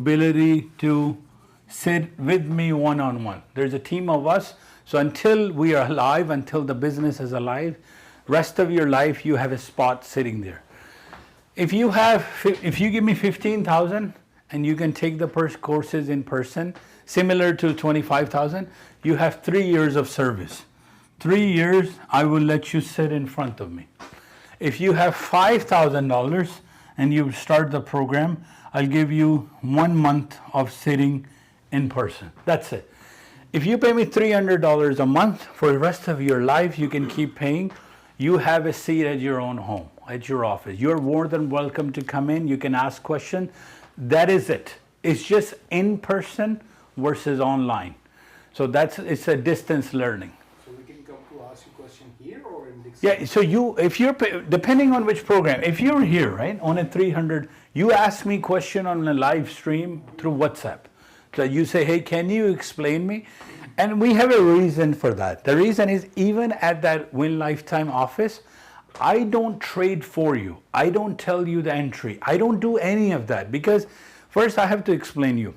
ability to sit with me one-on-one. There's a team of us. So until we are alive, until the business is alive, rest of your life you have a spot sitting there. If you give me 15,000 and you can take the courses in person, similar to 25,000, you have 3 years of service. 3 years, I will let you sit in front of me. If you have $5,000 and you start the program, I'll give you 1 month of sitting in person. That's it. If you pay me $300 a month for the rest of your life, you can keep paying. You have a seat at your own home, at your office. You're more than welcome to come in. You can ask questions. That is it. It's just in person versus online. So it's a distance learning. So we can come to ask you question here or in the Yeah, so depending on which program, if you're here, right, on a 300, you ask me question on a live stream through WhatsApp. So you say, hey, can you explain me? And we have a reason for that. The reason is even at that Win Lifetime office, I don't trade for you. I don't tell you the entry. I don't do any of that because first I have to explain you.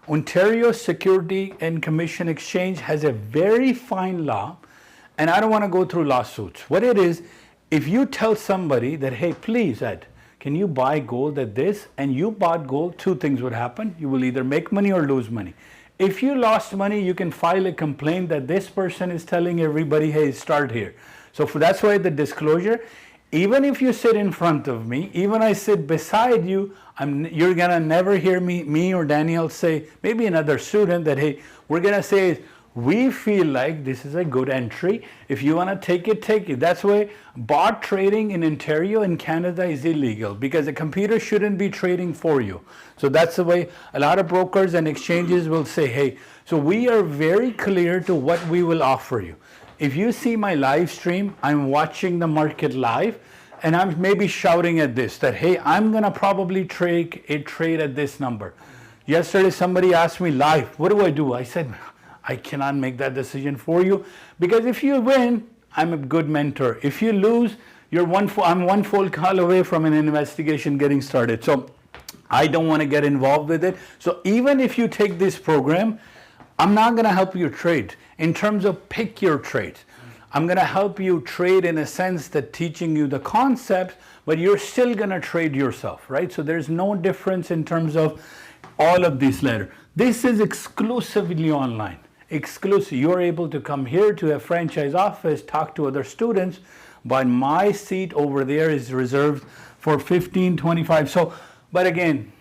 Ontario Security and Commission Exchange has a very fine law, and I don't want to go through lawsuits. What it is, if you tell somebody that, hey, please, Ed, can you buy gold at this? And you bought gold, two things would happen. You will either make money or lose money. If you lost money, you can file a complaint that this person is telling everybody, hey, start here. So that's why the disclosure, even if you sit in front of me, even I sit beside you, you're going to never hear me or Daniel say, maybe another student, that, hey, we're going to say, we feel like this is a good entry. If you want to take it, take it. That's why bot trading in Ontario and Canada is illegal because a computer shouldn't be trading for you. So that's the way a lot of brokers and exchanges will say, hey, so we are very clear to what we will offer you. If you see my live stream, I'm watching the market live and I'm maybe shouting at this that, hey, I'm going to probably trade a trade at this number. Yesterday, somebody asked me live, what do? I said, I cannot make that decision for you because if you win, I'm a good mentor. If you lose, I'm one phone call away from an investigation getting started. So I don't want to get involved with it. So even if you take this program, I'm not going to help you trade in terms of pick your trades. I'm going to help you trade in a sense that teaching you the concepts, but you're still going to trade yourself, right? So there's no difference in terms of all of these letters. This is exclusively online. Exclusive. You're able to come here to a franchise office, talk to other students, but my seat over there is reserved for 15, 25. So, but again,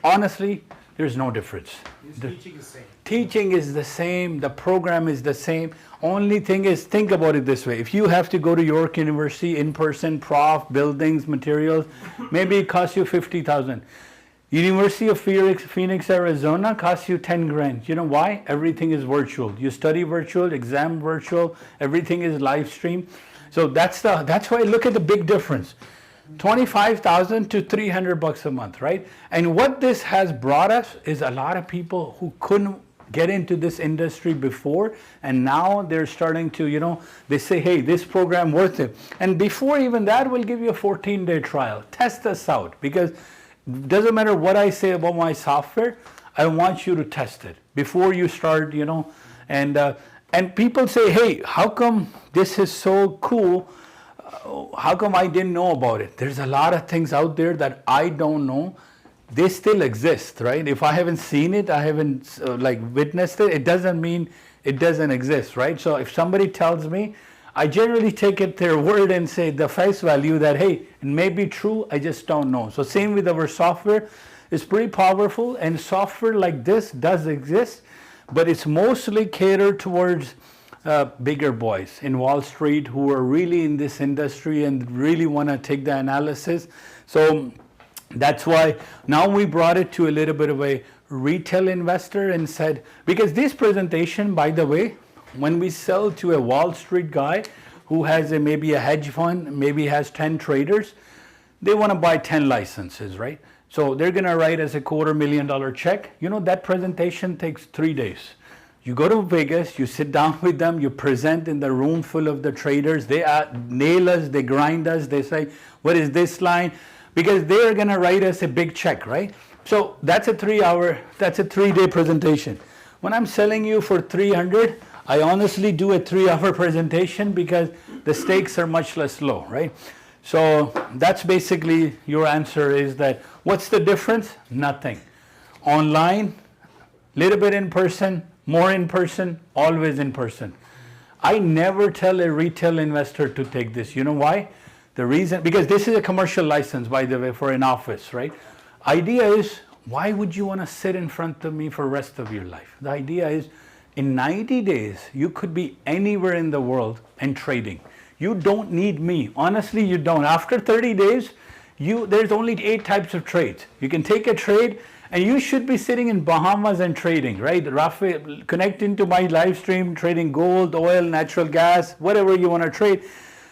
honestly, there's no difference. Teaching is the same. Teaching is the same. The program is the same. Only thing is, think about it this way. If you have to go to York University in person, prof, buildings, materials, maybe it costs you $50,000. University of Phoenix, Arizona costs you 10 grand. You know why? Everything is virtual. You study virtual, exam virtual, everything is live stream. So that's why look at the big difference. 25,000 to 300 bucks a month, right? And what this has brought us is a lot of people who couldn't get into this industry before, and now they're starting to, they say, hey, this program worth it. And before even that, we'll give you a 14-day trial. Test us out because doesn't matter what I say about my software, I want you to test it before you start, and people say, hey, how come this is so cool? How come I didn't know about it? There's a lot of things out there that I don't know. They still exist, right? If I haven't seen it, I haven't witnessed it, it doesn't mean it doesn't exist, right? So if somebody tells me, I generally take it their word and say the face value that, hey, it may be true, I just don't know. So same with our software. It's pretty powerful, and software like this does exist, but it's mostly catered towards bigger boys in Wall Street who are really in this industry and really want to take the analysis. So that's why now we brought it to a little bit of a retail investor and said, because this presentation, by the way, when we sell to a Wall Street guy who has maybe a hedge fund, maybe has 10 traders, they want to buy 10 licenses, right? So they're going to write us a $250,000 check. That presentation takes 3 days. You go to Vegas, you sit down with them, you present in the room full of the traders. They nail us, they grind us, they say, what is this line? Because they're going to write us a big check, right? So that's a 3-day presentation. When I'm selling you for 300, I honestly do a 3-hour presentation because the stakes are much less low, right? So that's basically your answer is that, what's the difference? Nothing. Online, little bit in person, more in person, always in person. I never tell a retail investor to take this. You know why? The reason, because this is a commercial license, by the way, for an office, right? Idea is, why would you want to sit in front of me for the rest of your life? The idea is, in 90 days, you could be anywhere in the world and trading. You don't need me. Honestly, you don't. After 30 days, there's only 8 types of trades. You can take a trade, and you should be sitting in Bahamas and trading, right? Rafay, connecting to my live stream, trading gold, oil, natural gas, whatever you want to trade.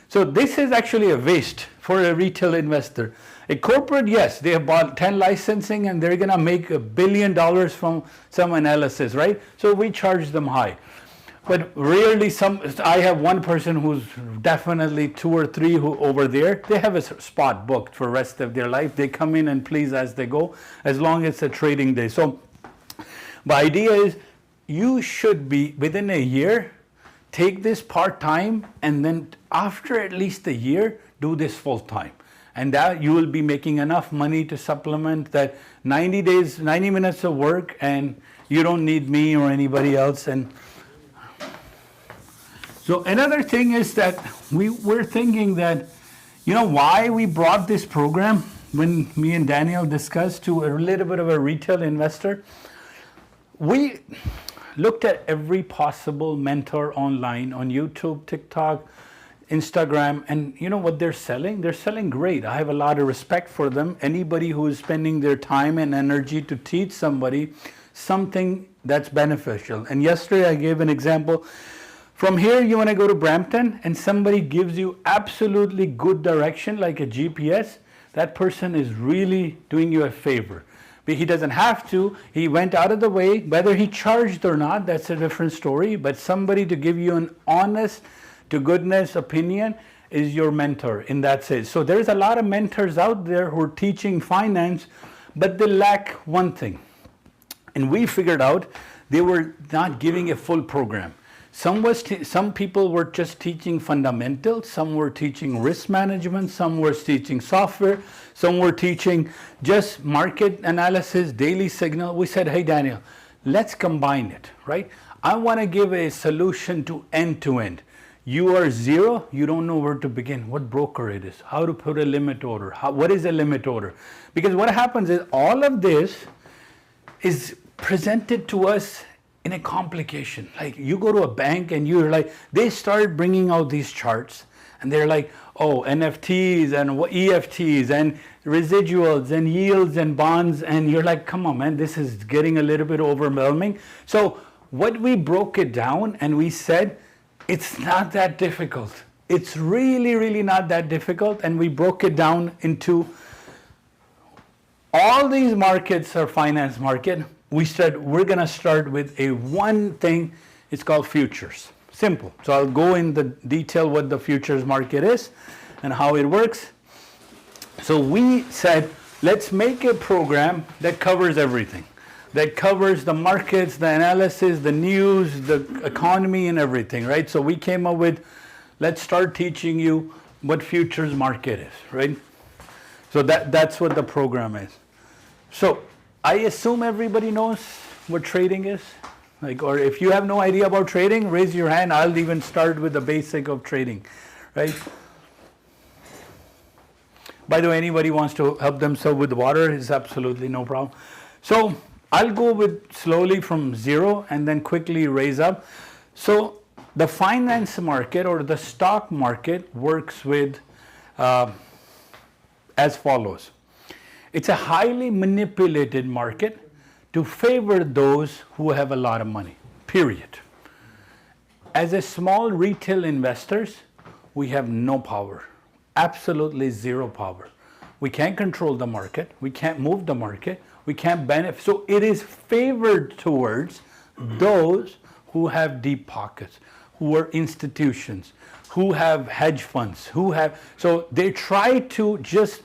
So this is actually a waste for a retail investor. A corporate, yes, they have bought 10 licensing and they're going to make $1 billion from some analysis, right? So we charge them high. But rarely I have one person who's definitely 2 or 3 who over there, they have a spot booked for the rest of their life. They come in and please as they go, as long as it's a trading day. So the idea is, you should be within a year, take this part-time, and then after at least a year, do this full-time. And that you will be making enough money to supplement that 90 minutes of work, and you don't need me or anybody else. And so another thing is that we're thinking that, you know, why we brought this program, when me and Daniel discussed, to a little bit of a retail investor. We looked at every possible mentor online, on YouTube, TikTok, Instagram, and you know what they're selling? They're selling great. I have a lot of respect for them. Anybody who is spending their time and energy to teach somebody something that's beneficial. And yesterday I gave an example. From here, you want to go to Brampton, and somebody gives you absolutely good direction, like a GPS, that person is really doing you a favor. But he doesn't have to. He went out of the way. Whether he charged or not, that's a different story. But somebody to give you an honest to goodness opinion is your mentor in that sense. So there's a lot of mentors out there who are teaching finance, but they lack one thing. And we figured out they were not giving a full program. Some people were just teaching fundamentals, some were teaching risk management, some were teaching software, some were teaching just market analysis, daily signal. We said, hey Daniel, let's combine it, right? I want to give a solution to end. You are zero, you don't know where to begin, what broker it is, how to put a limit order, what is a limit order? Because what happens is all of this is presented to us in a complication. Like you go to a bank and you're like, they start bringing out these charts and they're like, oh, NFTs and EFTs and residuals and yields and bonds. And you're like, come on, man, this is getting a little bit overwhelming. So what we broke it down and we said, it's not that difficult. It's really, really not that difficult. And we broke it down into all these markets are finance market. We said we're going to start with a one thing. It's called futures. Simple. So I'll go in the detail what the futures market is and how it works. So we said, let's make a program that covers everything. That covers the markets, the analysis, the news, the economy, and everything, right? So we came up with, let's start teaching you what futures market is, right? So that's what the program is. So I assume everybody knows what trading is. Like, or if you have no idea about trading, raise your hand. I'll even start with the basic of trading, right? By the way, anybody wants to help themselves with water is absolutely no problem. So I'll go with slowly from zero and then quickly raise up. So the finance market or the stock market works with as follows. It's a highly manipulated market to favor those who have a lot of money, period. As a small retail investors, we have no power, absolutely zero power. We can't control the market, we can't move the market, we can't benefit. So it is favored towards those who have deep pockets, who are institutions, who have hedge funds, so they try to just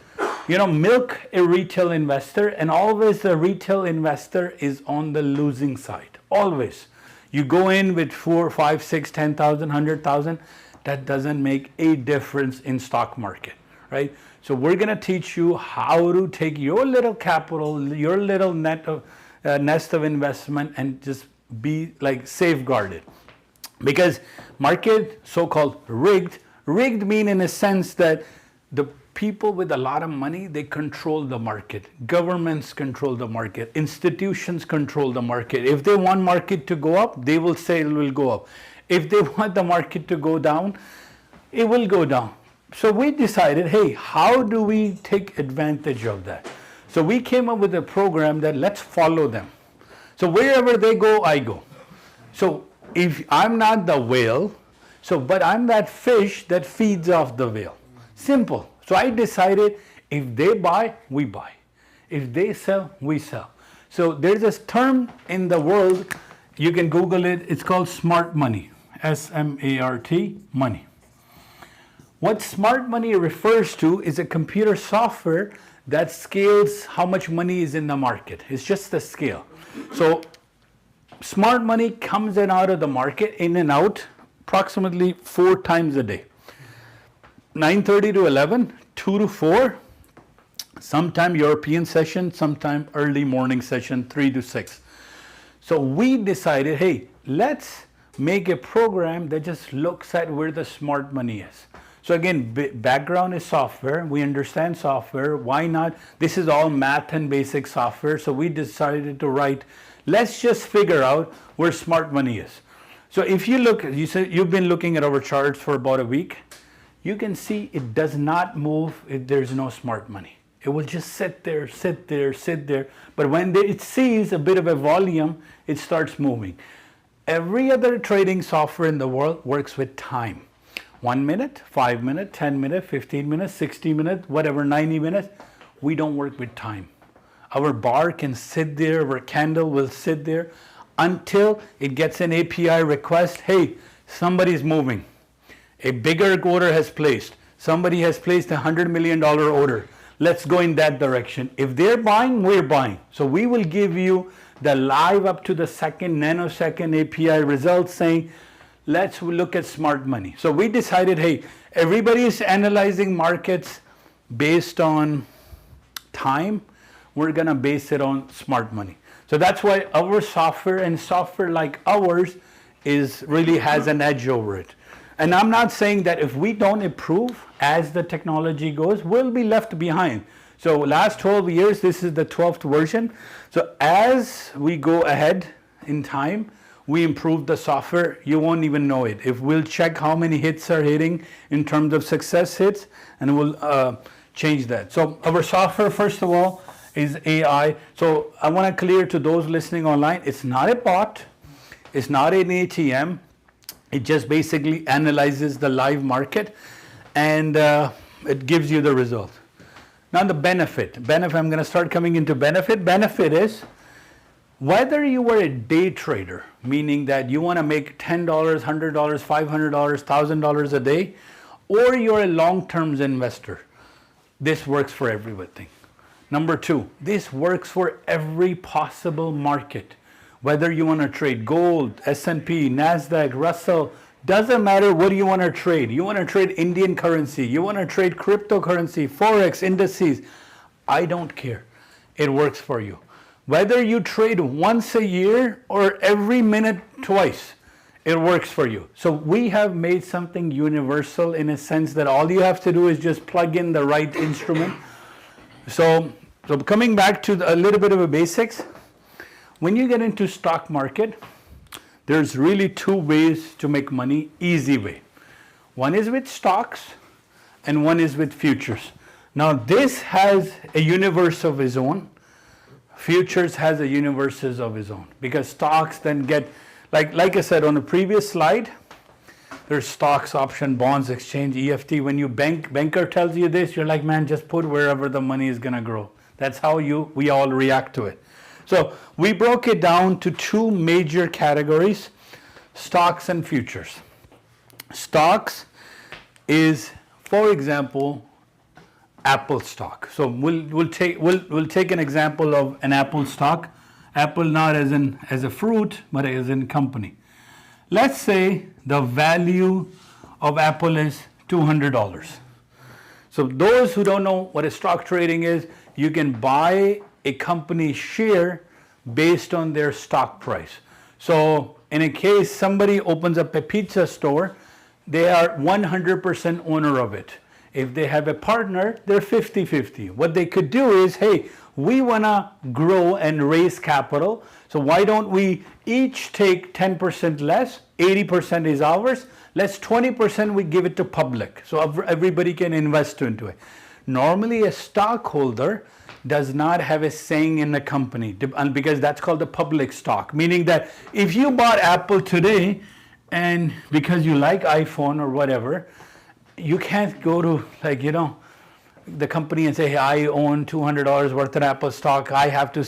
milk a retail investor, and always the retail investor is on the losing side. Always. You go in with 4, 5, 6, 10,000, 100,000. That doesn't make a difference in stock market, right? So we're going to teach you how to take your little capital, your little nest of investment, and just be like safeguarded. Because market so-called rigged mean in a sense that the people with a lot of money, they control the market. Governments control the market. Institutions control the market. If they want market to go up, they will say it will go up. If they want the market to go down, it will go down. So we decided, hey, how do we take advantage of that? So we came up with a program that let's follow them. So wherever they go, I go. So if I'm not the whale, but I'm that fish that feeds off the whale. Simple. So I decided if they buy, we buy. If they sell, we sell. So there's this term in the world, you can Google it, it's called smart money. S-M-A-R-T, money. What smart money refers to is a computer software that scales how much money is in the market. It's just the scale. So smart money comes in out of the market, in and out, approximately 4 times a day. 9:30 to 11, 2 to 4, sometime European session, sometime early morning session, 3 to 6. So we decided, hey, let's make a program that just looks at where the smart money is. So again, background is software. We understand software. Why not? This is all math and basic software. So we decided to write, let's just figure out where smart money is. So if you look, you said you've been looking at our charts for about a week. You can see it does not move if there's no smart money. It will just sit there, sit there, sit there. But when it sees a bit of a volume, it starts moving. Every other trading software in the world works with time. 1 minute, 5 minutes, 10 minutes, 15 minutes, 60 minutes, whatever, 90 minutes. We don't work with time. Our bar can sit there, our candle will sit there until it gets an API request. Hey, somebody's moving. A bigger order has placed. Somebody has placed $100 million order. Let's go in that direction. If they're buying, we're buying. So we will give you the live up to the second, nanosecond API results saying, let's look at smart money. So we decided, hey, everybody is analyzing markets based on time. We're going to base it on smart money. So that's why our software and software like ours really has an edge over it. And I'm not saying that if we don't improve as the technology goes, we'll be left behind. So last 12 years, this is the 12th version. So as we go ahead in time, we improve the software. You won't even know it. If we'll check how many hits are hitting in terms of success hits, and we'll change that. So our software, first of all, is AI. So I want to clear to those listening online, it's not a bot. It's not an ATM. It just basically analyzes the live market and it gives you the result. Now the benefit, I'm going to start coming into benefit. Benefit is whether you were a day trader, meaning that you want to make $10, $100, $500, $1,000 a day, or you're a long-term investor, this works for everything. Number 2, this works for every possible market. Whether you want to trade gold, S&P, NASDAQ, Russell, doesn't matter what you want to trade. You want to trade Indian currency, you want to trade cryptocurrency, Forex, indices. I don't care. It works for you. Whether you trade once a year or every minute twice, it works for you. So we have made something universal in a sense that all you have to do is just plug in the right instrument. So coming back to a little bit of a basics, when you get into stock market, there's really 2 ways to make money, easy way. One is with stocks and one is with futures. Now this has a universe of its own. Futures has a universe of its own because stocks then get, like I said on the previous slide, there's stocks, option, bonds, exchange, EFT. When you banker tells you this, you're like, man, just put wherever the money is going to grow. That's how we all react to it. So we broke it down to 2 major categories, stocks and futures. Stocks is, for example, Apple stock. So we'll take an example of an Apple stock. Apple not as a fruit, but as in company. Let's say the value of Apple is $200. So those who don't know what a stock trading is, you can buy a company share based on their stock price. So in a case somebody opens up a pizza store, they are 100% owner of it. If they have a partner, they're 50-50. What they could do is, hey, we want to grow and raise capital, so why don't we each take 10% less, 80% is ours, let's 20% we give it to public, so everybody can invest into it. Normally a stockholder does not have a saying in the company, because that's called the public stock, meaning that if you bought Apple today, and because you like iPhone or whatever, you can't go to the company and say, hey, I own $200 worth of Apple stock. I have to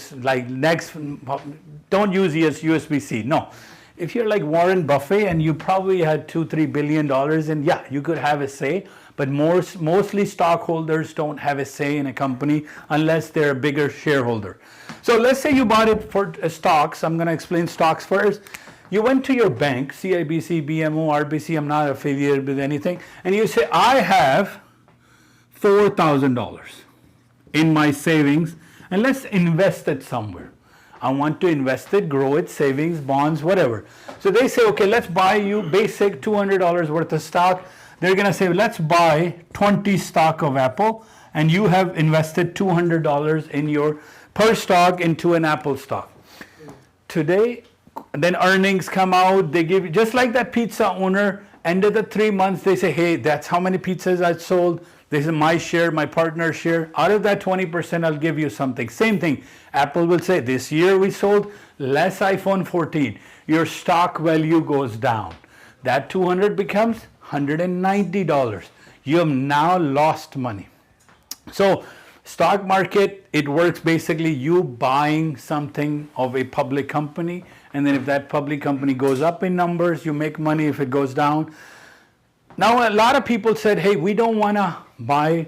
don't use USB-C. No. If you're like Warren Buffett and you probably had $2-3 billion, and yeah, you could have a say, but mostly stockholders don't have a say in a company unless they're a bigger shareholder. So let's say you bought it for stocks. I'm going to explain stocks first. You went to your bank, CIBC, BMO, RBC, I'm not affiliated with anything, and you say, I have $4,000 in my savings, and let's invest it somewhere. I want to invest it, grow it, savings, bonds, whatever. So they say, okay, let's buy you basic $200 worth of stock. They're going to say, let's buy 20 stock of Apple, and you have invested $200 in your per stock into an Apple stock. Today, then earnings come out, they give you, just like that pizza owner, end of the 3 months, they say, hey, that's how many pizzas I sold. This is my share, my partner's share. Out of that 20%, I'll give you something. Same thing. Apple will say, this year we sold less iPhone 14. Your stock value goes down. That 200 becomes $190. You have now lost money. So stock market, it works basically you buying something of a public company, and then if that public company goes up in numbers, you make money. If it goes down. Now a lot of people said, hey, we don't want to buy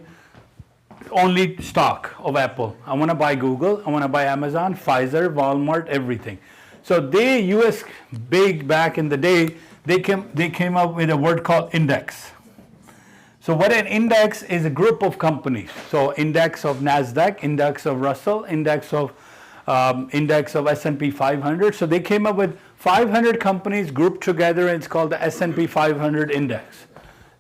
only stock of Apple. I want to buy Google, I want to buy Amazon, Pfizer, Walmart, everything. So US big back in the day, they came up with a word called index. So what an index is, a group of companies. So index of NASDAQ, index of Russell, index of S&P 500. So they came up with 500 companies grouped together, and it's called the S&P 500 index.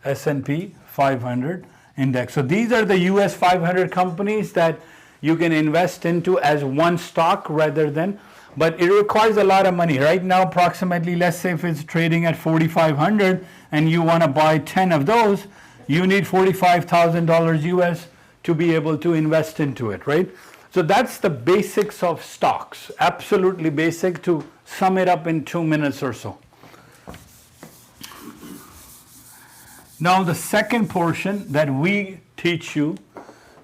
S&P 500 index. So these are the US 500 companies that you can invest into as one stock rather than, but it requires a lot of money. Right now, approximately, let's say if it's trading at 4,500 and you want to buy 10 of those, you need $45,000 US to be able to invest into it, right? So that's the basics of stocks, absolutely basic, to sum it up in 2 minutes or so. Now the second portion that we teach you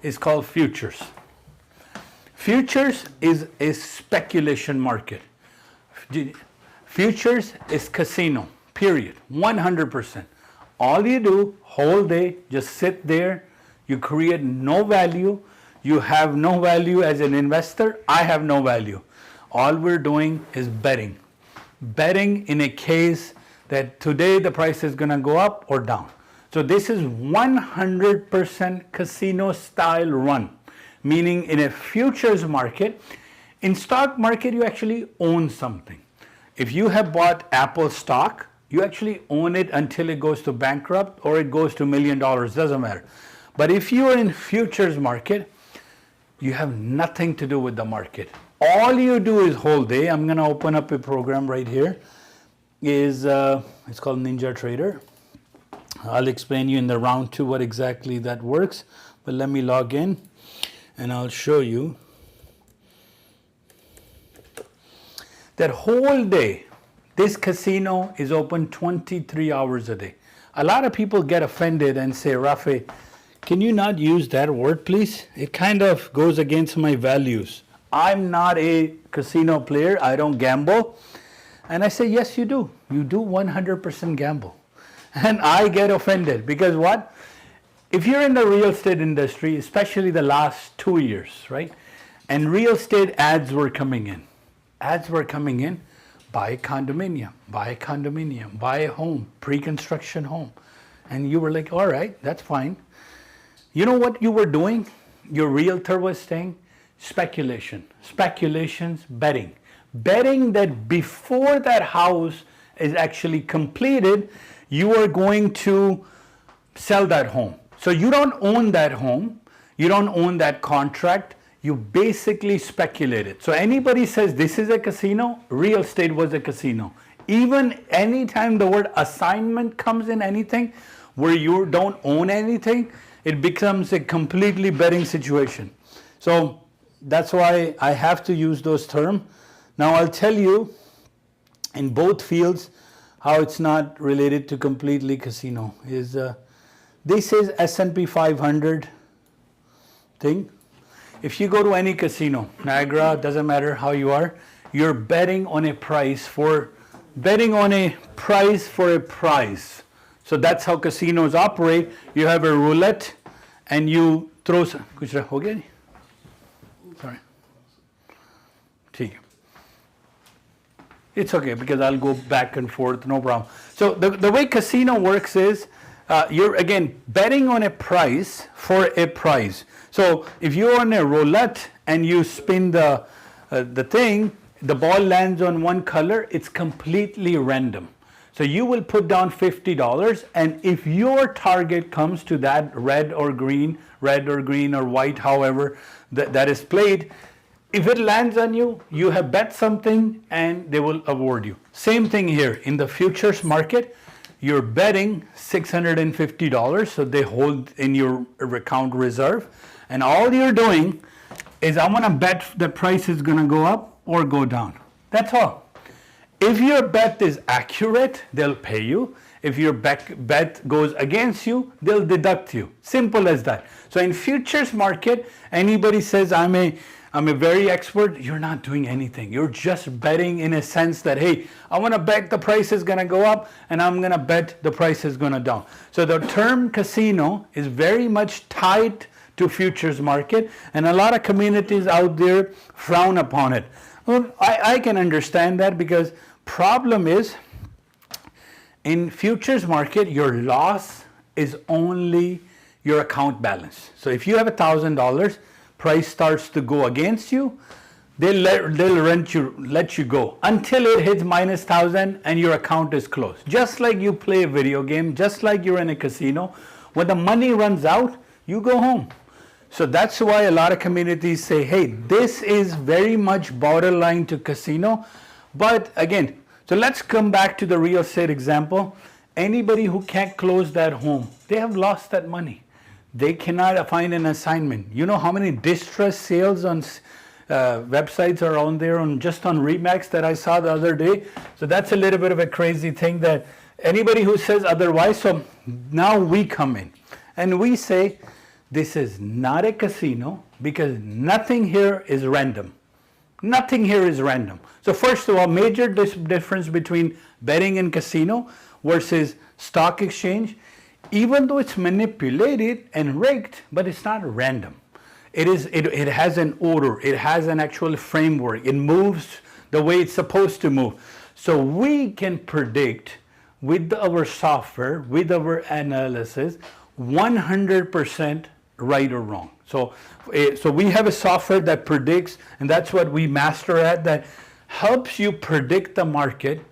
is called futures. Futures is a speculation market. Futures is casino, period, 100%. All you do, whole day, just sit there, you create no value, you have no value as an investor, I have no value. All we're doing is betting. Betting in a case that today the price is going to go up or down. So this is 100% casino style run, meaning in a futures market, in stock market you actually own something. If you have bought Apple stock, you actually own it until it goes to bankrupt or it goes to $1 million, doesn't matter. But if you are in futures market, you have nothing to do with the market. All you do is whole day. I'm going to open up a program right here. It's called Ninja Trader. I'll explain you in the round 2 what exactly that works. But let me log in and I'll show you. That whole day, this casino is open 23 hours a day. A lot of people get offended and say, Rafay, can you not use that word, please? It kind of goes against my values. I'm not a casino player. I don't gamble. And I say, yes, you do. You do 100% gamble. And I get offended because what? if you're in the real estate industry, especially the last 2 years, right? And real estate ads were coming in. Ads were coming in, buy a condominium, buy a condominium, buy a home, pre-construction home. And you were like, all right, that's fine. You know what you were doing? Your realtor was saying, speculation, speculations, betting. Betting that before that house is actually completed, you are going to sell that home. So you don't own that home, you don't own that contract, you basically speculated. So anybody says this is a casino, real estate was a casino. Even anytime the word assignment comes in anything where you don't own anything, it becomes a completely betting situation. So that's why I have to use those terms. Now I'll tell you in both fields how it's not related to completely casino. This is S&P 500 thing. If you go to any casino, Niagara, doesn't matter how you are, you're betting on a price for a prize. So that's how casinos operate. You have a roulette and you throw some. Sorry. It's okay because I'll go back and forth, no problem. So the way casino works is you're again betting on a price for a prize. So if you're on a roulette and you spin the thing, the ball lands on one color, it's completely random. So you will put down $50, and if your target comes to that red or green or white, however that is played, if it lands on you, you have bet something and they will award you. Same thing here. In the futures market, you're betting $650, so they hold in your account reserve. And all you're doing is I want to bet the price is going to go up or go down. That's all. If your bet is accurate, they'll pay you. If your bet goes against you, they'll deduct you. Simple as that. So in futures market, anybody says I'm a very expert, you're not doing anything. You're just betting in a sense that, hey, I want to bet the price is going to go up and I'm going to bet the price is going to down. So the term casino is very much tied to futures market, and a lot of communities out there frown upon it. Well, I can understand that because problem is in futures market, your loss is only your account balance. So if you have $1,000, price starts to go against you, they'll let you go until it hits minus 1,000 and your account is closed. Just like you play a video game, just like you're in a casino, when the money runs out, you go home. So that's why a lot of communities say, hey, this is very much borderline to casino. But again, so let's come back to the real estate example. Anybody who can't close that home, they have lost that money. They cannot find an assignment. You know how many distress sales on websites are on there just on Remax that I saw the other day? So that's a little bit of a crazy thing that anybody who says otherwise, so now we come in and we say this is not a casino because nothing here is random. Nothing here is random. So first of all, major difference between betting and casino versus stock exchange. Even though it's manipulated and rigged, but it's not random. It has an order, it has an actual framework, it moves the way it's supposed to move. So we can predict with our software, with our analysis, 100% right or wrong. So we have a software that predicts, and that's what we master at, that helps you predict the market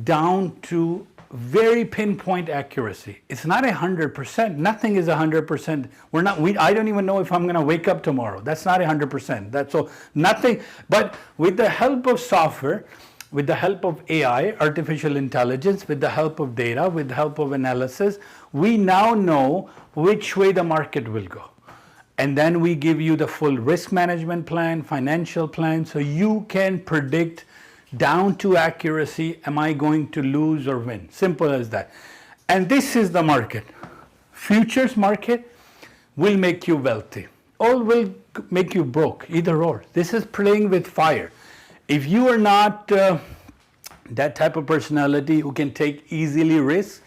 down to very pinpoint accuracy. It's not 100%. Nothing is 100%. I don't even know if I'm going to wake up tomorrow. That's not 100%. That's so nothing. But with the help of software, with the help of AI, artificial intelligence, with the help of data, with the help of analysis, we now know which way the market will go. And then we give you the full risk management plan, financial plan, so you can predict down to accuracy, am I going to lose or win? Simple as that. And this is the market. Futures market will make you wealthy or will make you broke, either or. This is playing with fire. If you are not that type of personality who can take easily risks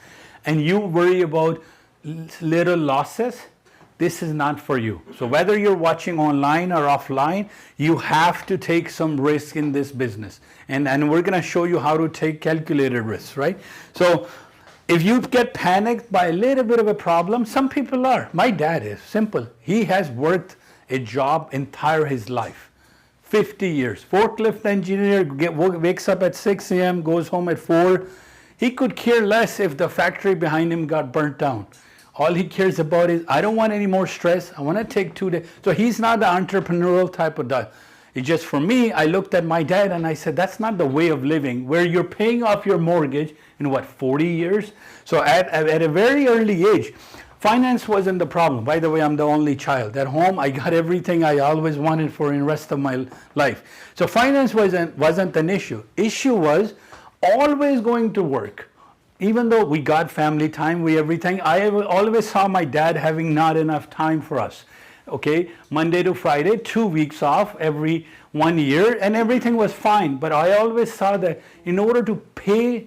and you worry about little losses, this is not for you. So whether you're watching online or offline, you have to take some risk in this business. And we're going to show you how to take calculated risks, right? So if you get panicked by a little bit of a problem, some people are. My dad is simple. He has worked a job entire his life, 50 years. Forklift engineer, wakes up at 6 a.m., goes home at 4. He could care less if the factory behind him got burnt down. All he cares about is, I don't want any more stress. I want to take 2 days. So he's not the entrepreneurial type of guy. It's just for me, I looked at my dad and I said, that's not the way of living where you're paying off your mortgage in 40 years? So at a very early age, finance wasn't the problem. By the way, I'm the only child. At home, I got everything I always wanted for the rest of my life. So finance wasn't an issue. Issue was always going to work. Even though we got family time, everything, I always saw my dad having not enough time for us. Okay, Monday to Friday, 2 weeks off every 1 year, and everything was fine. But I always saw that in order to pay,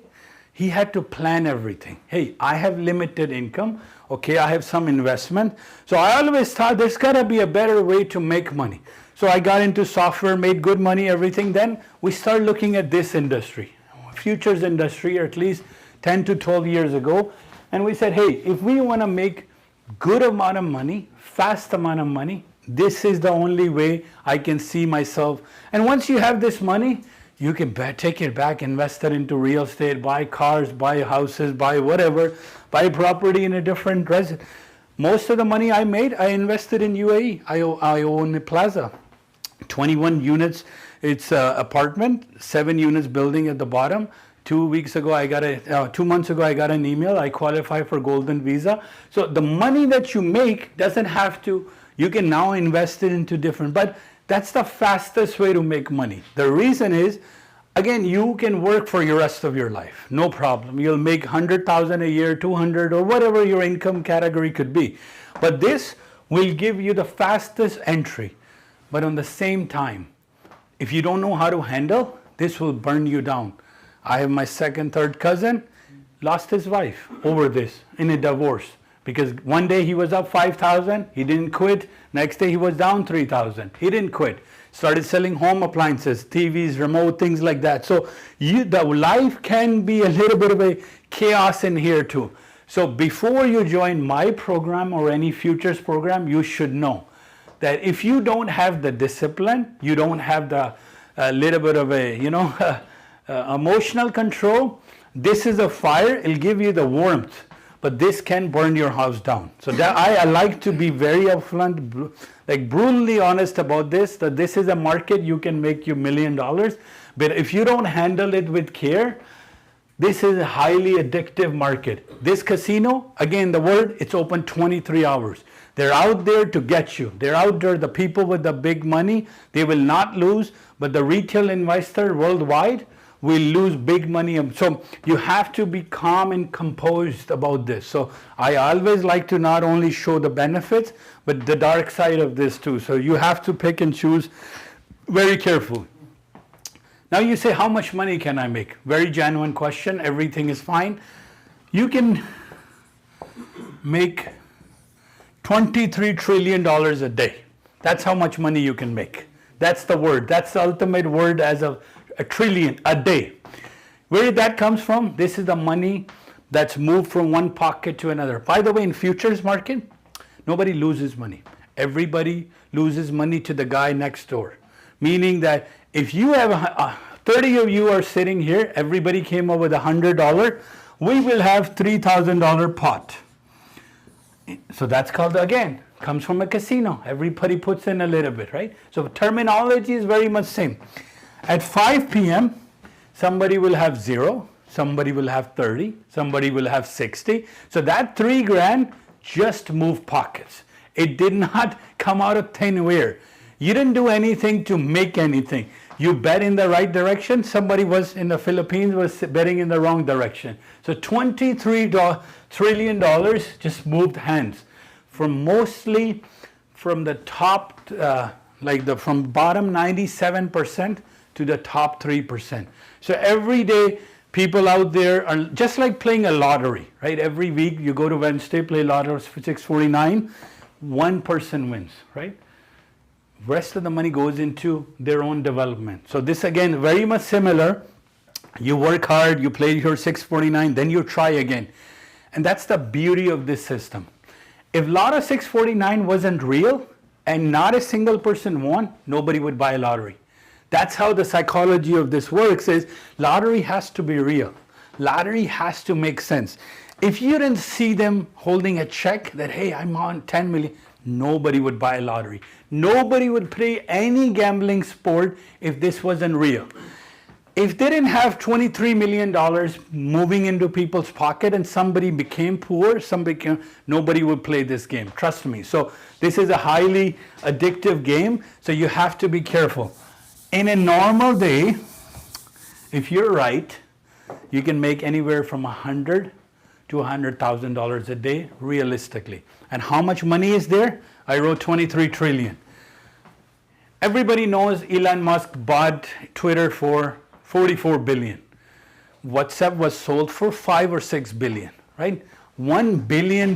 he had to plan everything. Hey, I have limited income. Okay, I have some investment. So I always thought there's got to be a better way to make money. So I got into software, made good money, everything. Then we started looking at this industry, futures industry, or at least 10 to 12 years ago, and we said, hey, if we want to make good amount of money, fast amount of money, this is the only way I can see myself. And once you have this money, you can take it back, invest it into real estate, buy cars, buy houses, buy whatever, buy property in a different residence. Most of the money I made, I invested in UAE. I own a plaza, 21 units. It's an apartment, 7 units building at the bottom. 2 months ago, I got an email. I qualify for Golden Visa. So the money that you make doesn't have to, you can now invest it into different, but that's the fastest way to make money. The reason is, again, you can work for your rest of your life. No problem. You'll make 100,000 a year, 200, or whatever your income category could be. But this will give you the fastest entry. But on the same time, if you don't know how to handle, this will burn you down. I have my second, third cousin, lost his wife over this in a divorce. Because one day he was up 5,000, he didn't quit. Next day he was down 3,000, he didn't quit. Started selling home appliances, TVs, remote, things like that. So the life can be a little bit of a chaos in here too. So before you join my program or any futures program, you should know that if you don't have the discipline, you don't have the little bit of a, emotional control, this is a fire. It'll give you the warmth, but this can burn your house down. So that I like to be very upfront, like brutally honest about this, that this is a market you can make you $1 million, but if you don't handle it with care, this is a highly addictive market. This casino, again, the word, it's open 23 hours. They're out there to get you. They're out there, the people with the big money, they will not lose, but the retail investor worldwide will lose big money. So you have to be calm and composed about this. So I always like to not only show the benefits, but the dark side of this too. So you have to pick and choose very carefully. Now you say, how much money can I make? Very genuine question. Everything is fine. You can make $23 trillion a day. That's how much money you can make. That's the word. That's the ultimate word as a trillion a day. Where that comes from? This is the money that's moved from one pocket to another. By the way, in futures market, nobody loses money. Everybody loses money to the guy next door. Meaning that if you have 30 of you are sitting here, everybody came up with $100, we will have $3,000 pot. So that's called, again, comes from a casino. Everybody puts in a little bit, right? So terminology is very much same. At 5 p.m., somebody will have 0, somebody will have 30, somebody will have 60. So that $3,000 just moved pockets. It did not come out of thin air. You didn't do anything to make anything. You bet in the right direction. Somebody was in the Philippines was betting in the wrong direction. So $23 trillion just moved hands from mostly from the top, from bottom 97% to the top 3%. So every day People out there are just like playing a lottery, right? Every week you go to Wednesday, play lottery for 649, one person wins, right? Rest of the money goes into their own development. So this again, very much similar. You work hard, you play your 649, then you try again. And that's the beauty of this system. If Lotto 649 wasn't real and not a single person won, nobody would buy a lottery. That's how the psychology of this works is lottery has to be real. Lottery has to make sense. If you didn't see them holding a check that, hey, I'm on 10 million, nobody would buy a lottery. Nobody would play any gambling sport if this wasn't real. If they didn't have $23 million moving into people's pocket and somebody became poor, nobody would play this game. Trust me. So this is a highly addictive game, so you have to be careful. In a normal day, if you're right, you can make anywhere from $100,000 to $100,000 a day, realistically. And how much money is there? I wrote 23 trillion. Everybody knows Elon Musk bought Twitter for 44 billion. WhatsApp was sold for 5 or 6 billion, right? $1 billion.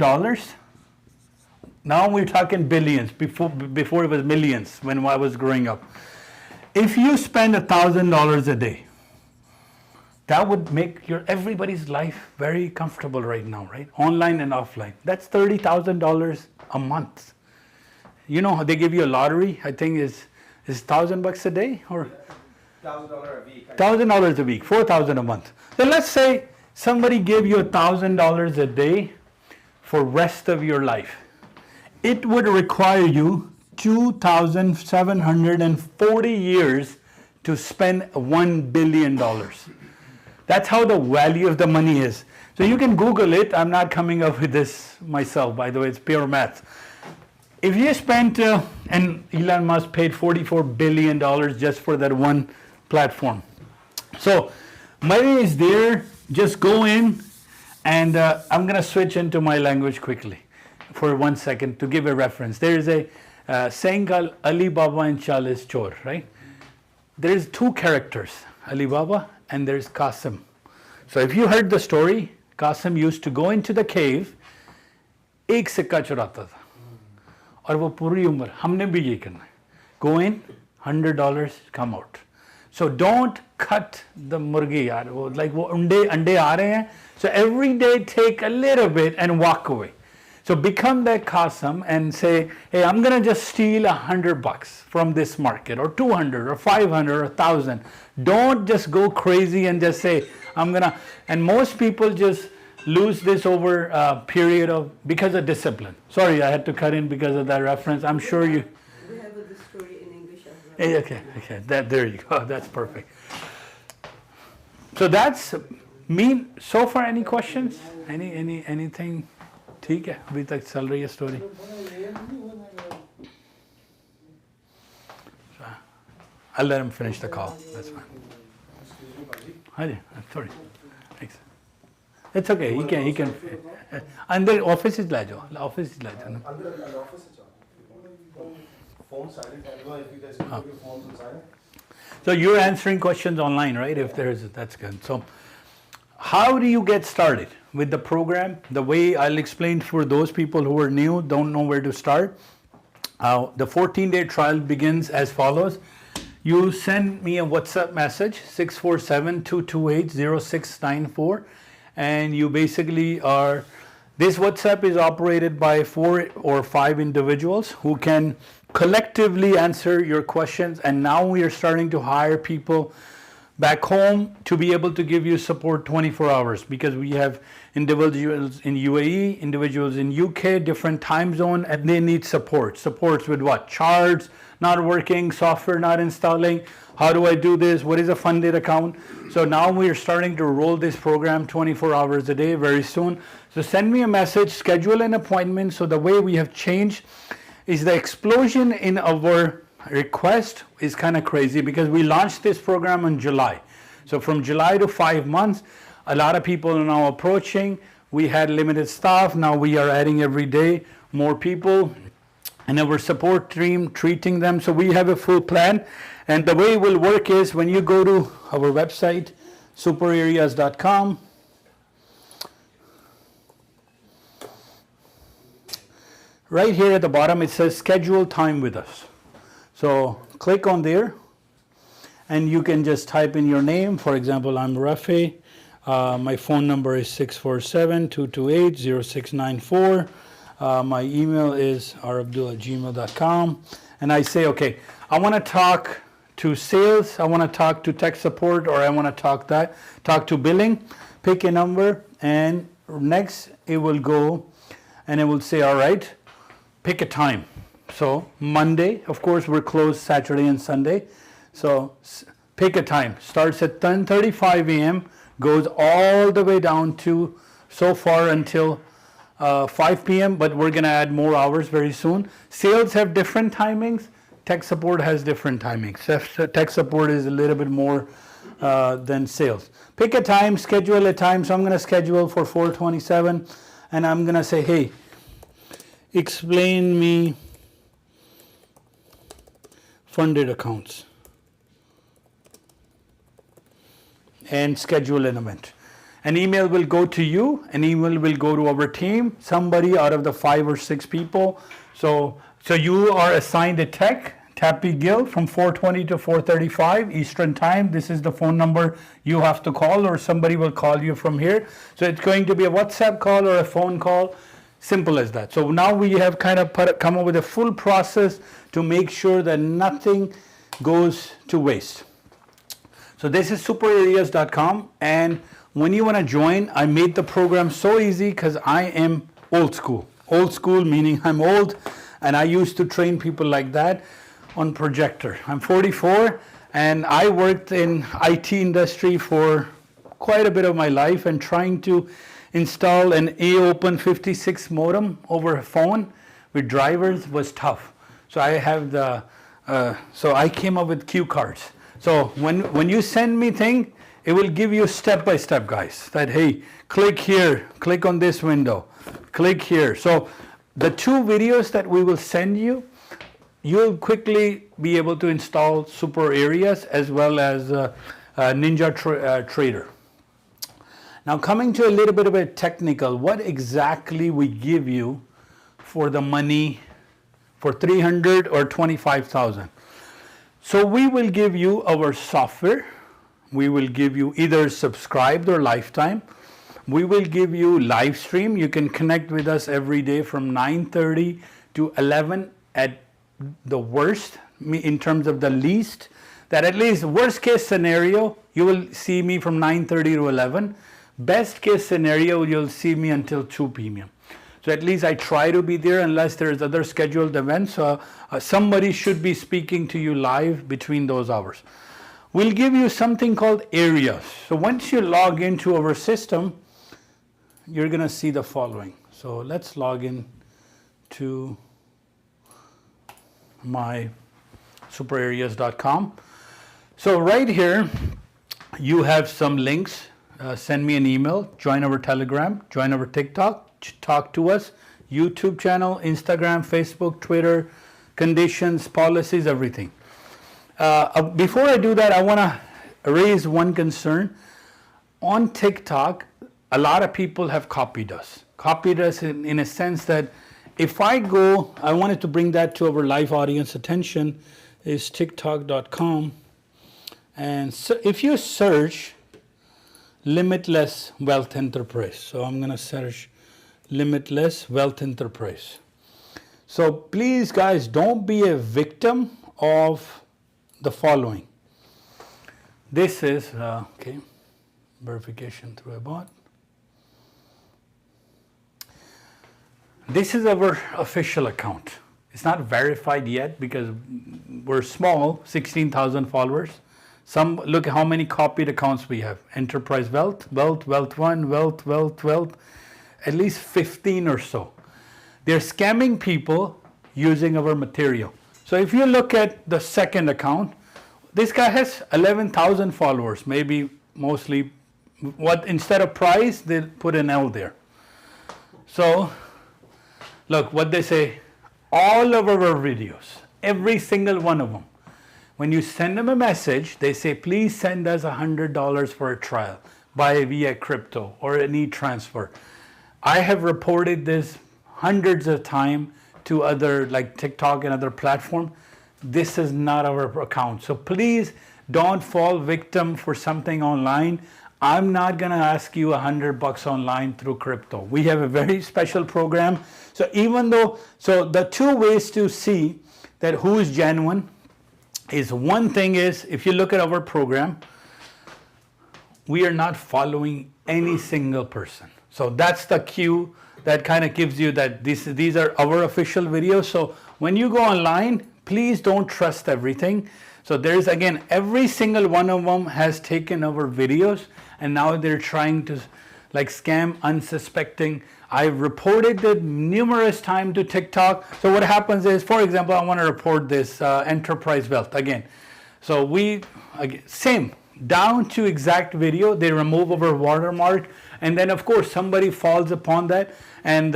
Now we're talking billions. Before it was millions when I was growing up. If you spend $1,000 a day, that would make everybody's life very comfortable right now, right? Online and offline. That's $30,000 a month. You know how they give you a lottery? I think is $1,000 a day or $1,000 a week. $1,000 a week, $4,000 a month. Then let's say somebody gave you $1,000 a day for rest of your life. It would require you 2,740 years to spend $1 billion. That's how the value of the money is. So you can Google it. I'm not coming up with this myself, by the way, it's pure math. If you spent, and Elon Musk paid $44 billion just for that one platform. So money is there, just go in, and I'm going to switch into my language quickly for 1 second to give a reference. There is a saying called Ali Baba and Chalis Chor, right? There is two characters, Ali Baba and there's Qasim. So if you heard the story, Qasim used to go into the cave, एक सिक्का चुराता था और वो पूरी उम्र हमने भी ये करना है. Go in, $100, come out. So don't cut the murgi yaar. Like वो अंडे आ रहे हैं. So every day take a little bit and walk away. So become that Qasim and say, hey, I'm gonna just steal $100 from this market, or 200, or 500, or 1,000. Don't just go crazy and just say, I'm gonna. And most people just lose this over a period of because of discipline. Sorry, I had to cut in because of that reference. I'm sure you. We have this story in English as well. Okay. There you go. That's perfect. So that's me. So far, any questions? Anything? ठीक है अभी तक चल रही है story. I'll let him finish the call. That's fine. हाँ sorry. Thanks. It's okay. He can. अंदर office ले जाओ. ऑफिस ले जाओ ना. अंदर ऑफिस से जाओ. Phone silent. I don't know if you guys can put your phones on silent. So you're answering questions online, right? If there is, that's good. So how do you get started with the program? The way I'll explain for those people who are new, don't know where to start. The 14-day trial begins as follows. You send me a WhatsApp message, 647-228-0694, and you basically are, this WhatsApp is operated by 4 or 5 individuals who can collectively answer your questions, and now we are starting to hire people back home to be able to give you support 24 hours because we have individuals in UAE, individuals in UK, different time zone, and they need support. Supports with what? Charts not working, software not installing. How do I do this? What is a funded account? So now we are starting to roll this program 24 hours a day very soon. So send me a message, schedule an appointment. So the way we have changed is the explosion in our request is kind of crazy because we launched this program in July. So from July to 5 months, a lot of people are now approaching. We had limited staff. Now we are adding every day more people and our support team treating them. So we have a full plan. And the way it will work is when you go to our website, superareas.com. Right here at the bottom it says schedule time with us. So click on there and you can just type in your name. For example, I'm Rafay. My phone number is 647-228-0694. My email is rabdul@gmail.com. And I say, okay, I want to talk to sales, I want to talk to tech support, or I want to talk to billing. Pick a number, and next it will go and it will say, all right, pick a time. So Monday, of course, we're closed Saturday and Sunday. So pick a time. Starts at 10:35 a.m., goes all the way down to so far until 5 p.m., but we're going to add more hours very soon. Sales have different timings. Tech support has different timings. Tech support is a little bit more than sales. Pick a time, schedule a time. So I'm going to schedule for 4:27, and I'm going to say, hey, explain me funded accounts and schedule an event. An email will go to you, an email will go to our team, somebody out of the 5 or 6 people. So you are assigned a tech, Tappy Gill, from 4:20 to 4:35 Eastern time. This is the phone number you have to call, or somebody will call you from here. So it's going to be a WhatsApp call or a phone call, simple as that. So now we have kind of come up with a full process to make sure that nothing goes to waste. So this is superareas.com, and when you want to join, I made the program so easy because I am old school. Old school meaning I'm old, and I used to train people like that on projector. I'm 44, and I worked in IT industry for quite a bit of my life, and trying to install an AOpen 56 modem over a phone with drivers was tough. So I have so I came up with cue cards. So when you send me thing, it will give you step by step, guys, that hey, click here, click on this window, click here. So the 2 videos that we will send you, you'll quickly be able to install Super Areas as well as Ninja Trader. Now coming to a little bit of a technical, what exactly we give you for the money for 300 or 25,000. So we will give you our software. We will give you either subscribed or lifetime. We will give you live stream. You can connect with us every day from 9:30 to 11 at the worst, in terms of the least, that at least worst case scenario, you will see me from 9:30 to 11. Best case scenario, you'll see me until 2 p.m. So at least I try to be there unless there's other scheduled events. Somebody should be speaking to you live between those hours. We'll give you something called areas. So once you log into our system, you're going to see the following. So let's log in to my superareas.com. So right here, you have some links. Send me an email, join our Telegram, join our TikTok, talk to us, YouTube channel, Instagram, Facebook, Twitter, conditions, policies, everything. Before I do that, I want to raise one concern. On TikTok, a lot of people have copied us. Copied us in a sense that if I go, I wanted to bring that to our live audience attention, is tiktok.com. And so if you search Limitless Wealth Enterprise, so I'm going to search Limitless Wealth Enterprise. So please, guys, don't be a victim of the following. This is, verification through a bot. This is our official account. It's not verified yet because we're small, 16,000 followers. Look at how many copied accounts we have. Enterprise Wealth, Wealth One, Wealth, at least 15 or so. They're scamming people using our material. So if you look at the second account, this guy has 11,000 followers, maybe mostly. Instead of price, they put an L there. So look what they say, all of our videos, every single one of them, When you send them a message, they say, please send us $100 for a trial, buy via crypto or an e-transfer. I have reported this hundreds of times to other like TikTok and other platforms. This is not our account. So please don't fall victim for something online. I'm not going to ask you $100 online through crypto. We have a very special program. So even though, so the two ways to see that who is genuine is, one thing is, if you look at our program, we are not following any single person. So that's the cue that kind of gives you that these are our official videos. So when you go online, please don't trust everything. So there's, again, every single one of them has taken our videos and now they're trying to like scam unsuspecting. I've reported it numerous times to TikTok. So what happens is, for example, I want to report this enterprise wealth again. So same, down to exact video, they remove our watermark. And then of course somebody falls upon that and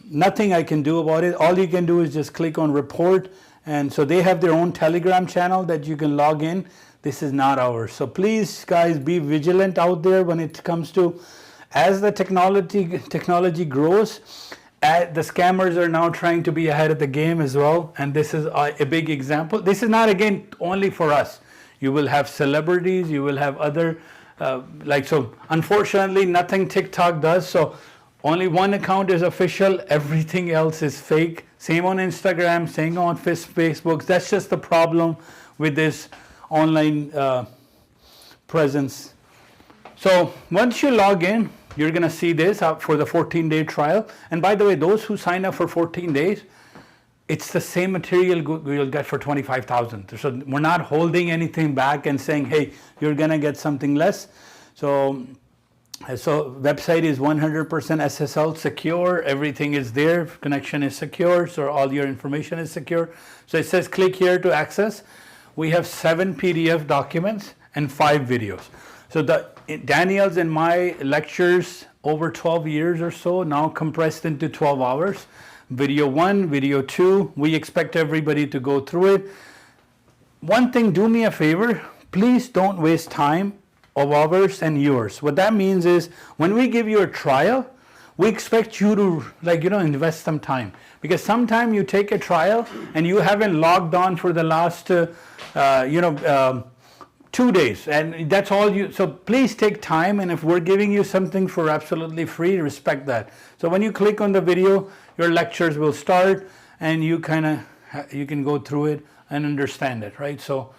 nothing I can do about it. All you can do is just click on report. And so they have their own Telegram channel that you can log in. This is not ours. So please guys, be vigilant out there when it comes to, as the technology grows, the scammers are now trying to be ahead of the game as well. And this is a big example. This is not, again, only for us. You will have celebrities, you will have other, so unfortunately nothing TikTok does. So only one account is official, everything else is fake. Same on Instagram, same on Facebook. That's just the problem with this online presence. So once you log in, you're going to see this for the 14-day trial. And by the way, those who sign up for 14 days, it's the same material you'll get for $25,000. So we're not holding anything back and saying, hey, you're going to get something less. So website is 100% SSL secure. Everything is there. Connection is secure. So all your information is secure. So it says click here to access. We have 7 PDF documents and 5 videos. So Daniel's and my lectures over 12 years or so, now compressed into 12 hours. Video 1, video 2, we expect everybody to go through it. One thing, do me a favor, please don't waste time of ours and yours. What that means is, when we give you a trial, we expect you to invest some time. Because sometimes you take a trial and you haven't logged on for the last 2 days, and that's all you, so please take time, and if we're giving you something for absolutely free, respect that. So when you click on the video, your lectures will start and you can go through it and understand it, right? So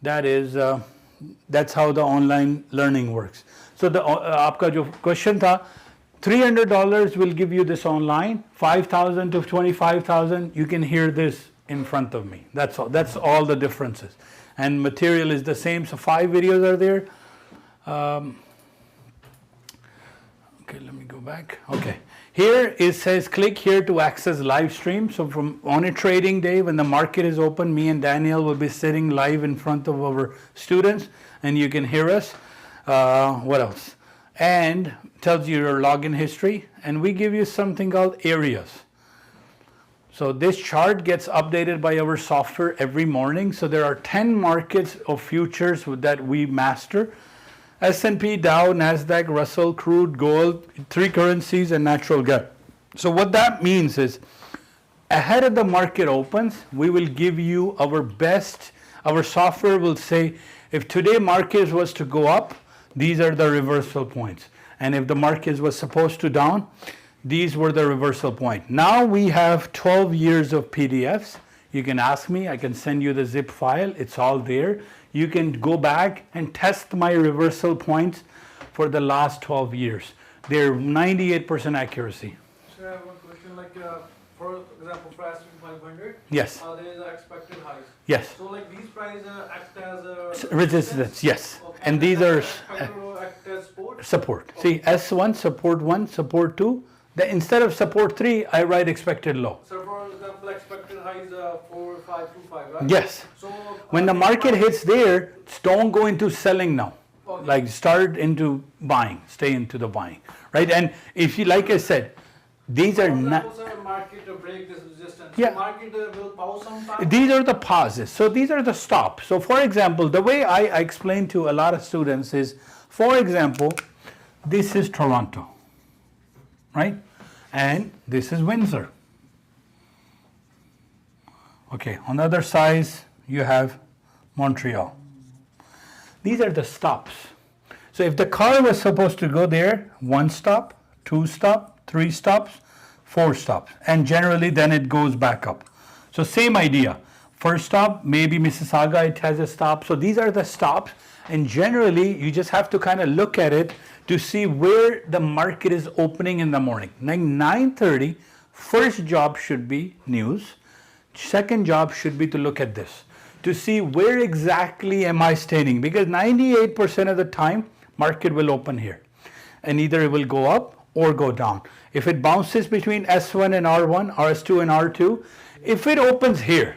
that's how the online learning works. So आपका जो question था, $300 will give you this online, 5,000 to 25,000, you can hear this in front of me. That's all the differences. And material is the same, so 5 videos are there. Okay, let me go back. Okay, here it says click here to access live stream. So on a trading day when the market is open, me and Daniel will be sitting live in front of our students and you can hear us. What else? And tells you your login history, and we give you something called areas. So this chart gets updated by our software every morning. So there are 10 markets of futures that we master. S&P, Dow, NASDAQ, Russell, crude, gold, 3 currencies, and natural gas. So what that means is, ahead of the market opens, we will give you our best. Our software will say, if today market was to go up, these are the reversal points. And if the market was supposed to down, these were the reversal point. Now we have 12 years of PDFs. You can ask me, I can send you the zip file, it's all there. You can go back and test my reversal points for the last 12 years. They're 98% accuracy. Sir, I have one question, for example, for S&P 500, Yes. there is expected highs. Yes. So these prices act as a Resistance, yes. Okay. And these are act as support? support. See, S1, support 1, support 2. Instead of support 3, I write expected low. So for example, expected highs 4525, right? Yes. So When the market hits there, don't go into selling now. Okay. Start into buying, stay into the buying, right? And if you, like I said, these are for not. example, sir, market to break this resistance, Yeah. Market will pause sometime. These are the pauses. So these are the stops. So for example, the way I explain to a lot of students is, for example, this is Toronto, right? And this is Windsor. Okay, on the other side, you have Montreal. These are the stops. So if the car was supposed to go there, 1 stop, 2 stop, 3 stops, 4 stops. And generally then it goes back up. So same idea. First stop, maybe Mississauga, it has a stop. So these are the stops. And generally you just have to kind of look at it to see where the market is opening in the morning. Like 9:30, first job should be news. Second job should be to look at this, to see where exactly am I standing, because 98% of the time market will open here and either it will go up or go down. If it bounces between S1 and R1 or S2 and R2, if it opens here,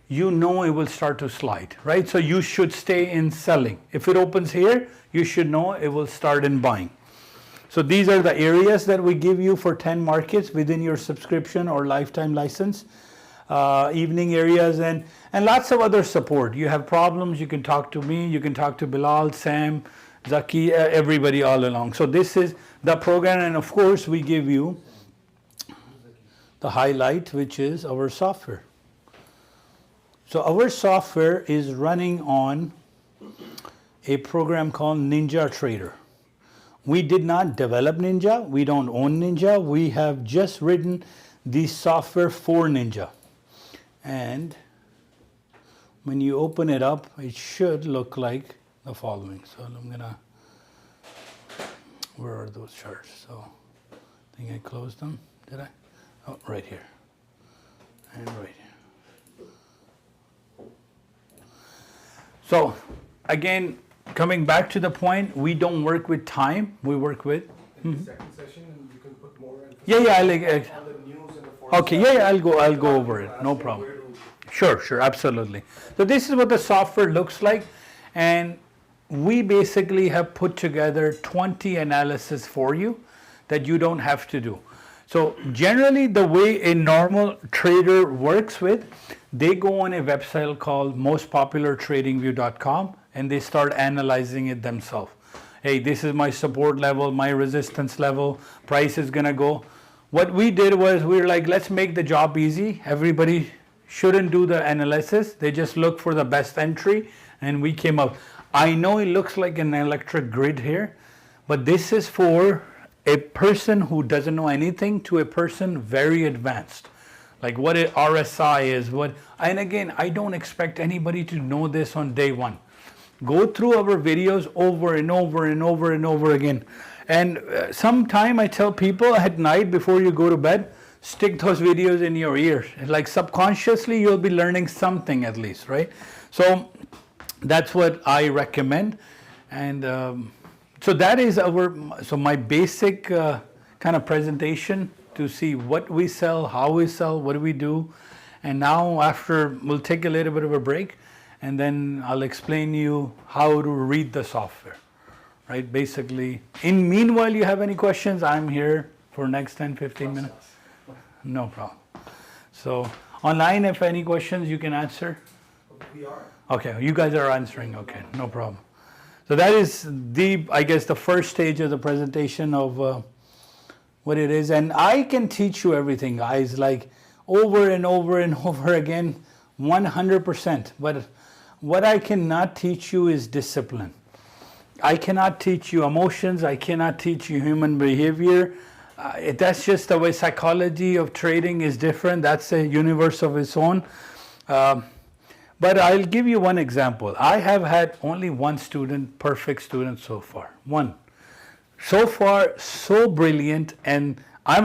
you know it will start to slide, right? So you should stay in selling. If it opens here, you should know it will start in buying. So these are the areas that we give you for 10 markets within your subscription or lifetime license. Evening areas and lots of other support. You have problems, you can talk to me, you can talk to Bilal, Sam, Zaki, everybody all along. So this is the program, and of course we give you the highlight, which is our software. So our software is running on a program called Ninja Trader. We did not develop Ninja, we don't own Ninja, we have just written the software for Ninja. And when you open it up, it should look like the following. So I'm gonna, where are those charts? So I think I closed them, did I? Oh, right here, and right here. So again, coming back to the point, we don't work with time, we work with, In the second session, and you can put more emphasis yeah, on the news and the foreign okay, stuff. yeah, I'll go over it, no problem. Sure, absolutely. So this is what the software looks like, and we basically have put together 20 analysis for you that you don't have to do. So generally the way a normal trader works with, they go on a website called mostpopulartradingview.com and they start analyzing it themselves. Hey, this is my support level, my resistance level, price is gonna go. What we did was we were like, let's make the job easy. Everybody shouldn't do the analysis. They just look for the best entry, and we came up. I know it looks like an electric grid here, but this is for a person who doesn't know anything to a person very advanced. Like what a RSI is, and again, I don't expect anybody to know this on day one. Go through our videos over and over and over and over again. And sometime I tell people at night before you go to bed, stick those videos in your ears. Like subconsciously you'll be learning something at least, right? So that's what I recommend. And so that is my basic kind of presentation to see what we sell, how we sell, what do we do. And now after, we'll take a little bit of a break and then I'll explain you how to read the software, right? Basically, meanwhile you have any questions, I'm here for next 10, 15 minutes. No problem. So online, if any questions you can answer. We are. Okay, you guys are answering. Okay, no problem. So that is I guess the first stage of the presentation of what it is. And I can teach you everything, guys, like over and over and over again, 100%. But what I cannot teach you is discipline. I cannot teach you emotions. I cannot teach you human behavior. That's just the way psychology of trading is different. That's a universe of its own. But I'll give you one example. I have had only one student, perfect student so far. One. So far, so brilliant. And I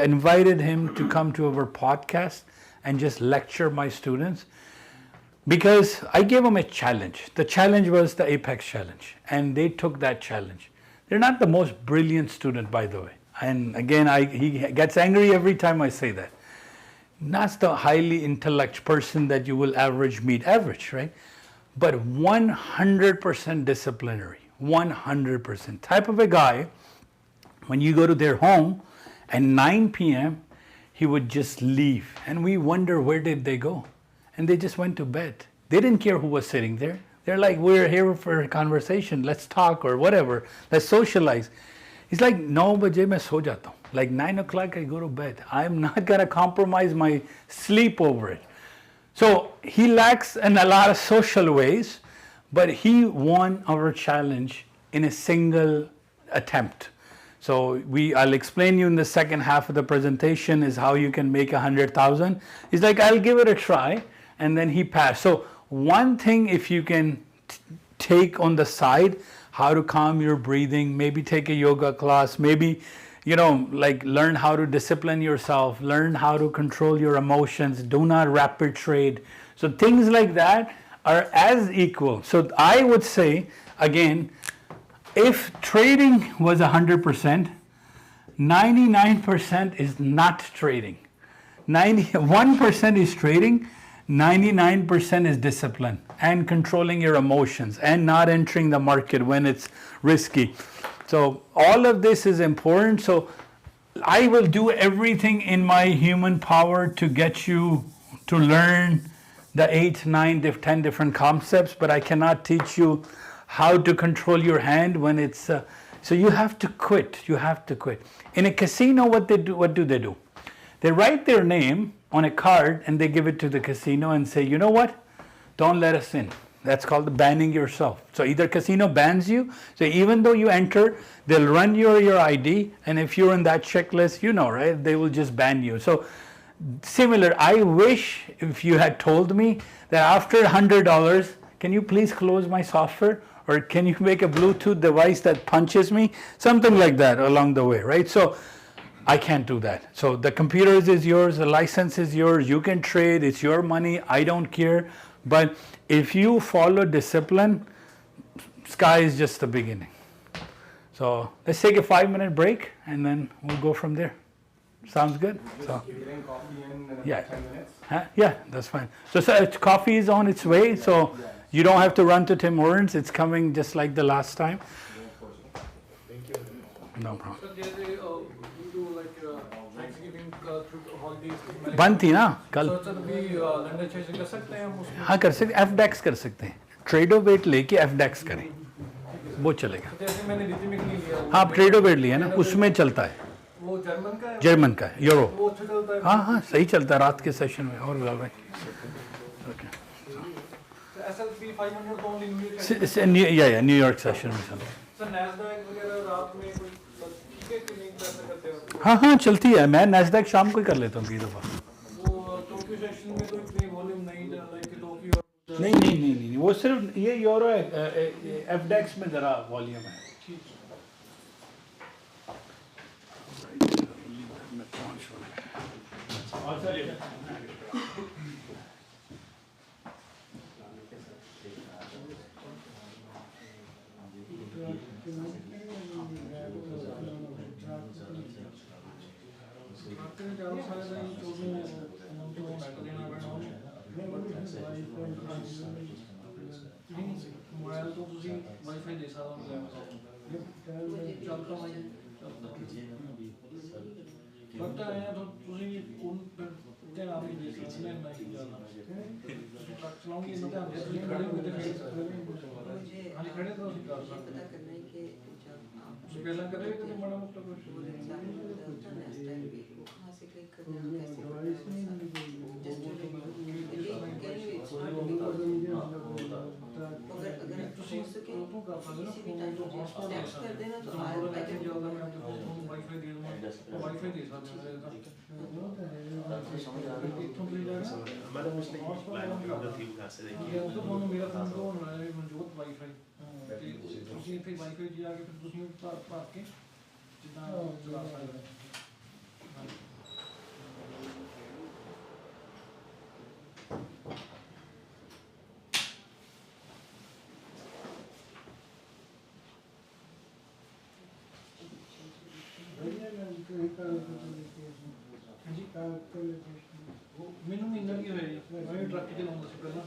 invited him to come to our podcast and just lecture my students because I gave them a challenge. The challenge was the Apex Challenge, and they took that challenge. They're not the most brilliant student, by the way. And again, he gets angry every time I say that. Not the highly intellect person that you will meet average, right? But 100% disciplinary, 100%. Type of a guy, when you go to their home at 9 p.m., he would just leave. And we wonder, where did they go? And they just went to bed. They didn't care who was sitting there. They're like, we're here for a conversation. Let's talk or whatever. Let's socialize. He's like, 9 baje main so jata hu. Like 9 o'clock I go to bed. I'm not going to compromise my sleep over it. So he lacks in a lot of social ways, but he won our challenge in a single attempt. So I'll explain you in the second half of the presentation is how you can make 100,000. He's like, I'll give it a try. And then he passed. So one thing, if you can take on the side, how to calm your breathing, maybe take a yoga class, maybe, like learn how to discipline yourself, learn how to control your emotions, do not rapid trade. So things like that are as equal. So I would say, again, if trading was 100%, 99% is not trading. 1% is trading, 99% is discipline and controlling your emotions and not entering the market when it's risky. So all of this is important. So I will do everything in my human power to get you to learn the 8, 9, 10 different concepts, but I cannot teach you how to control your hand when it's so you have to quit. You have to quit. In a casino, what do they do? They write their name on a card and they give it to the casino and say, you know what? Don't let us in. That's called banning yourself. So either casino bans you, so even though you enter, they'll run your ID, and if you're in that checklist, right? They will just ban you. So similar, I wish if you had told me that after $100, can you please close my software? Or can you make a Bluetooth device that punches me? Something like that along the way, right? So I can't do that. So the computer is yours, the license is yours, you can trade, it's your money, I don't care. But if you follow discipline, sky is just the beginning. So let's take a 5-minute break and then we'll go from there. Sounds good? So, Getting coffee in yeah. 10 minutes. Yeah, that's fine. So coffee is on its way, so you don't have to run to Tim Hortons. It's coming just like the last time. No problem. So we do like Thanksgiving holidays. बंद थी ना कल. So sir, we lender change कर सकते हैं हम उसमें. हाँ कर सकते, FDEX कर सकते हैं. ट्रेडो वेट लेके FDEX करें, वो चलेगा. जैसे मैंने रिदमिक नहीं लिया. हाँ आप ट्रेडो वेट लिया ना, उसमें चलता है. वो जर्मन का है. जर्मन का है, यूरो. वो अच्छा चलता है. हाँ सही चलता है रात के सेशन में. और बिलाल भाई. Okay. SLP 500 तो only New York. Yeah, New York session में चलता है. सर नैस्डैक वगैरह रात में कोई ठीक है कि नहीं कैसे करते हो? हाँ चलती है. मैं नैस्डैक शाम को ही कर लेता हूँ कई दफ़ा. वो टोक्यो सेशन में तो इतनी वॉल्यूम नहीं लाइक टोक्यो. नहीं वो सिर्फ ये यूरो FDEX में ज़रा वॉल्यूम है. मोबाइल तो ਤੁਸੀਂ ਵਾਈਫਾਈ ਦੇ ਸਕਦਾ ਚੱਲਦਾ ਹੈ ਬਟ ਆਇਆ ਤਾਂ ਤੁਸੀਂ ਉਹ ਤੇ ਆਪ ਹੀ ਦੇ ਸਕਦੇ ਨੇ ਮੈਂ ਕੀ ਜਾਣਾ ਟਰੱਕ ਚਲਾਉਂਗੀ ਇਹਨਾਂ ਤੇ ਤੁਸੀਂ ਖੜੇ ਹੋ ਤੇ ਹਾਂ ਖੜੇ ਤਾਂ ਅਸੀਂ ਕਰ ਸਕਦੇ पता करना है कि जब आप ਤੁਸੀਂ ਪਹਿਲਾਂ ਕਰੇ ਕਿ ਮਾੜਾ ਮੋਟਾ ਕੁਝ वो एग्जाम होता है ना स्टाइल भी वो कहाँ से क्लिक करना है कैसे करना है जस्ट टू अगर ਤੁਸੀਂ हो सके ਉਹ ਕਰ ਸਕਦੇ किसी भी ਹੋ टाइम ਤੋਂ ਹੌਸਪਿਟਲ ਦੇ टैक्स कर देना तो ਸਕਦੇ आई कैन जॉब ਵਾਈਫਾਈ ਦੇ ਦੂੰਗਾ ਵਾਈਫਾਈ ਦੇ ਸਕਦੇ ਇੱਥੋਂ ਤੁਸੀਂ ਜਾਣਾ हमारा कुछ नहीं प्लान भी उधर थी घर से देखिए ਉਹ ਤਾਂ ਤੁਹਾਨੂੰ ਮੇਰਾ ਫੋਨ ਤੋਂ ਹੋਣਾ ਹੈ ਮਨਜੋਤ ਵਾਈਫਾਈ ਤੇ ਤੁਸੀਂ ਇੱਥੇ ਵਾਈਫਾਈ ਜਾ ਕੇ ਫਿਰ ਤੁਸੀਂ ਭਰ ਕੇ ਜਿੱਦਾਂ ਚਲਾ ਸਕਦੇ ਹੋ ਮੈਨੂੰ ਮਹੀਨਾ ਕੀ ਹੋਇਆ ਜੀ ਮੈਂ ਵੀ ਟਰੱਕ ਚਲਾਉਂਦਾ ਸੀ ਪਹਿਲਾਂ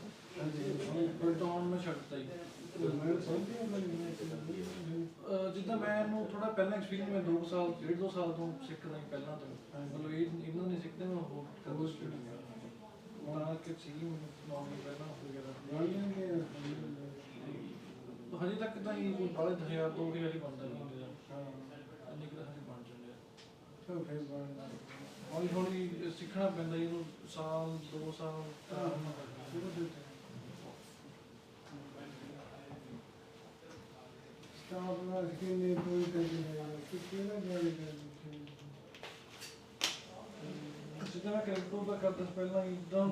ਪਲਟਾਉਣ ਮੈਂ ਛੱਡਤਾ ਜੀ ਜਿੱਦਾਂ ਮੈਨੂੰ ਥੋੜਾ ਪਹਿਲਾਂ ਐਕਸਪੀਰੀਅੰਸ ਮੈਂ 2 ਸਾਲ 1.5-2 ਸਾਲ ਤੋਂ ਸਿੱਖਦਾ ਹੀ ਪਹਿਲਾਂ ਤੋਂ ਮਤਲਬ ਇਹਨਾਂ ਨੇ ਸਿੱਖਦੇ ਮੈਂ ਹੋਰ ਕਦੋਂ ਤਾਂ ਕਿ ਸੀ ਨੌਲੇਜ ਪਹਿਲਾਂ ਵਗੈਰਾ ਹਜੇ ਤੱਕ ਤਾਂ ਹੀ ਕੋਈ ਬਾਲੇ 1000-2000 ਹੀ ਬਣਦਾ ਨਹੀਂ ਹੁੰਦਾ ਇੰਨੇ ਕੁ ਹਜੇ ਬਣ ਜਾਂਦੇ ਆ ਹੌਲੀ ਹੌਲੀ ਸਿੱਖਣਾ ਪੈਂਦਾ ਇਹਨੂੰ ਸਾਲ 2 ਸਾਲ Stop asking me to ਜਿੱਦਾਂ ਮੈਂ ਕ੍ਰਿਪਟੋ ਦਾ ਕਰਦਾ ਸੀ ਪਹਿਲਾਂ ਇੱਦਾਂ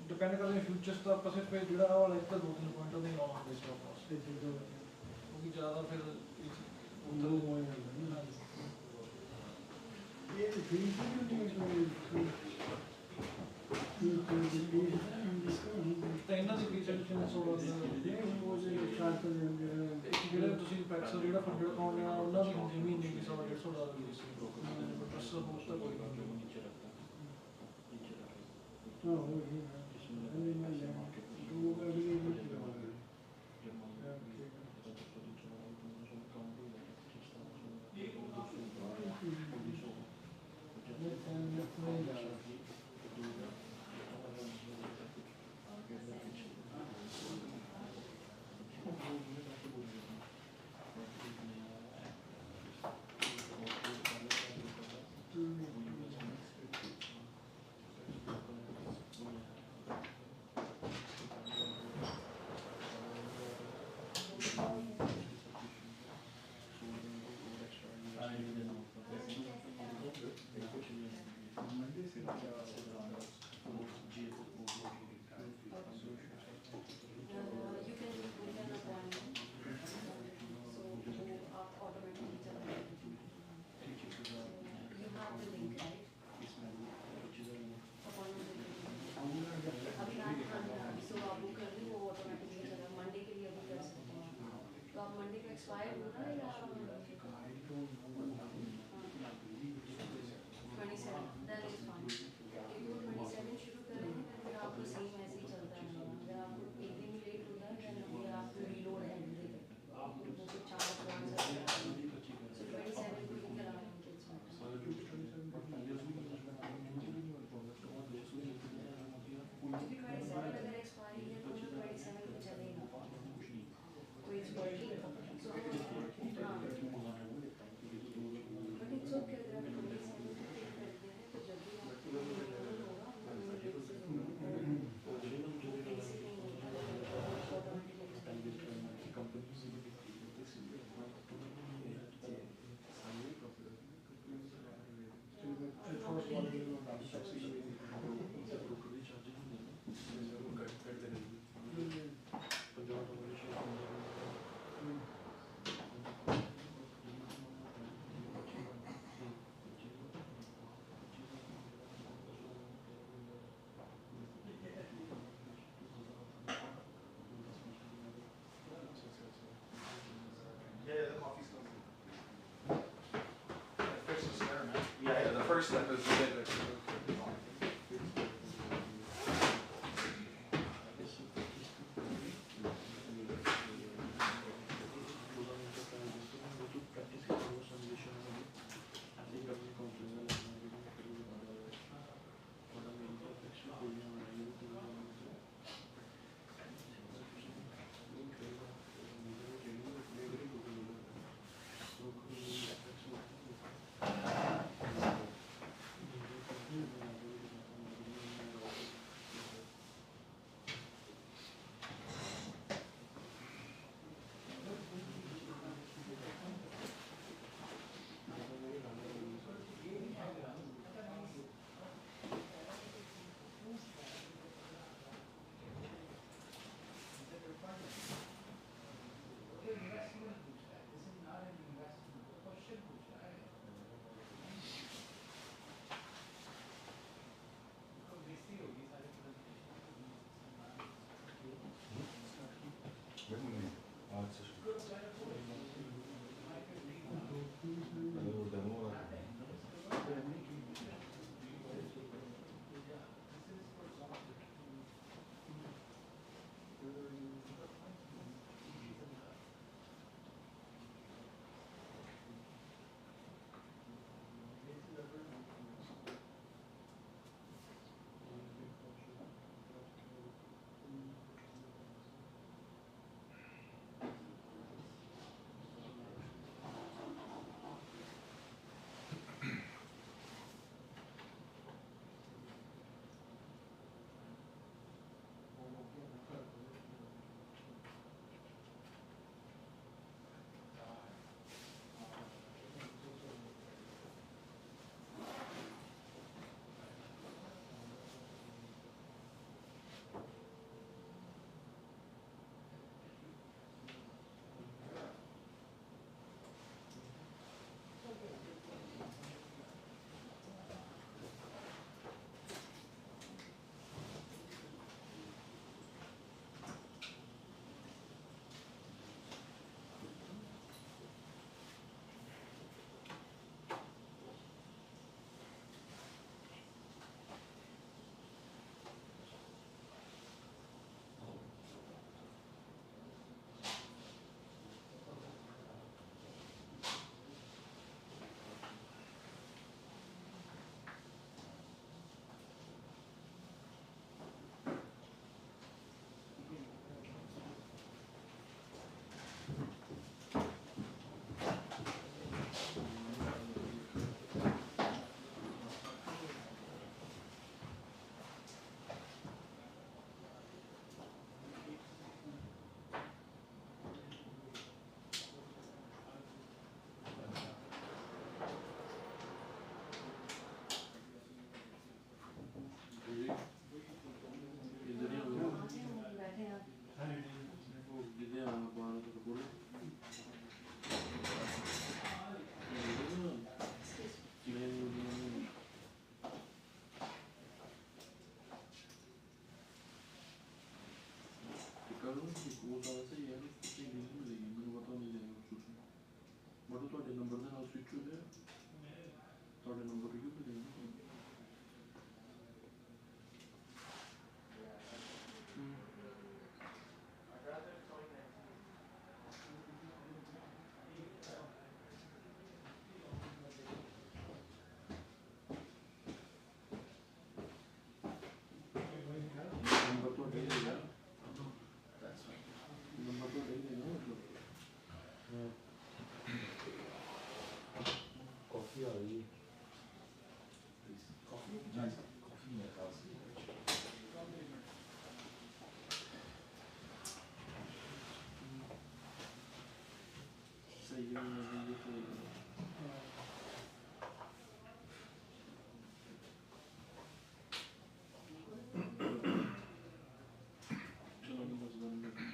ਡਿਪੈਂਡ ਕਰਦੇ ਫਿਊਚਰਸ ਦਾ ਆਪਾਂ ਸਿਰਫ ਜਿਹੜਾ ਆਹ ਵਾਲਾ ਇੱਕ ਤਾਂ 2-3 ਪੁਆਇੰਟ ਉਹਦੇ ਨਾਲ ਹੁੰਦੇ ਸਟਾਕ ਲਾਸ ਕਿਉਂਕਿ ਜ਼ਿਆਦਾ ਫਿਰ ਤਾਂ ਇਹਨਾਂ ਦੀ ਫੀਚਰ ਸੋਲਰ ਜਿਹੜੇ ਤੁਸੀਂ ਪੈਕਸਲ ਜਿਹੜਾ ਫੰਡ ਅਕਾਊਂਟ ਲੈਣਾ ਉਹਨਾਂ ਦੀ ਹੁੰਦੀ ਮਹੀਨੇ ਦੀ $100-150 ਦੀ ਸੀ ਬਸ ਹੋਰ ਤਾਂ ਕੋਈ ਨਹੀਂ Yeah, the first step is to get it. होता है सही है किसी लिंक मिलेगी मेरे को तो नहीं जाएगा कुछ बट तो ਤੁਹਾਡੇ ਨੰਬਰ ਦੇ ਨਾਲ ਸਵਿਚ ਹੋ ਗਿਆ ਤੁਹਾਡੇ ਨੰਬਰ ਕਿਉਂ ਮਿਲੇਗਾ ਨੰਬਰ ਤੋਂ ਦੇ ਦੇਗਾ ਨੰਬਰ ਤੋਂ ਦੇ ਦੇਗਾ मतलब कॉफी आ रही है कॉफी मेरे ख्याल से सही है ये तो चलो नहीं बस बंद कर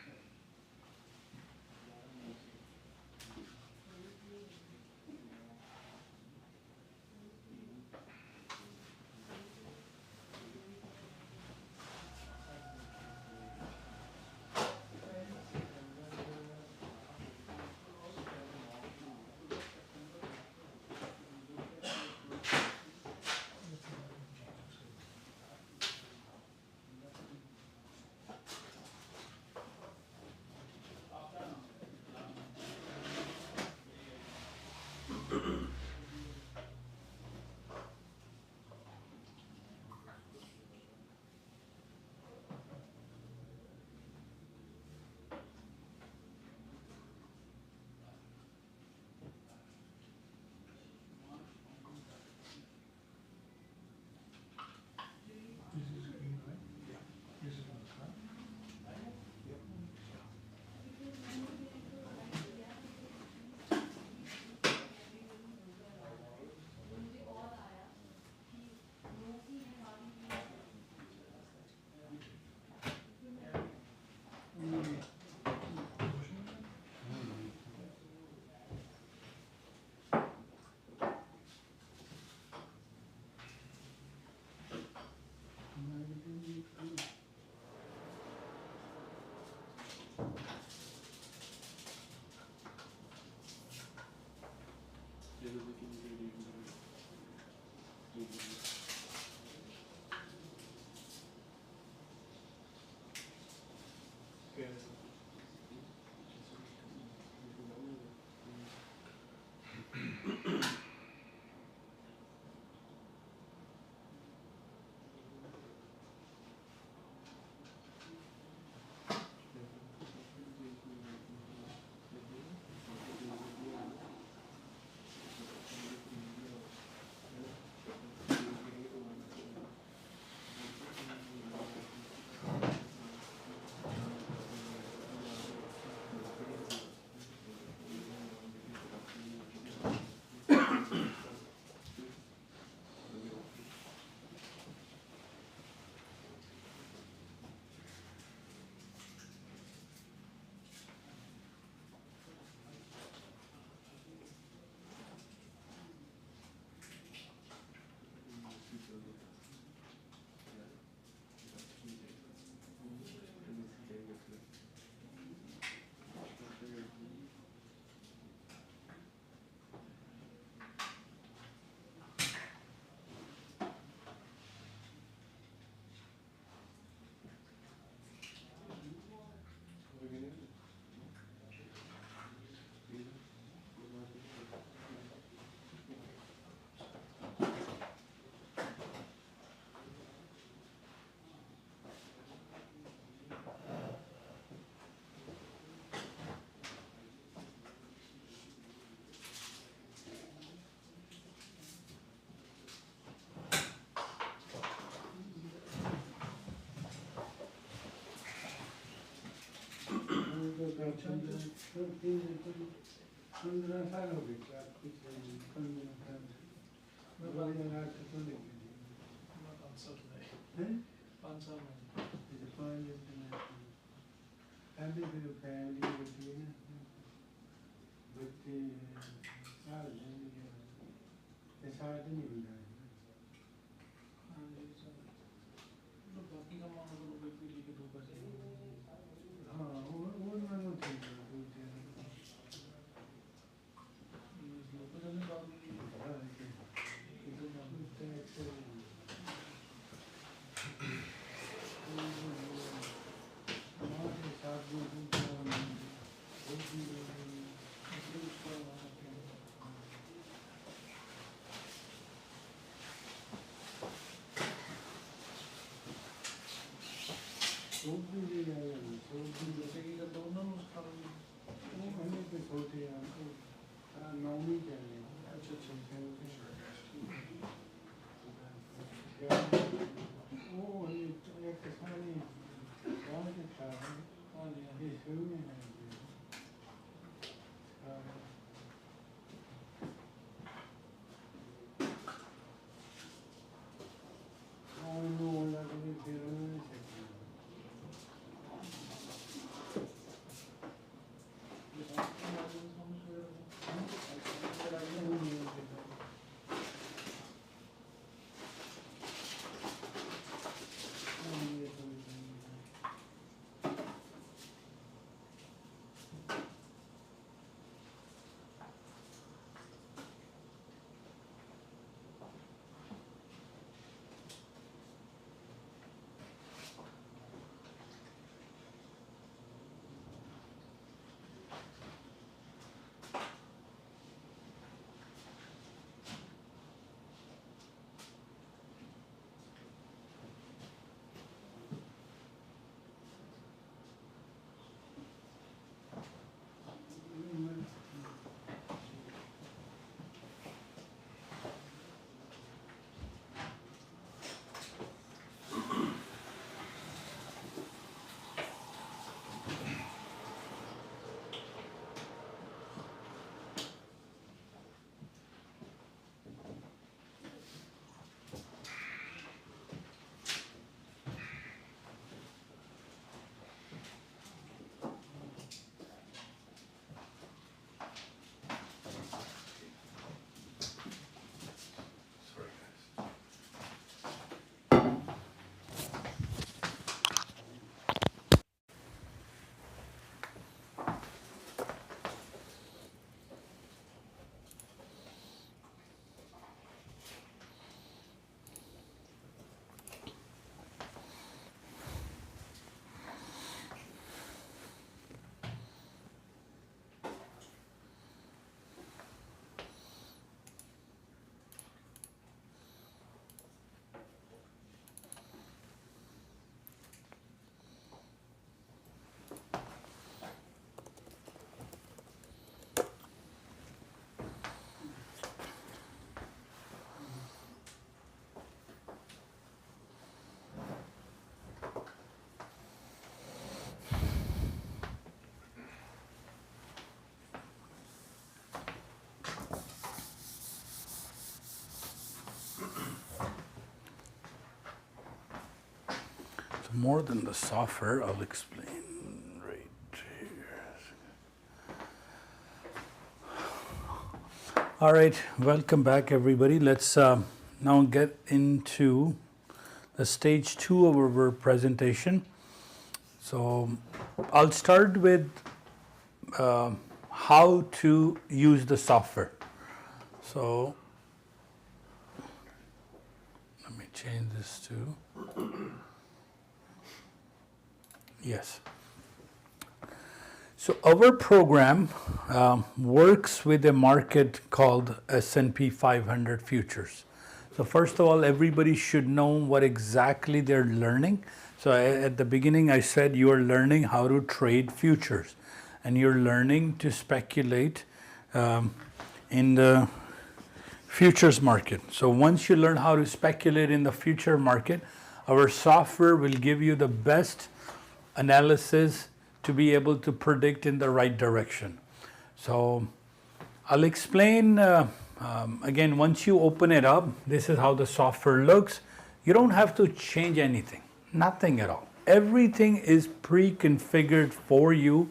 पंद्रह साल हो गए कुछ 15 साल पाँच साल में फैमिली होती है ना बच्चे साल साथ नहीं मिल रहा है बाकी का मामला तो कोई पीढ़ी के दो पैसे हाँ वो छोटी भी जाएगी छोटी जैसे कि जब दोनों नुस्खा वो मैंने तो छोटी हमको नौवीं चाहिए अच्छा अच्छा वो एक सारी गाँव के था हाँ जी हाँ ये जी शुरू में है वो लगे फिर More than the software, I'll explain right here. All right, welcome back everybody. Let's now get into the stage 2 of our presentation. So I'll start with how to use the software. So let me change this to yes. So our program works with a market called S&P 500 futures. So first of all, everybody should know what exactly they're learning. So at the beginning, I said you are learning how to trade futures, and you're learning to speculate in the futures market. So once you learn how to speculate in the future market, our software will give you the best analysis to be able to predict in the right direction. So I'll explain again, once you open it up, this is how the software looks. You don't have to change anything, nothing at all. Everything is pre-configured for you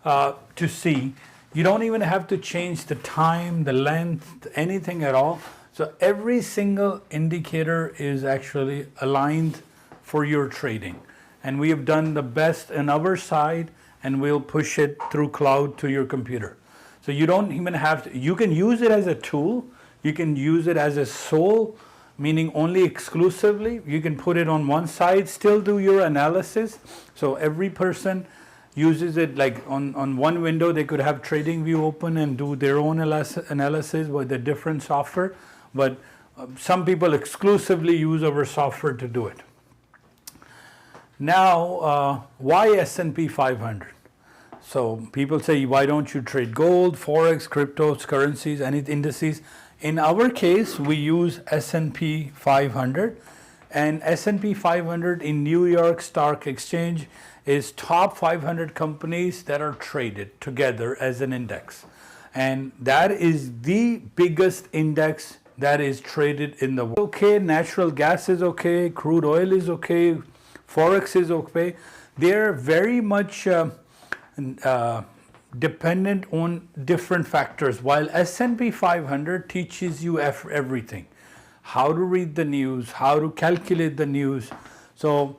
to see. You don't even have to change the time, the length, anything at all. So every single indicator is actually aligned for your trading. And we have done the best on our side, and we'll push it through cloud to your computer. So you don't even have to, you can use it as a tool, you can use it as a sole, meaning only exclusively. You can put it on one side, still do your analysis. So every person uses it like on one window, they could have TradingView open and do their own analysis with a different software. But some people exclusively use our software to do it. Now, why S&P 500? So people say, why don't you trade gold, forex, cryptos, currencies, any indices? In our case, we use S&P 500, and S&P 500 in New York Stock Exchange is top 500 companies that are traded together as an index. And that is the biggest index that is traded in the world. Okay, natural gas is okay, crude oil is okay, forex is okay. They're very much dependent on different factors, while S&P 500 teaches you everything. How to read the news, how to calculate the news. So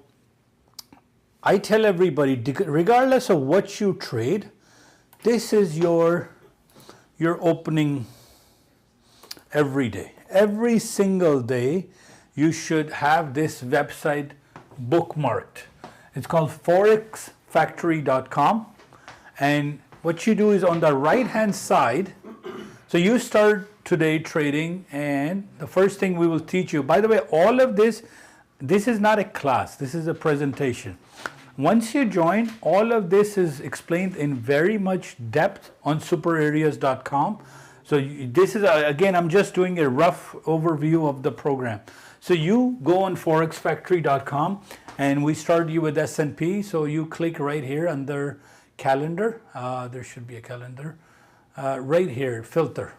I tell everybody, regardless of what you trade, this is your opening every day. Every single day, you should have this website bookmarked. It's called forexfactory.com. And what you do is on the right hand side, so you start today trading, and the first thing we will teach you, by the way, all of this is not a class, this is a presentation. Once you join, all of this is explained in very much depth on superareas.com. So this is, again, I'm just doing a rough overview of the program. So you go on forexfactory.com, and we start you with S&P. So you click right here under calendar. There should be a calendar. Right here, filter.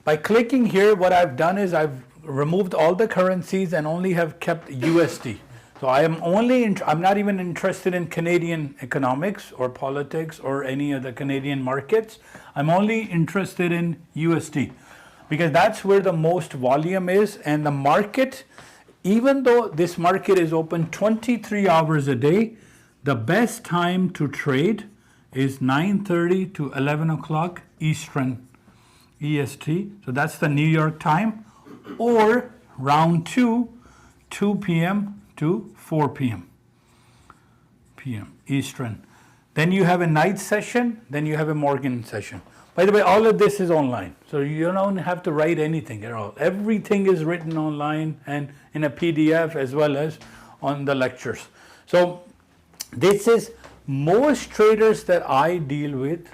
By clicking here, what I've done is I've removed all the currencies and only have kept USD. So I'm not even interested in Canadian economics or politics or any of the Canadian markets. I'm only interested in USD because that's where the most volume is, and the market, even though this market is open 23 hours a day, the best time to trade is 9:30 to 11 o'clock Eastern EST. So that's the New York time, or round 2 p.m. to 4 p.m. Eastern. Then you have a night session, then you have a morning session. By the way, all of this is online, so you don't have to write anything at all. Everything is written online and in a PDF as well as on the lectures. So this is, most traders that I deal with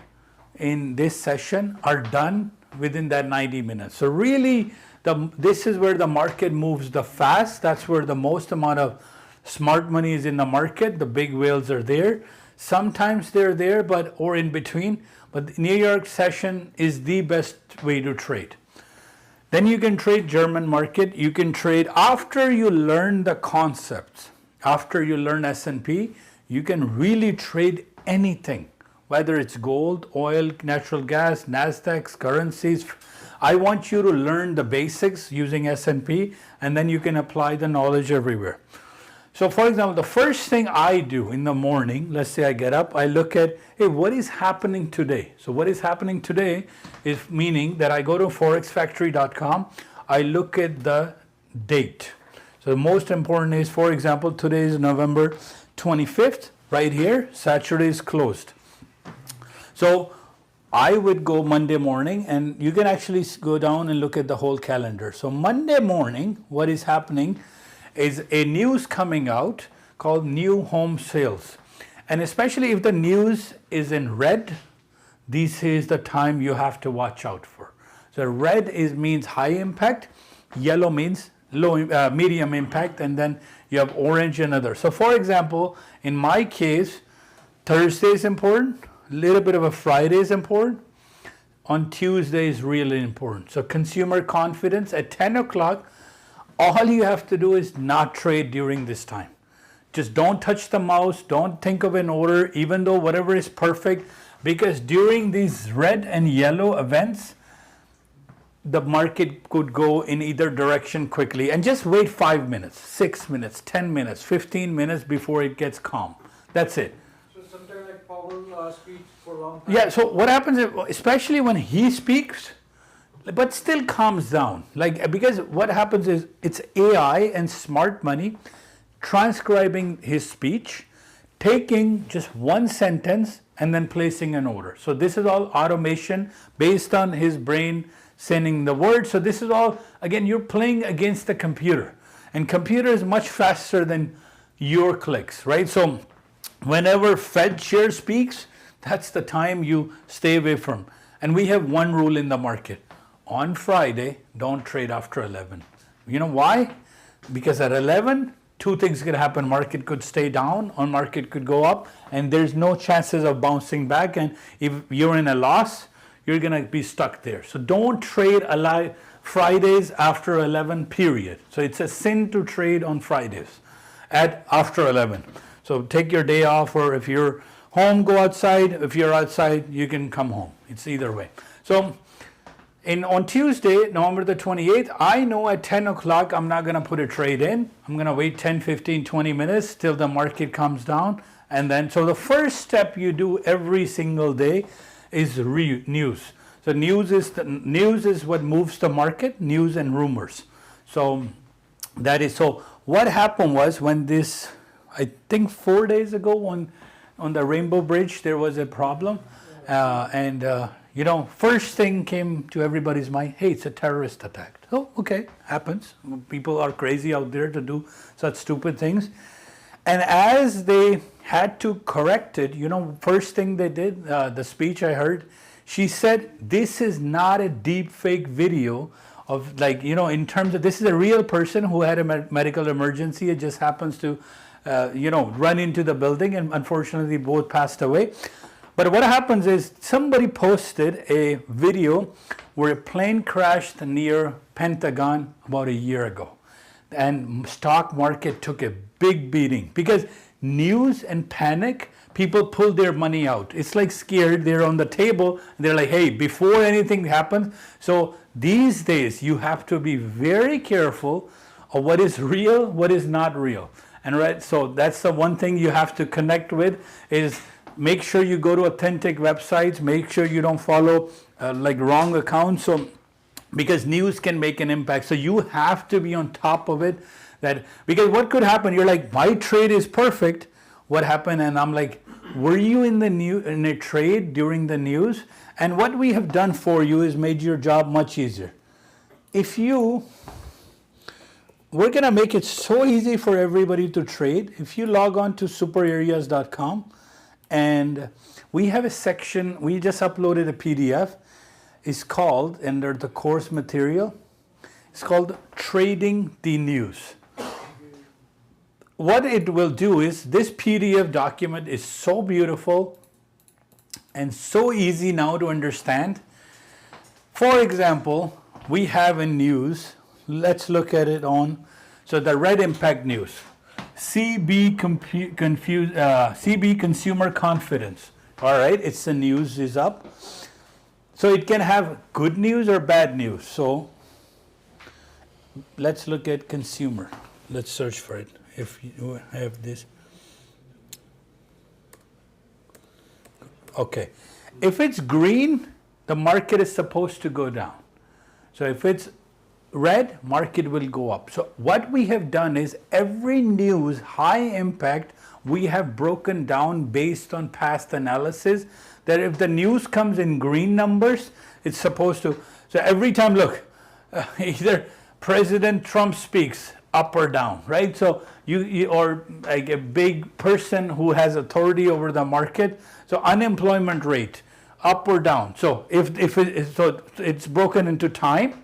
in this session are done within that 90 minutes. So really, this is where the market moves the fast. That's where the most amount of smart money is in the market. The big whales are there. Sometimes they're there, or in between. But the New York session is the best way to trade. Then you can trade German market. You can trade after you learn the concepts. After you learn S&P, you can really trade anything, whether it's gold, oil, natural gas, NASDAQ, currencies. I want you to learn the basics using S&P, and then you can apply the knowledge everywhere. So for example, the first thing I do in the morning, let's say I get up, I look at, hey, what is happening today? So what is happening today is meaning that I go to forexfactory.com, I look at the date. So the most important is, for example, today is November 25th, right here, Saturday is closed. So I would go Monday morning, and you can actually go down and look at the whole calendar. So Monday morning, what is happening is a news coming out called new home sales. And especially if the news is in red, this is the time you have to watch out for. So red means high impact, yellow means medium impact, and then you have orange and other. So for example, in my case, Thursday is important, a little bit of a Friday is important, on Tuesday is really important. So consumer confidence at 10 o'clock, all you have to do is not trade during this time. Just don't touch the mouse, don't think of an order, even though whatever is perfect, because during these red and yellow events, the market could go in either direction quickly, and just wait 5 minutes, 6 minutes, 10 minutes, 15 minutes before it gets calm. That's it. So sometimes like Powell speaks for a long time. Yeah, so what happens is, especially when he speaks, but still calms down. Because what happens is it's AI and smart money transcribing his speech, taking just one sentence and then placing an order. So this is all automation based on his brain sending the word. So this is all, again, you're playing against the computer. And computer is much faster than your clicks, right? So whenever Fed chair speaks, that's the time you stay away from. And we have one rule in the market. On Friday, don't trade after 11. You know why? Because at 11, two things could happen. Market could stay down or market could go up, and there's no chances of bouncing back. And if you're in a loss, you're going to be stuck there. So don't trade Fridays after 11, period. So it's a sin to trade on Fridays after 11. So take your day off, or if you're home, go outside. If you're outside, you can come home. It's either way. So on Tuesday, November the 28th, I know at 10 o'clock I'm not going to put a trade in. I'm going to wait 10, 15, 20 minutes till the market comes down. And then, so the first step you do every single day is news. So news is what moves the market, news and rumors. So so what happened was when this, I think 4 days ago on the Rainbow Bridge, there was a problem. First thing came to everybody's mind, hey, it's a terrorist attack. Oh, okay, happens. People are crazy out there to do such stupid things. And as they had to correct it, first thing they did, the speech I heard, she said, this is not a deep fake video of in terms of, this is a real person who had a medical emergency. It just happens to, run into the building, and unfortunately both passed away. But what happens is somebody posted a video where a plane crashed near Pentagon about a year ago. And stock market took a big beating because news and panic, people pull their money out. It's like scared, they're on the table, and they're like, hey, before anything happens. So these days you have to be very careful of what is real, what is not real. And so that's the one thing you have to connect with is make sure you go to authentic websites, make sure you don't follow wrong accounts. So because news can make an impact. So you have to be on top of it. Because what could happen, you're like, my trade is perfect. What happened? And I'm like, were you in a trade during the news? And what we have done for you is made your job much easier. We're going to make it so easy for everybody to trade. If you log on to superareas.com, and we have a section, we just uploaded a PDF. It's called, under the course material, it's called Trading the News. What it will do is, this PDF document is so beautiful and so easy now to understand. For example, we have in news, let's look at it so the red impact news. CB consumer confidence. All right, it's the news is up. So it can have good news or bad news. So let's look at consumer. Let's search for it. If you have this. Okay. If it's green, the market is supposed to go down. So if it's red, market will go up. So what we have done is every news, high impact, we have broken down based on past analysis, that if the news comes in green numbers, it's supposed to, so every time, look, either President Trump speaks, up or down, right? So you or like a big person who has authority over the market, so unemployment rate, up or down. So it's broken into time,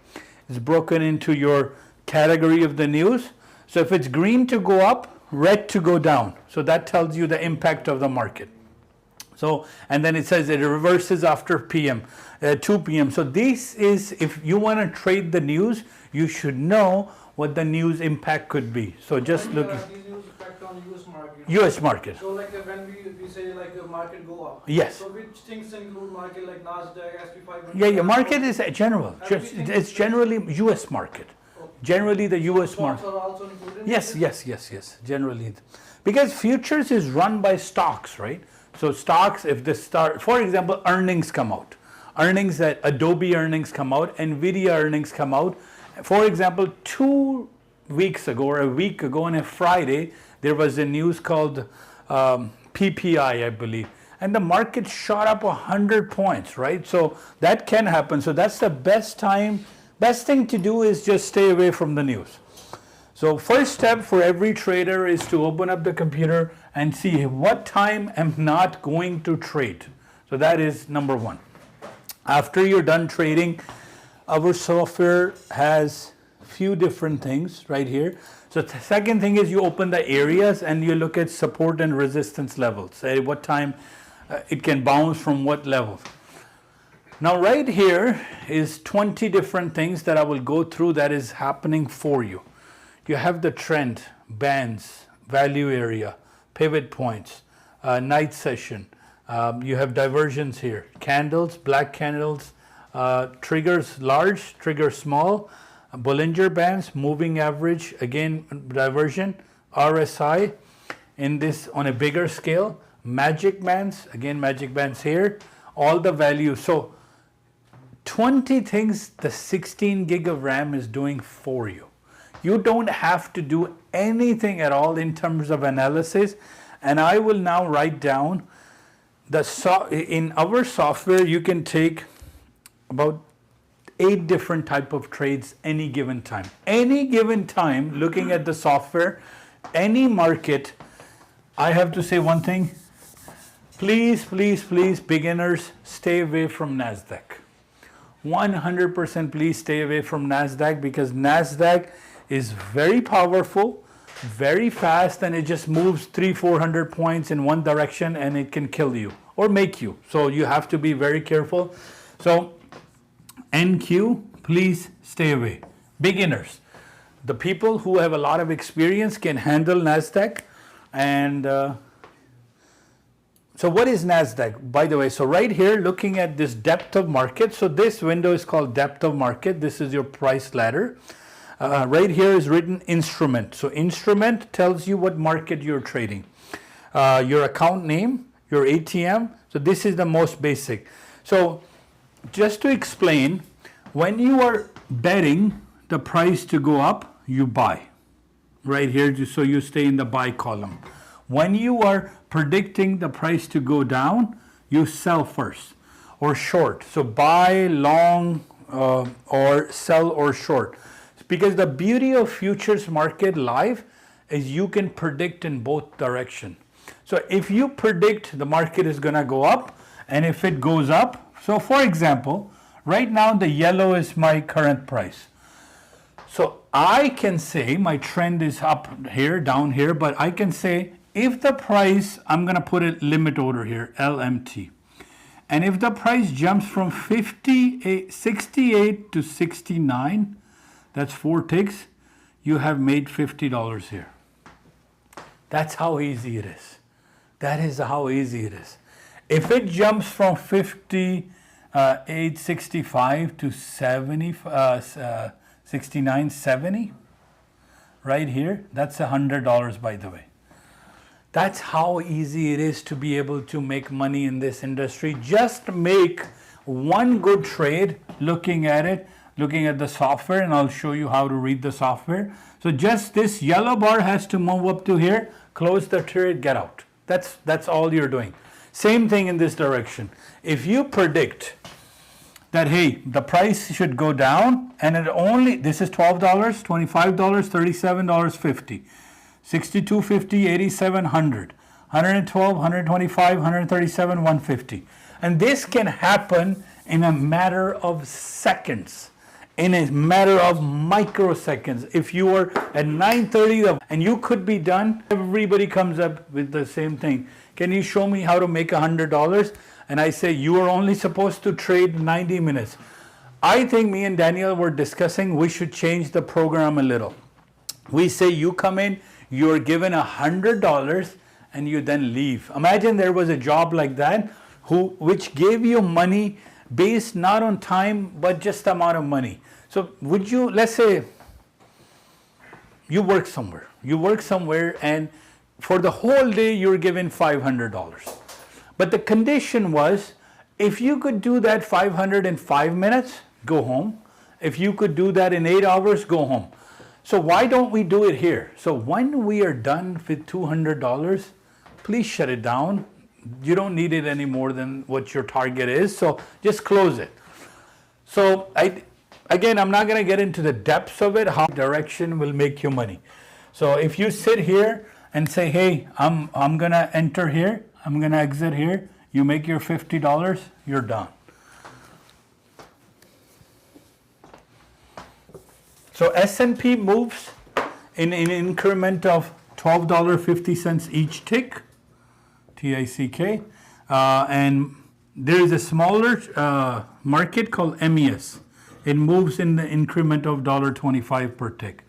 it's broken into your category of the news. So if it's green to go up, red to go down. So that tells you the impact of the market. So, and then it says it reverses after 2 p.m. So this is, if you want to trade the news, you should know what the news impact could be. So just look at these news impact on US market. US market. So like when we say like the market go up. Yes. So which things include market like Nasdaq, SP 500? Yeah, market is general. It's generally US market. Generally the US market. Stocks are also included? Yes. Generally. Because futures is run by stocks, right? So stocks, if they start, for example, earnings come out. Earnings that Adobe earnings come out, Nvidia earnings come out. For example, 2 weeks ago or a week ago on a Friday, there was a news called PPI, I believe. And the market shot up 100 points, right? So that can happen. So that's the best thing to do is just stay away from the news. So first step for every trader is to open up the computer and see what time I'm not going to trade. So that is number one. After you're done trading, our software has few different things right here. So the second thing is you open the areas and you look at support and resistance levels. Say what time it can bounce from what level. Now right here is 20 different things that I will go through that is happening for you. You have the trend, bands, value area, pivot points, night session. You have diversions here, candles, black candles, triggers large, triggers small, Bollinger Bands, moving average, again diversion, RSI in this on a bigger scale, magic bands, again magic bands here, all the values. So 20 things the 16 gig of RAM is doing for you. You don't have to do anything at all in terms of analysis. And I will now write down in our software you can take about 8 different type of trades any given time. Any given time, looking at the software, any market, I have to say one thing. Please, please, please, beginners, stay away from NASDAQ. 100% please stay away from NASDAQ because NASDAQ is very powerful, very fast, and it just moves 300-400 points in one direction and it can kill you or make you. So you have to be very careful. So NQ, please stay away. Beginners, the people who have a lot of experience can handle NASDAQ. And so what is NASDAQ, by the way? So right here, looking at this depth of market. So this window is called depth of market. This is your price ladder. Right here is written instrument. So instrument tells you what market you're trading. Your account name, your ATM. So this is the most basic. So just to explain, when you are betting the price to go up, you buy. Right here, just so you stay in the buy column. When you are predicting the price to go down, you sell first or short. So buy, long, or sell or short. Because the beauty of futures market live is you can predict in both directions. So if you predict the market is going to go up, and if it goes up, so for example, right now the yellow is my current price. So I can say my trend is up here, down here, but I can say if the price, I'm going to put a limit order here, LMT. And if the price jumps from 68 to 69, that's 4 ticks, you have made $50 here. That's how easy it is. That is how easy it is. If it jumps from 68.65 to 69.70, right here, that's $100, by the way. That's how easy it is to be able to make money in this industry. Just make one good trade, looking at it, looking at the software, and I'll show you how to read the software. So just this yellow bar has to move up to here, close the trade, get out. That's all you're doing. Same thing in this direction. If you predict that, hey, the price should go down, and it only, this is $12, $25, $37.50, $62.50, $87, $100, $112, $125, $137, $150. And this can happen in a matter of seconds, in a matter of microseconds. If you are at 9:30 and you could be done, everybody comes up with the same thing. Can you show me how to make $100? And I say, you are only supposed to trade 90 minutes. I think me and Daniel were discussing we should change the program a little. We say you come in, you're given $100 and you then leave. Imagine there was a job like that which gave you money based not on time but just the amount of money. So would you, let's say you work somewhere and for the whole day you're given $500. But the condition was, if you could do that 500 in 5 minutes, go home. If you could do that in 8 hours, go home. So why don't we do it here? So when we are done with $200, please shut it down. You don't need it any more than what your target is. So just close it. So again, I'm not going to get into the depths of it, how direction will make you money. So if you sit here and say, hey, I'm going to enter here, I'm going to exit here, you make your $50, you're done. So S&P moves in an increment of $12.50 each tick, T-I-C-K, and there is a smaller market called MES. It moves in the increment of $1.25 per tick.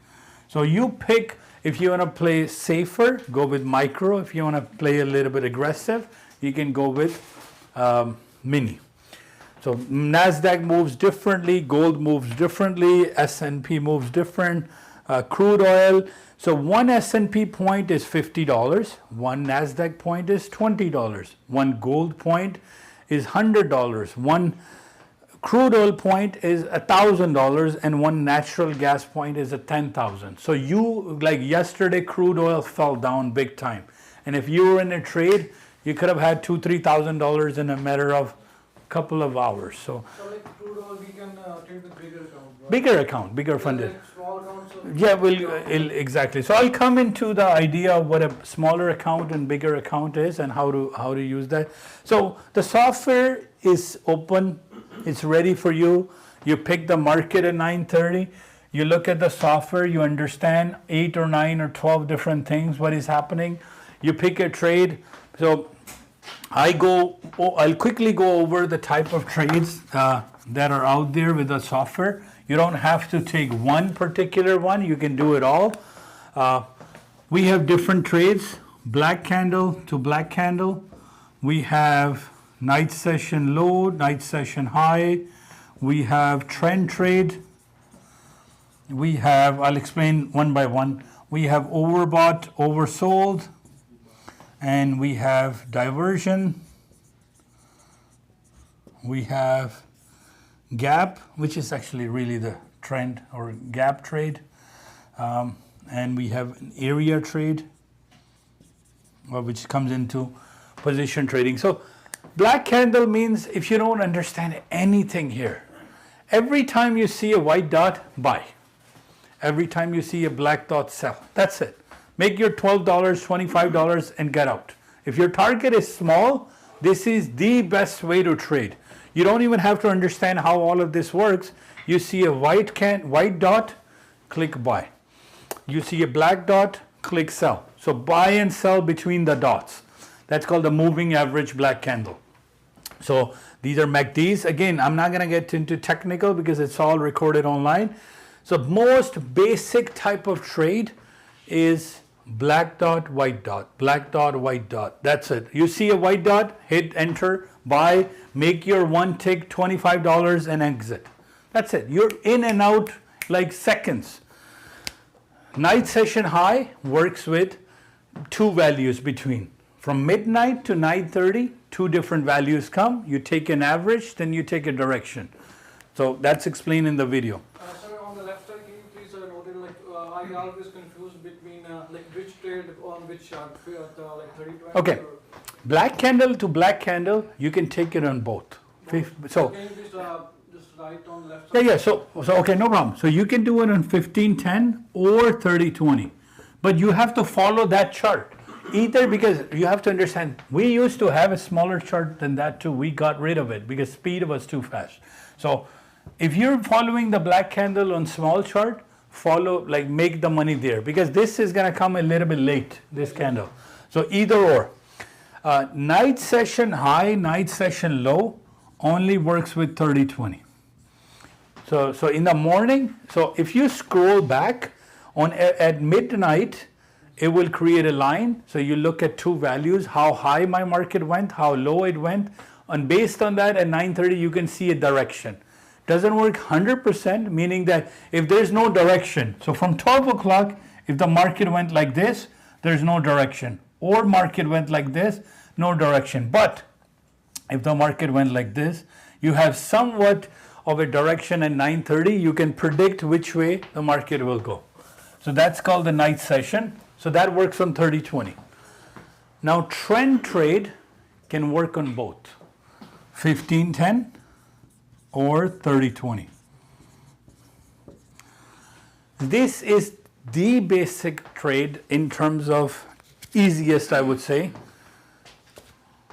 So you pick, if you want to play safer, go with micro. If you want to play a little bit aggressive, you can go with mini. So NASDAQ moves differently, gold moves differently, S&P moves different, crude oil. So one S&P point is $50, one NASDAQ point is $20, one gold point is $100, one crude oil point is $1,000, and one natural gas point is $10,000. So you, like yesterday, crude oil fell down big time. And if you were in a trade, you could have had $2,000-$3,000 in a matter of couple of hours. So like crude oil, we can trade with bigger account, right? bigger account, bigger funded. Like small accounts. Yeah, exactly. So I'll come into the idea of what a smaller account and bigger account is and how to use that. So the software is open. It's ready for you. You pick the market at 9:30. You look at the software. You understand 8 or 9 or 12 different things. What is happening? You pick a trade. So I'll quickly go over the type of trades that are out there with the software. You don't have to take one particular one. You can do it all. We have different trades, black candle to black candle. We have night session low, night session high. We have trend trade. We have, I'll explain one by one. We have overbought, oversold. And we have diversion, we have gap, which is actually really the trend or gap trade, and we have an area trade, which comes into position trading. So black candle means if you don't understand anything here, every time you see a white dot, buy. Every time you see a black dot, sell. That's it. Make your $12, $25 and get out. If your target is small, this is the best way to trade. You don't even have to understand how all of this works. You see a white dot, click buy. You see a black dot, click sell. So buy and sell between the dots. That's called the moving average black candle. So these are MACDs. Again, I'm not going to get into technical because it's all recorded online. So most basic type of trade is black dot, white dot, black dot, white dot. That's it. You see a white dot, hit enter, buy, make your one tick $25 and exit. That's it. You're in and out like seconds. Night session high works with two values between. From midnight to 9:30, two different values come. You take an average, then you take a direction. So that's explained in the video. Sir, on the left side, can you please note it, like I always confused between like which trade on which chart, like 30-20. Okay, black candle to black candle, you can take it on both. So can you please just write on the left side? yeah. So okay, no problem. So you can do it on 15-10 or 30-20, but you have to follow that chart. Either, because you have to understand, we used to have a smaller chart than that too. We got rid of it because speed was too fast. So if you're following the black candle on small chart, follow, like make the money there, because this is going to come a little bit late, this candle. So either or. Night session high, night session low only works with 30-20. So in the morning, so if you scroll back at midnight, it will create a line. So you look at two values, how high my market went, how low it went. And based on that, at 9:30, you can see a direction. Doesn't work 100%, meaning that if there's no direction, so from 12 o'clock, if the market went like this, there's no direction. Or market went like this, no direction. But if the market went like this, you have somewhat of a direction at 9:30. You can predict which way the market will go. So that's called the night session. So that works on 30-20. Now trend trade can work on both 15-10 or 30-20. This is the basic trade in terms of easiest, I would say.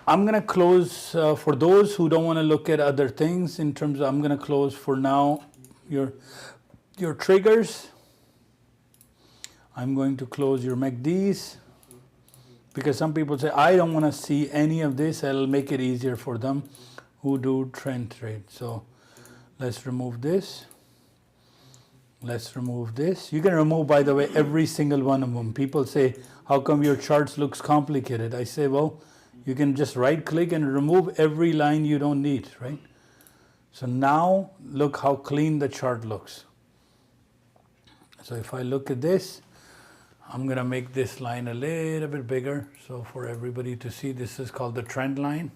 I'm going to close for those who don't want to look at other things in terms of, I'm going to close for now your triggers. I'm going to close your MACDs because some people say, I don't want to see any of this. I'll make it easier for them who do trend trade. So let's remove this. Let's remove this. You can remove, by the way, every single one of them. People say, how come your charts looks complicated? I say, well, you can just right click and remove every line you don't need, right? So now look how clean the chart looks. So if I look at this, I'm going to make this line a little bit bigger. So for everybody to see, this is called the trend line.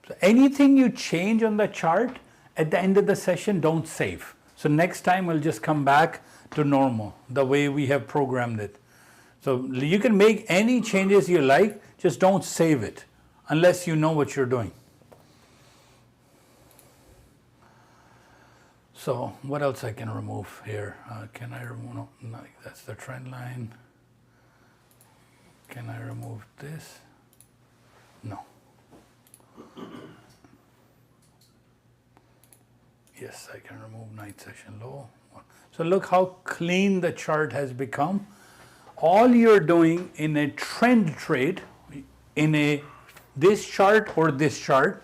So anything you change on the chart at the end of the session, don't save. So next time we'll just come back to normal, the way we have programmed it. So you can make any changes you like, just don't save it unless you know what you're doing. So what else I can remove here? Can I remove, no, that's the trend line. Can I remove this? No. Yes, I can remove night session low. So look how clean the chart has become. All you're doing in a trend trade, in this chart or this chart,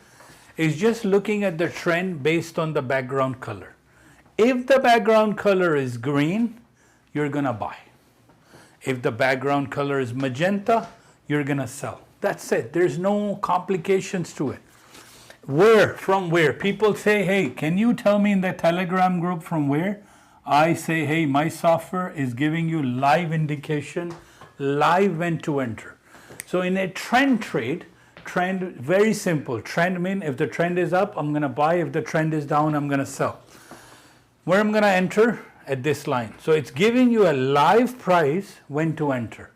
is just looking at the trend based on the background color. If the background color is green, you're gonna buy. If the background color is magenta, you're gonna sell. That's it. There's no complications to it. Where? From where? People say, hey, can you tell me in the Telegram group from where? I say, hey, my software is giving you live indication, live when to enter. So in a trend trade, trend, very simple. Trend mean if the trend is up, I'm gonna buy. If the trend is down, I'm gonna sell. Where I'm gonna enter? At this line. So it's giving you a live price when to enter.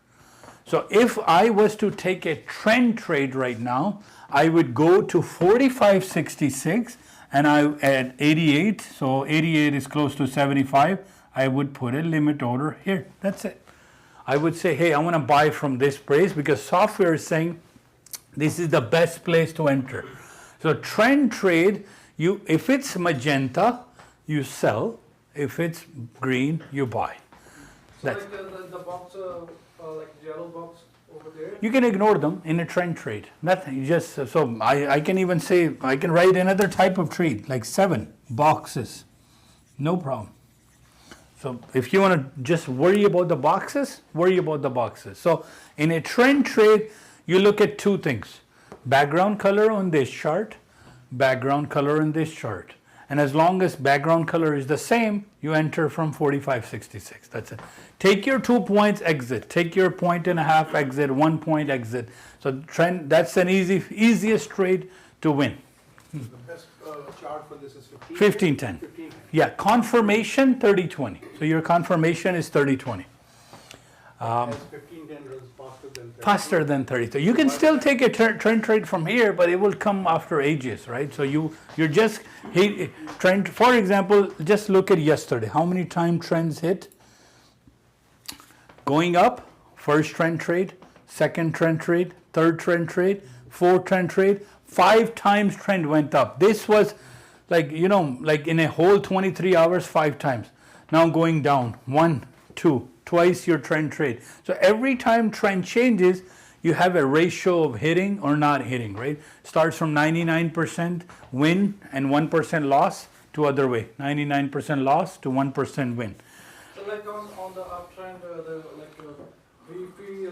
So if I was to take a trend trade right now, I would go to 45.66 and I at 88, so 88 is close to 75, I would put a limit order here. That's it. I would say, hey, I want to buy from this price because software is saying this is the best place to enter. So trend trade, if it's magenta, you sell. If it's green, you buy. So like the box, like yellow box over there? You can ignore them in a trend trade. Nothing. Just so I can even say I can write another type of trade like 7 boxes. No problem. So if you want to just worry about the boxes, worry about the boxes. So in a trend trade, you look at 2 things: background color on this chart, background color in this chart. And as long as background color is the same, you enter from 45.66. That's it. Take your 2 points, exit. Take your 1.5 exit, 1 point exit. So trend, that's an easiest trade to win. The best chart for this is 15.10. 15. Yeah, confirmation 30.20. So your confirmation is 30.20. As 1510 runs faster than 30. Faster than 30. So you can still take a trend trade from here, but it will come after ages, right? So you're just trend. For example, just look at yesterday. How many times trends hit? Going up, first trend trade, second trend trade, third trend trade, fourth trend trade. 5 times trend went up. This was like, like in a whole 23 hours, 5 times. Now going down, 1, 2. Twice your trend trade. So every time trend changes, you have a ratio of hitting or not hitting, right? Starts from 99% win and 1% loss to other way. 99% loss to 1% win. So like on the uptrend, if we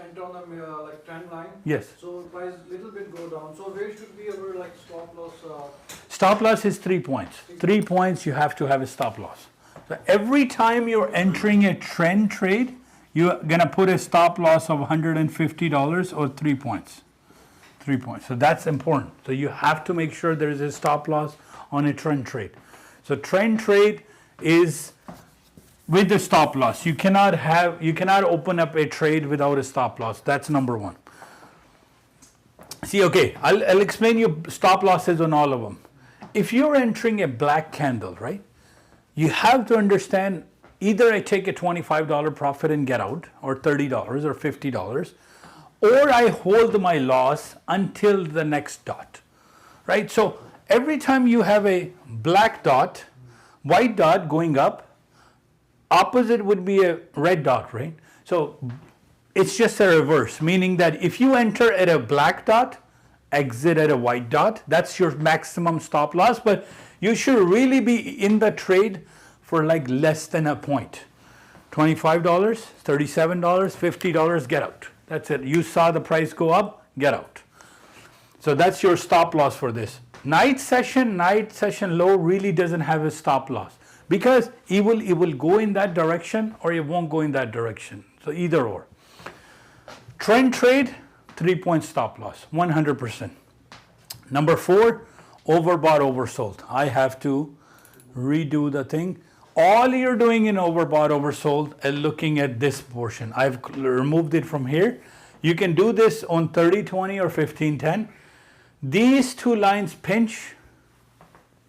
enter on the trend line. Yes. So price little bit go down. So where should be our stop loss? Stop loss is 3 points. 3 points you have to have a stop loss. So every time you're entering a trend trade, you're gonna put a stop loss of $150 or 3 points. 3 points. So that's important. So you have to make sure there is a stop loss on a trend trade. So trend trade is with the stop loss. You cannot open up a trade without a stop loss. That's number 1. See, okay, I'll explain you stop losses on all of them. If you're entering a black candle, right? you have to understand, either I take a $25 profit and get out, or $30 or $50, or I hold my loss until the next dot, right? So every time you have a black dot, white dot going up, opposite would be a red dot, right? So it's just a reverse, meaning that if you enter at a black dot, exit at a white dot, that's your maximum stop loss, but you should really be in the trade for like less than a point. $25, $37, $50, get out. That's it. You saw the price go up, get out. So that's your stop loss for this. Night session low really doesn't have a stop loss, because it will go in that direction or it won't go in that direction. So either or. Trend trade, 3-point stop loss, 100%. Number 4, overbought, oversold. I have to redo the thing. All you're doing in overbought, oversold is looking at this portion. I've removed it from here. You can do this on 30-20 or 15-10. These two lines pinch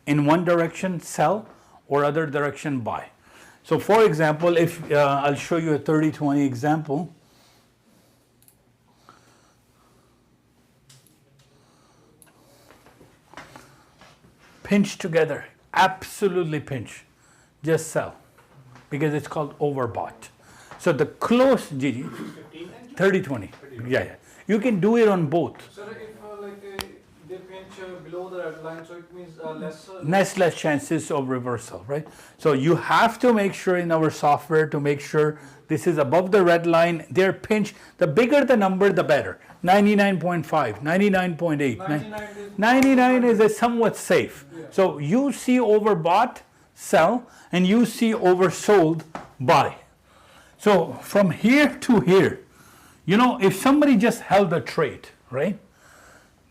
in one direction, sell, or other direction, buy. So for example, if I'll show you a 30-20 example. Pinch together, absolutely pinch. Just sell, because it's called overbought. So the close, Gigi, 30-20. Yeah. You can do it on both. Sir, if they pinch below the red line, so it means Less chances of reversal, right? So you have to make sure in our software to make sure this is above the red line. They're pinch. The bigger the number, the better. 99.5, 99.8. 99 is a somewhat safe. So you see overbought, sell, and you see oversold, buy. So from here to here, if somebody just held a trade, right?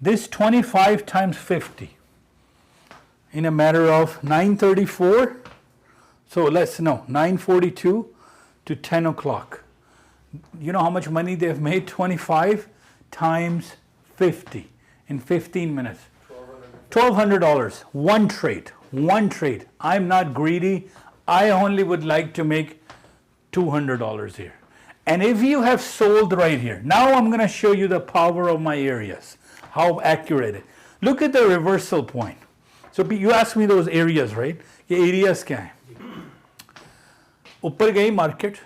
This 25 times 50 in a matter of 9:34. So 9:42 to 10 o'clock. You know how much money they've made? 25 times 50 in 15 minutes. $1,200, one trade. I'm not greedy. I only would like to make $200 here. And if you have sold right here, now I'm going to show you the power of my areas, how accurate it. Look at the reversal point. So you asked me those areas, right? ये areas क्या हैं? ऊपर गई market,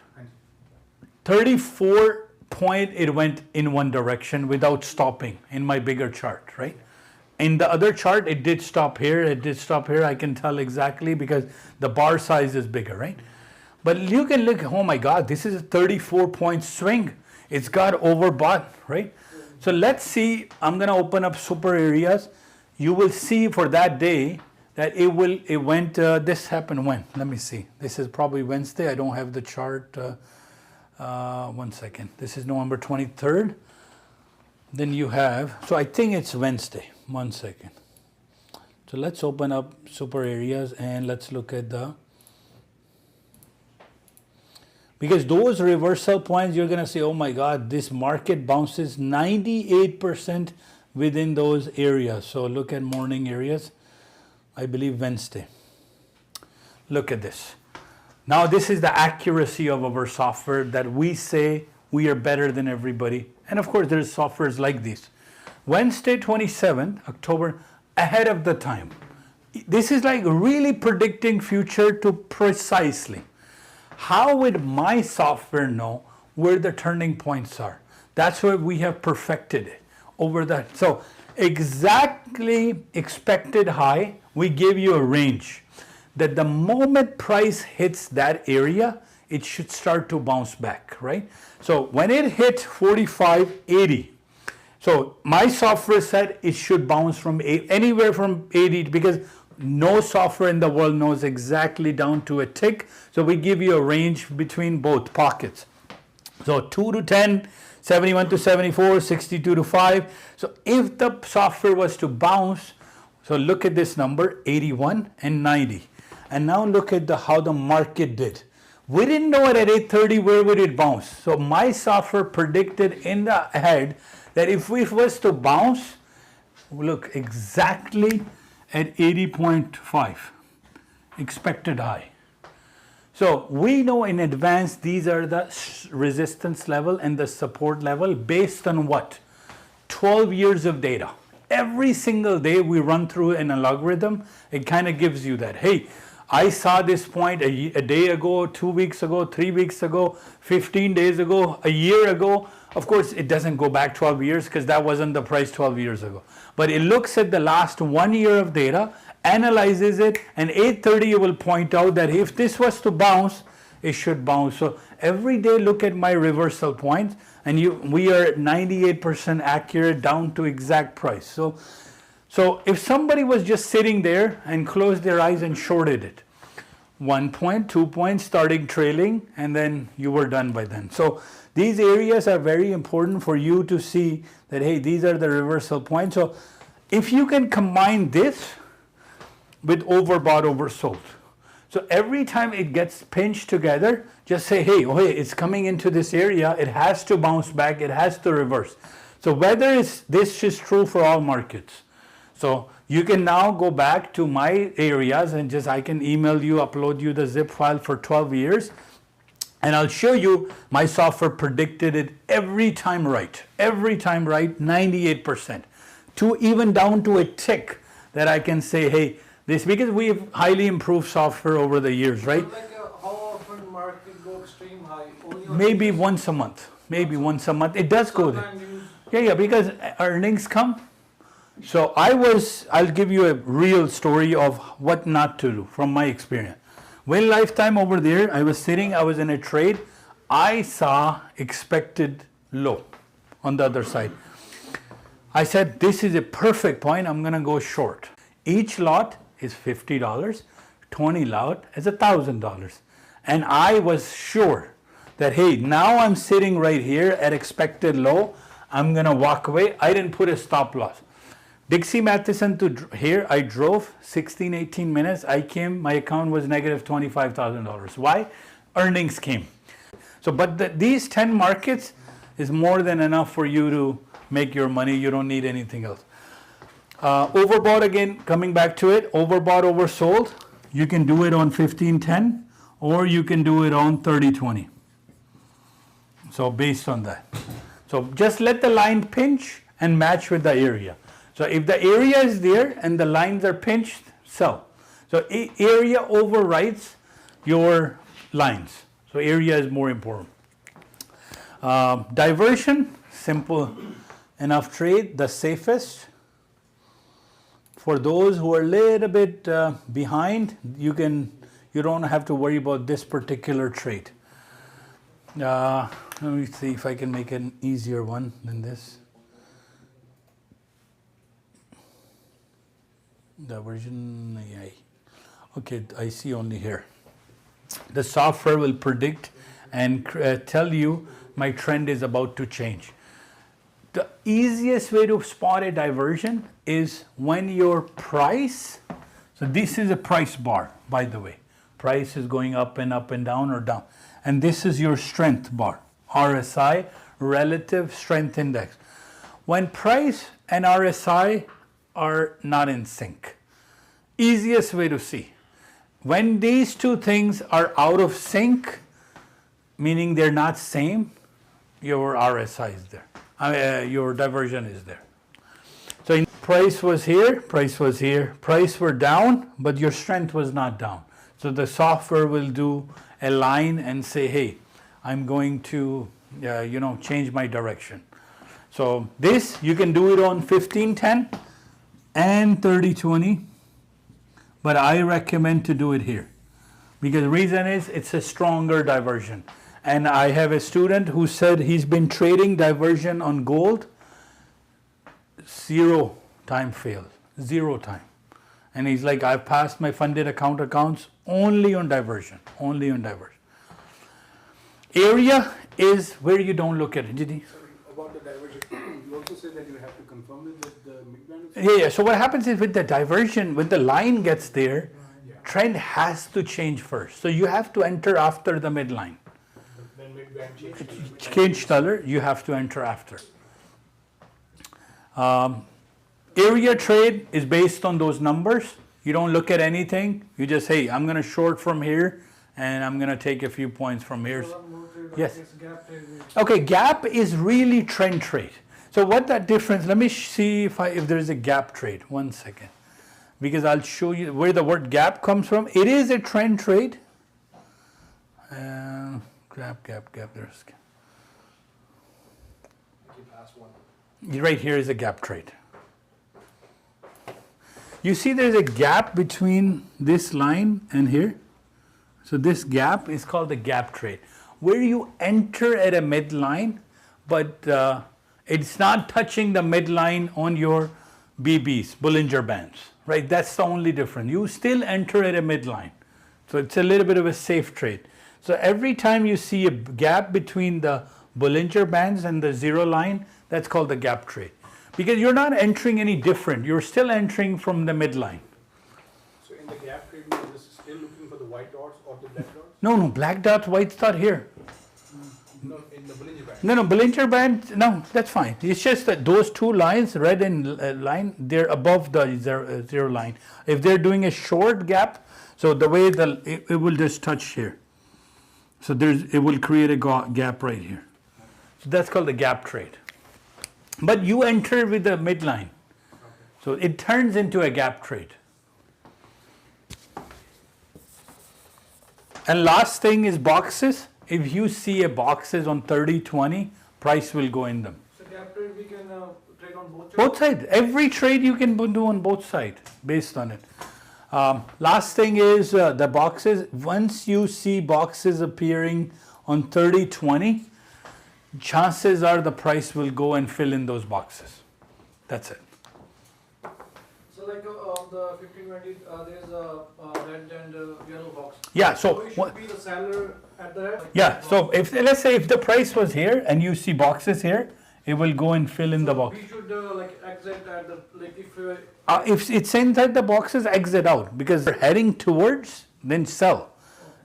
34 point it went in one direction without stopping in my bigger chart, right? In the other chart, it did stop here, I can tell exactly because the bar size is bigger, right? But you can look, oh my God, this is a 34-point swing. It's got overbought, right? So let's see, I'm gonna open up super areas. You will see for that day that it went, this happened when? Let me see. This is probably Wednesday, I don't have the chart. 1 second, this is November 23rd. Then you have, so I think it's Wednesday. 1 second. So let's open up super areas and let's look at because those reversal points, you're going to say, oh my God, this market bounces 98% within those areas. So look at morning areas, I believe Wednesday. Look at this. Now this is the accuracy of our software that we say we are better than everybody. And of course, there's softwares like this. Wednesday, 27th October, ahead of the time. This is like really predicting future to precisely. How would my software know where the turning points are? That's why we have perfected it over that. So exactly expected high, we give you a range. That the moment price hits that area, it should start to bounce back, right? So when it hit 45.80, so my software said it should bounce from anywhere from 80, because no software in the world knows exactly down to a tick. So we give you a range between both pockets. So 2 to 10, 71 to 74, 62 to 5. So if the software was to bounce, so look at this number, 81 and 90. And now look at how the market did. We didn't know it at 8:30 where would it bounce. So my software predicted in the head that if it was to bounce, look exactly at 80.5 expected high. So we know in advance these are the resistance level and the support level based on what? 12 years of data. Every single day we run through in a logarithm, it kind of gives you that. Hey, I saw this point a day ago, 2 weeks ago, 3 weeks ago, 15 days ago, a year ago. Of course, it doesn't go back 12 years because that wasn't the price 12 years ago. But it looks at the last 1 year of data, analyzes it, and 8:30 it will point out that if this was to bounce, it should bounce. So every day look at my reversal points, and we are at 98% accurate down to exact price. So if somebody was just sitting there and closed their eyes and shorted it, 1 point, 2 points, starting trailing, and then you were done by then. So these areas are very important for you to see that, hey, these are the reversal points. So if you can combine this with overbought, oversold. So every time it gets pinched together, just say, hey, it's coming into this area, it has to bounce back, it has to reverse. So whether this is true for all markets. So you can now go back to my areas and I can email you, upload you the zip file for 12 years. And I'll show you my software predicted it every time right, 98%, to even down to a tick that I can say, hey, this, because we've highly improved software over the years, right? So like how often market go extreme high? Only on Maybe once a month, It does go there. Sometimes Yeah, because earnings come. So I'll give you a real story of what not to do from my experience. When Lifetime over there, I was in a trade, I saw expected low on the other side. I said, this is a perfect point, I'm gonna go short. Each lot is $50, 20 lot is $1,000. And I was sure that, hey, now I'm sitting right here at expected low, I'm gonna walk away. I didn't put a stop loss. Dixie Matheson to here, I drove 16, 18 minutes. I came, my account was negative $25,000. Why? Earnings came. So, but these 10 markets is more than enough for you to make your money. You don't need anything else. Overbought again, coming back to it, overbought, oversold. You can do it on 1510 or you can do it on 3020. So based on that. So just let the line pinch and match with the area. So if the area is there and the lines are pinched, sell. So area overrides your lines. So area is more important. Diversion, simple enough trade, the safest. For those who are a little bit behind, you don't have to worry about this particular trade. Let me see if I can make an easier one than this. Diversion, okay, I see only here. The software will predict and tell you my trend is about to change. The easiest way to spot a diversion is when your price, so this is a price bar, by the way. Price is going up and down or down. And this is your strength bar, RSI, Relative Strength Index. When price and RSI are not in sync. Easiest way to see. When these two things are out of sync, meaning they're not same, your RSI is there. Your diversion is there. So price was here, price were down, but your strength was not down. So the software will do a line and say, hey, I'm going to change my direction. So this, you can do it on 1510 and 3020, but I recommend to do it here because the reason is it's a stronger diversion. And I have a student who said he's been trading diversion on gold, 0 time fail, 0 time. And he's like, I've passed my funded accounts only on diversion, Area is where you don't look at it. Did he? About the diversion, you also say that you have to confirm it with the mid-band? Yeah, so what happens is with the diversion, when the line gets there, trend has to change first. So you have to enter after the midline. Then mid-band Change color, you have to enter after. Area trade is based on those numbers. You don't look at anything. You just, hey, I'm going to short from here and I'm going to take a few points from here. Yes. It's gap trade. Okay, gap is really trend trade. So what that difference, let me see if there is a gap trade. 1 second. Because I'll show you where the word gap comes from. It is a trend trade. Gap, there's right here is a gap trade. You see there's a gap between this line and here. So this gap is called the gap trade, where you enter at a midline, but it's not touching the midline on your BBs, Bollinger Bands, right? That's the only difference. You still enter at a midline. So it's a little bit of a safe trade. So every time you see a gap between the Bollinger Bands and the zero line, that's called the gap trade. Because you're not entering any different. You're still entering from the midline. So in the gap trade, we are just still looking for the white dots or the black dots? No, black dots, white's not here. No, in the Bollinger Band. No, Bollinger Band, no, that's fine. It's just that those two lines, red and line, they're above the zero line. If they're doing a short gap, so the way it will just touch here. So it will create a gap right here. So that's called the gap trade. But you enter with the midline. So it turns into a gap trade. And last thing is boxes. If you see a boxes on 30-20, price will go in them. So gap trade we can trade on both sides? Both sides. Every trade you can do on both sides based on it. Last thing is the boxes. Once you see boxes appearing on 30-20, chances are the price will go and fill in those boxes. That's it. So like on the 15-20, there's a red and yellow box. Yeah, So we should be the seller at the red? yeah, so let's say if the price was here and you see boxes here, it will go and fill in the box. We should like exit at the, like If it's inside the boxes, exit out, because you're heading towards, then sell.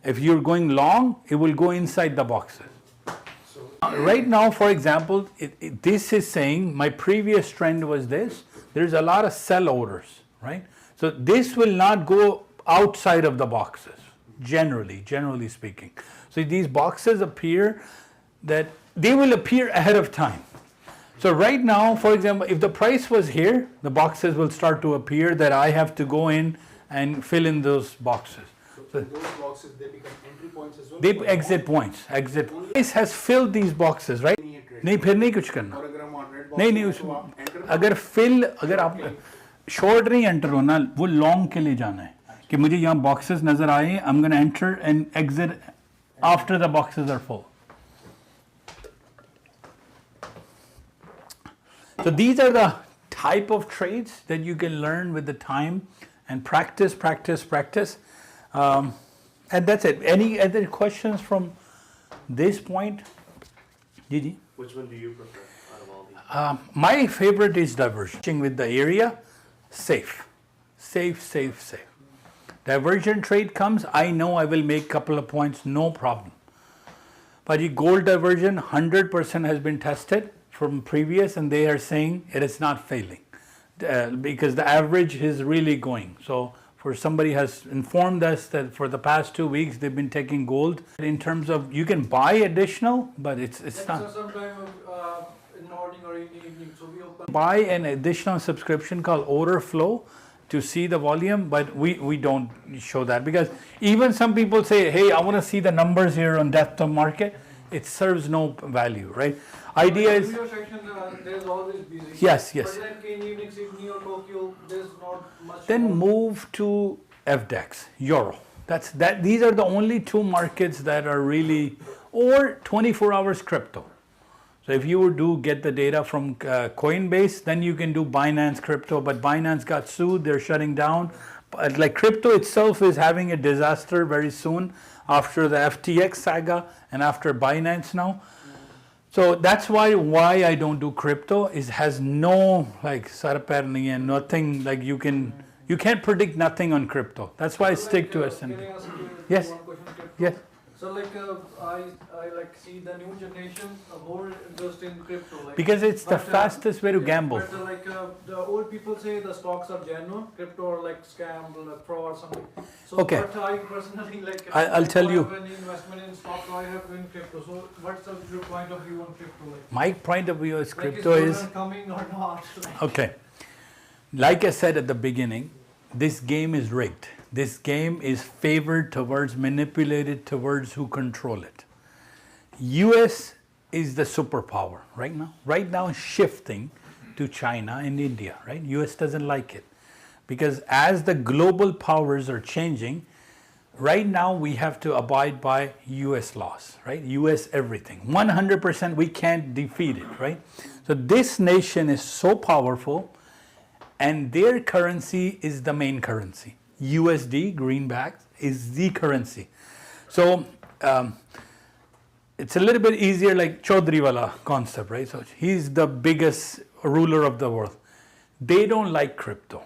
If you're going long, it will go inside the boxes. Right now, for example, this is saying my previous trend was this. There's a lot of sell orders, right? So this will not go outside of the boxes, generally speaking. So these boxes appear that they will appear ahead of time. So right now, for example, if the price was here, the boxes will start to appear that I have to go in and fill in those boxes. So those boxes, they become entry points as well? They exit points. Price has filled these boxes, right? नहीं फिर नहीं कुछ करना. और अगर हम on red box नहीं में उस तो आप enter अगर आप शॉर्ट नहीं एंटर होना, वो लॉन्ग के लिए जाना है कि मुझे यहाँ बॉक्सेस नजर आए, I'm going to enter and exit after the boxes are full. So these are the type of trades that you can learn with the time and practice. And that's it. Any other questions from this point? Gigi? Which one do you prefer out of all these? My favorite is diverging with the area. Safe. Divergent trade comes, I know I will make couple of points, no problem. But the gold diversion, 100% has been tested from previous, and they are saying it is not failing because the average is really going. So for somebody has informed us that for the past 2 weeks they've been taking gold in terms of you can buy additional, but it's not. So sometime in morning or in the evening, so we open. Buy an additional subscription called order flow to see the volume, but we don't show that because even some people say, hey, I want to see the numbers here on depth of market. It serves no value, right? Idea is Video section, there's always busy. yes. But like in evenings, in New York, Tokyo, there's not much. Then more. move to FDEX, Euro. These are the only two markets that are really, or 24 hours crypto. So if you do get the data from Coinbase, then you can do Binance crypto, but Binance got sued, they're shutting down. But like crypto itself is having a disaster very soon after the FTX saga and after Binance now. So that's why I don't do crypto. It has no like sarperni and nothing like you can't predict nothing on crypto. That's why I stick to S&P. Can I ask you Yes. one question? Yes. So I like see the new generation more interest in crypto. Like, Because it's the but, fastest way to yeah, gamble. But the old people say the stocks are genuine, crypto are like scam, like fraud or something. So Okay. but I personally like I'll tell you. I have any investment in stock, so I have in crypto. So what's your point of view on crypto? Like, My point of view is crypto like is, Jordan coming or not? Like, okay, like I said at the beginning, this game is rigged. This game is favored towards, manipulated towards who control it. US is the superpower right now. Right now shifting to China and India, right? US doesn't like it. Because as the global powers are changing, right now we have to abide by US laws, right? US everything. 100% we can't defeat it, right? So this nation is so powerful and their currency is the main currency. USD, greenback, is the currency. So it's a little bit easier like Chaudhry wala concept, right? So he's the biggest ruler of the world. They don't like crypto.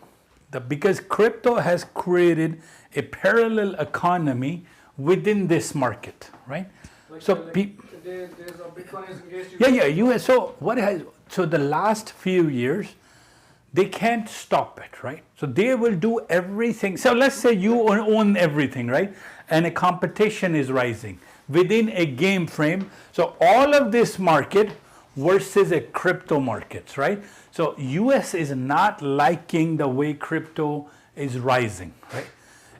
Because crypto has created a parallel economy within this market, right? like, So there's a Bitcoin is engaged. yeah, US. So the last few years, they can't stop it, right? So they will do everything. So let's say you own everything, right? And a competition is rising within a game frame. So all of this market versus a crypto markets, right? So US is not liking the way crypto is rising, right?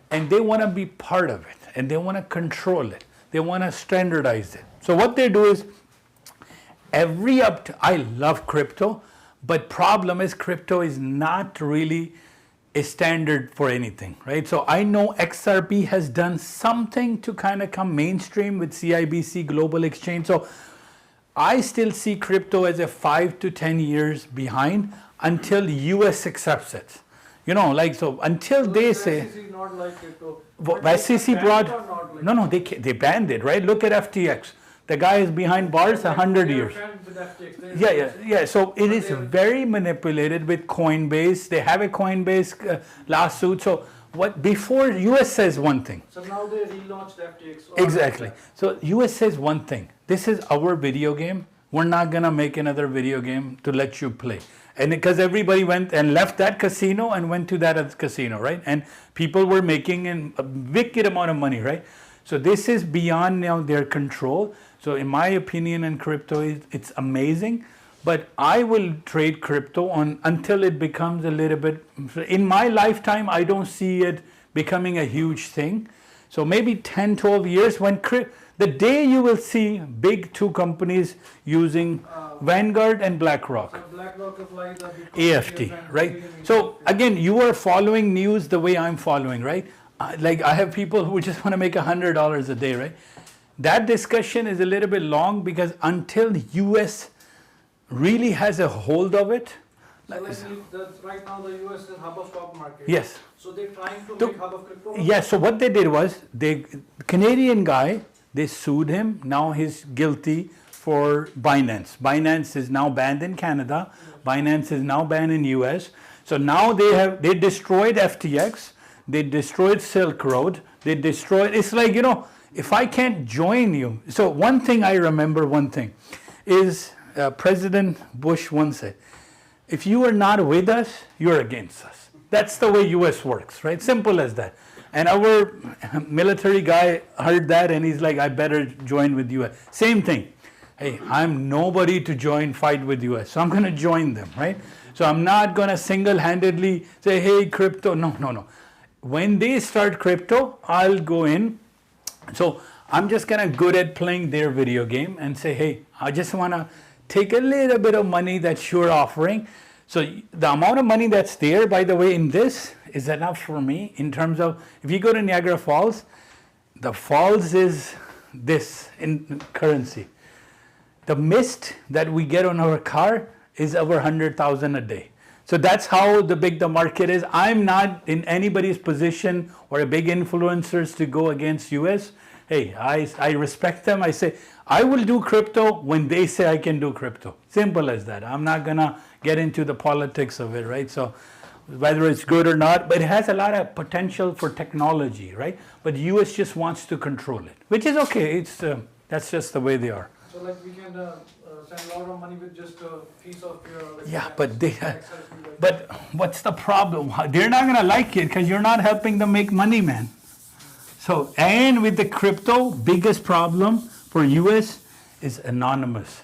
And they want to be part of it and they want to control it. They want to standardize it. So what they do is I love crypto, but problem is crypto is not really a standard for anything, right? So I know XRP has done something to kind of come mainstream with CIBC Global Exchange. So I still see crypto as a 5 to 10 years behind until US accepts it. You know, like, so until they say, SEC not like crypto. SEC Ban brought, it or not, like, no, they banned it, right? Look at FTX. The guy is behind bars 100 they are years. friends with FTX. Yeah. So it But is they are- very manipulated with Coinbase. They have a Coinbase lawsuit. So before US says one thing. So now they relaunched FTX. Exactly. So US says one thing. This is our video game. We're not gonna make another video game to let you play. And because everybody went and left that casino and went to that other casino, right? And people were making a wicked amount of money, right? So this is beyond now their control. So in my opinion, in crypto, it's amazing. But I will trade crypto until it becomes a little bit. In my lifetime, I don't see it becoming a huge thing. So maybe 10, 12 years when the day you will see big two companies using Vanguard and BlackRock. So BlackRock applies the Bitcoin AFT, ETF and right? Ethereum So ETF. again, you are following news the way I'm following, right? Like I have people who just want to make $100 a day, right? That discussion is a little bit long because until US really has a hold of it, So right now the US is hub of stock market. yes. So they're trying to So- make hub of crypto. Yeah, so what they did was, the Canadian guy, they sued him. Now he's guilty for Binance. Binance is now banned in Canada. Binance is now banned in US. So now they destroyed FTX. They destroyed Silk Road. It's like, if I can't join you. So one thing I remember, is President Bush once said, if you are not with us, you're against us. That's the way US works, right? Simple as that. And our military guy heard that and he's like, I better join with US. Same thing. Hey, I'm nobody to fight with US, so I'm going to join them, right? So I'm not going to single-handedly say, hey, crypto. No. When they start crypto, I'll go in. So I'm just kind of good at playing their video game and say, hey, I just want to take a little bit of money that you're offering. So the amount of money that's there, by the way, in this is enough for me in terms of, if you go to Niagara Falls, the falls is this in currency. The mist that we get on our car is over 100,000 a day. So that's how big the market is. I'm not in anybody's position or a big influencers to go against US. Hey, I respect them. I say, I will do crypto when they say I can do crypto. Simple as that. I'm not gonna get into the politics of it, right? So whether it's good or not, but it has a lot of potential for technology, right? But US just wants to control it, which is okay. It's that's just the way they are. So like we can send a lot of money with just a piece of your. Like, Yeah, but they, Excel sheet. but what's the problem? They're not gonna like it because you're not helping them make money, man. So, and with the crypto, biggest problem for US is anonymous.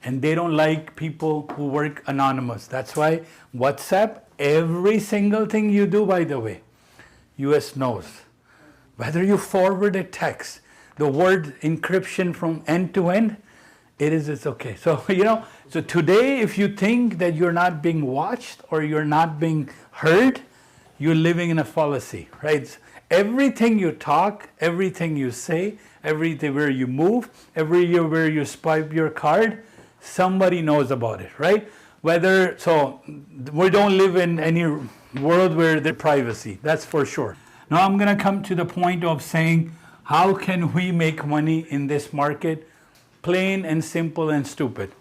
And they don't like people who work anonymous. That's why WhatsApp, every single thing you do, by the way, US knows. Whether you forward a text, the word encryption from end to end, it's okay. So, so today, if you think that you're not being watched or you're not being heard, you're living in a fallacy, right? Everything you talk, everything you say, everything where you move, where you swipe your card, somebody knows about it, right? So we don't live in any world where there's privacy, that's for sure. Now I'm gonna come to the point of saying, how can we make money in this market? Plain and simple and stupid.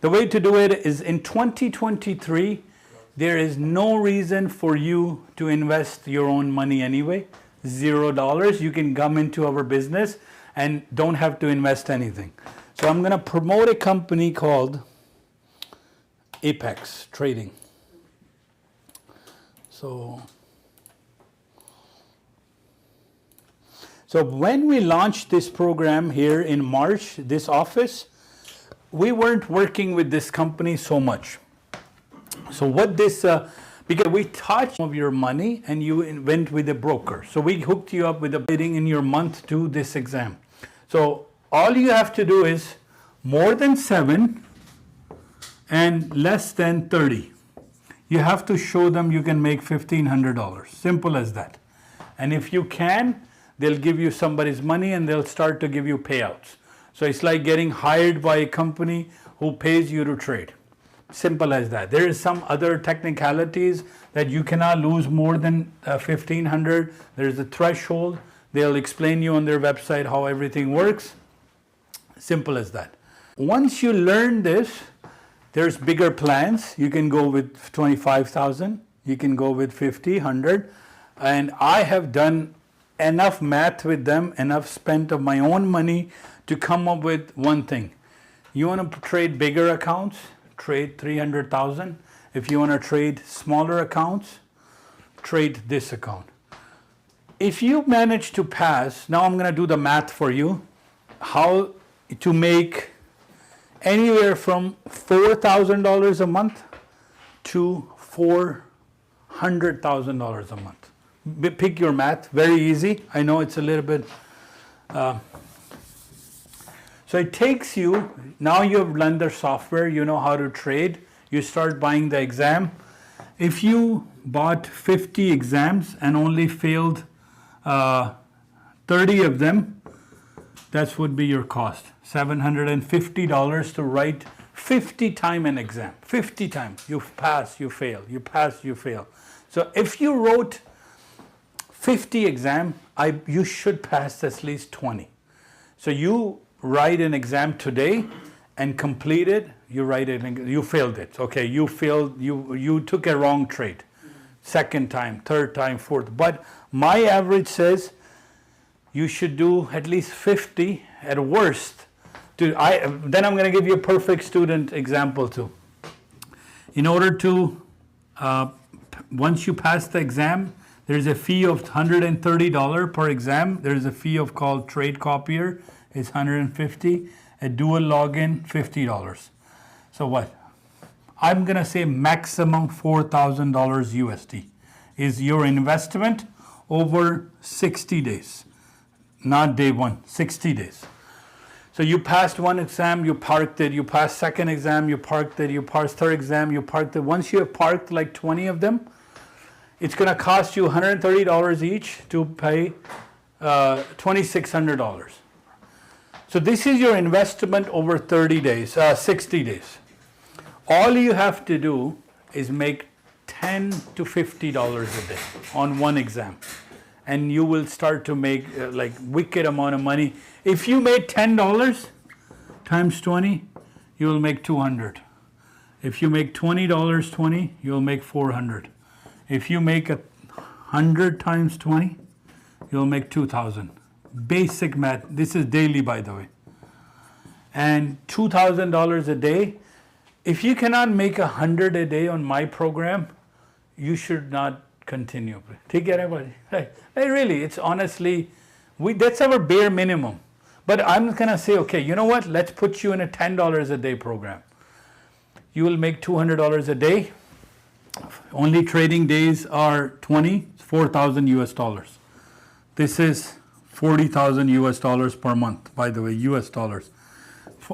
The way to do it is in 2023, there is no reason for you to invest your own money anyway. $0. You can come into our business and don't have to invest anything. So I'm going to promote a company called Apex Trading. So when we launched this program here in March, this office, we weren't working with this company so much. So what this, because we touched some of your money and you went with a broker. So we hooked you up with a bidding in your month to this exam. So all you have to do is more than 7 and less than 30. You have to show them you can make $1,500. Simple as that. And if you can, they'll give you somebody's money and they'll start to give you payouts. So it's like getting hired by a company who pays you to trade. Simple as that. There is some other technicalities that you cannot lose more than 1,500. There's a threshold. They'll explain you on their website how everything works. Simple as that. Once you learn this, there's bigger plans. You can go with 25,000. You can go with 50, 100. And I have done enough math with them, enough spent of my own money to come up with one thing. You want to trade bigger accounts? Trade 300,000. If you want to trade smaller accounts, trade this account. If you manage to pass, now I'm going to do the math for you, how to make anywhere from $4,000 a month to $400,000 a month. Pick your math, very easy. I know it's a little bit, so it takes you, now you have learned the software, you know how to trade, you start buying the exam. If you bought 50 exams and only failed 30 of them, that would be your cost. $750 to write 50 times an exam. 50 times. You pass, you fail. You pass, you fail. So if you wrote 50 exams, you should pass at least 20. So you write an exam today and complete it, you write it, you failed it. Okay, you failed, you took a wrong trade. Second time, third time, fourth. But my average says you should do at least 50 at worst. Then I'm going to give you a perfect student example too. In order to, once you pass the exam, there's a fee of $130 per exam. There's a fee of called trade copier. It's $150. A dual login, $50. So what? I'm going to say maximum $4,000 USD is your investment over 60 days. Not day one, 60 days. So you passed one exam, you parked it. You passed second exam, you parked it. You passed third exam, you parked it. Once you have parked like 20 of them, it's going to cost you $130 each to pay $2,600. So this is your investment over 30 days, 60 days. All you have to do is make $10 to $50 a day on one exam. And you will start to make like wicked amount of money. If you made $10 times 20, you will make 200. If you make $20, 20, you'll make 400. If you make 100 times 20, you'll make 2,000. Basic math. This is daily, by the way. And $2,000 a day. If you cannot make 100 a day on my program, you should not continue. Take care, everybody. Hey, really, it's honestly, that's our bare minimum. But I'm gonna say, okay, you know what? Let's put you in a $10 a day program. You will make $200 a day. Only trading days are 20, 4,000 US dollars. This is 40,000 US dollars per month, by the way, US dollars.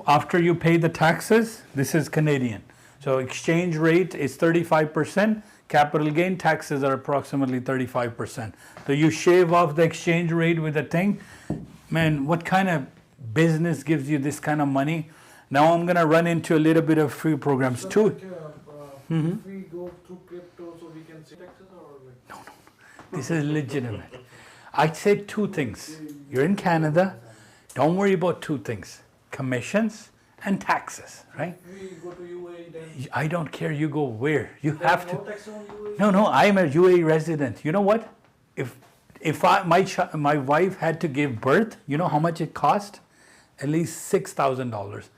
After you pay the taxes, this is Canadian. So exchange rate is 35%. Capital gain taxes are approximately 35%. So you shave off the exchange rate with a thing. Man, what kind of business gives you this kind of money? Now I'm going to run into a little bit of free programs So too. like, if we go through crypto, so we can save taxes or like? This is legitimate. I'd say two things. You're in Canada, don't worry about two things: commissions and taxes, right? We go to UAE then? I don't care you go where. You There's have no to. tax on UAE? No, I'm a UAE resident. You know what? If my wife had to give birth, you know how much it cost? At least $6,000.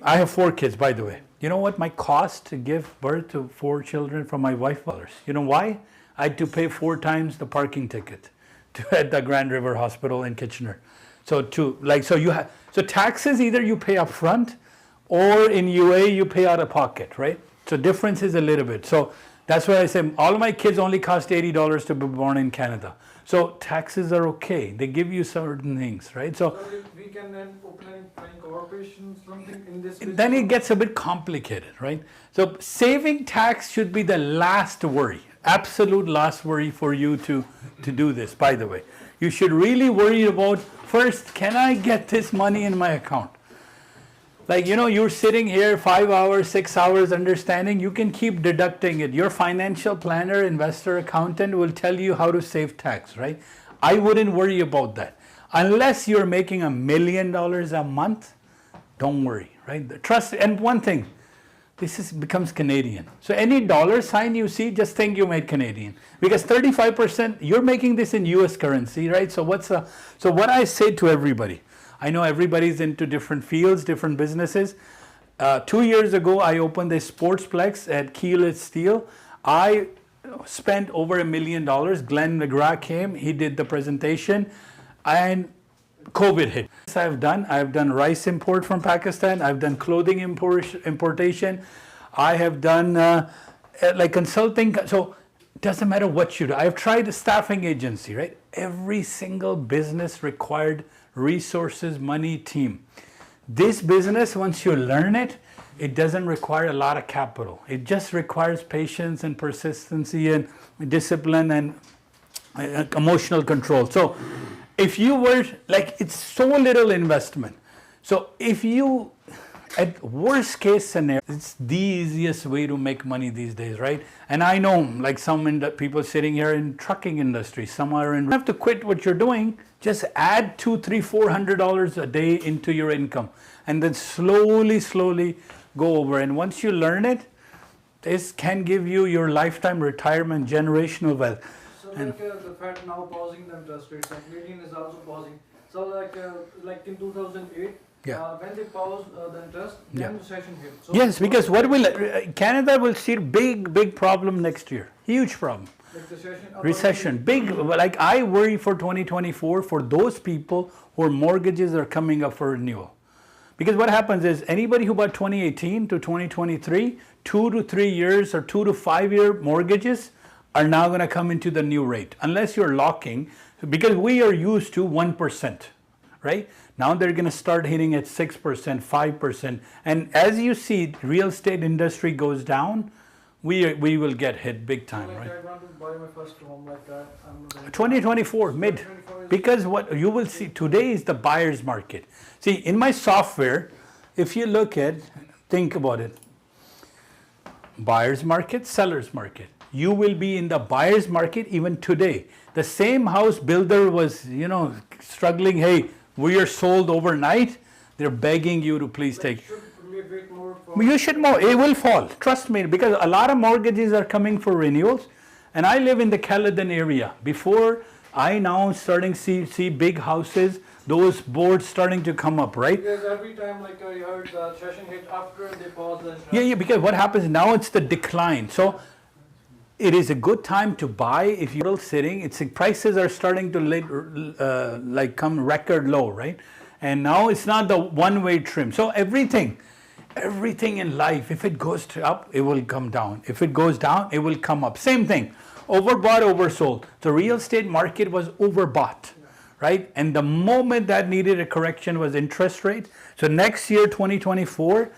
I have 4 kids, by the way. You know what my cost to give birth to 4 children from my wife was? You know why? I had to pay 4 times the parking ticket at the Grand River Hospital in Kitchener. So taxes either you pay up front or in UAE you pay out of pocket, right? So difference is a little bit. So that's why I say all of my kids only cost $80 to be born in Canada. So taxes are okay. They give you certain things, right? So So if we can then open corporations, something in this. then it gets a bit complicated, right? So saving tax should be the last worry, absolute last worry for you to do this, by the way. You should really worry about, first, can I get this money in my account? Like, you're sitting here 5 hours, 6 hours understanding, you can keep deducting it. Your financial planner, investor, accountant will tell you how to save tax, right? I wouldn't worry about that. Unless you're making $1 million a month, don't worry, right? Trust, and one thing, becomes Canadian. So any dollar sign you see, just think you made Canadian. Because 35%, you're making this in US currency, right? So what I say to everybody, I know everybody's into different fields, different businesses. 2 years ago, I opened a sportsplex at Keelis Steel. I spent over $1 million. Glenn McGrath came, he did the presentation, and COVID hit. I've done rice import from Pakistan. I've done clothing importation. I have done like consulting. So it doesn't matter what you do. I've tried a staffing agency, right? Every single business required resources, money, team. This business, once you learn it, it doesn't require a lot of capital. It just requires patience and persistency and discipline and emotional control. So if you were, it's so little investment. So if you, at worst case scenario, it's the easiest way to make money these days, right? And I know, some people sitting here in trucking industry, some are in, you have to quit what you're doing, just add $200, $300, $400 a day into your income. And then slowly go over. And once you learn it, this can give you your lifetime retirement, generational wealth. So the Fed now pausing the interest rates, and Canadian is also pausing. So like in 2008, Yeah. when they paused the interest, then recession hit. So Yes, because Canada will see big problem next year. Huge problem. like Recession, big, I worry for 2024 for those people whose mortgages are coming up for renewal. Because what happens is anybody who bought 2018 to 2023, 2 to 3 years or 2 to 5 year mortgages are now going to come into the new rate. Unless you're locking, because we are used to 1%, right? Now they're going to start hitting at 6%, 5%. And as you see, real estate industry goes down, we will get hit big time, right? I want to buy my first home like that. 2024 mid, because what you will see today is the buyer's market. See, in my software, if you think about it, buyer's market, seller's market. You will be in the buyer's market even today. The same house builder was, struggling, hey, we are sold overnight. They're begging you to please take. Should wait more for? You should more. It will fall. Trust me, because a lot of mortgages are coming for renewals, and I live in the Caledon area. Before I now starting see big houses, those boards starting to come up, right? Because every time, like I heard, the session hit after and they pause the. Yeah, because what happens now, it's the decline. So it is a good time to buy if you're sitting. Prices are starting to like come record low, right? And now it's not the one-way trim. So everything in life, if it goes up, it will come down. If it goes down, it will come up. Same thing, overbought, oversold. The real estate market was overbought, right? And the moment that needed a correction was interest rate. So next year, 2024,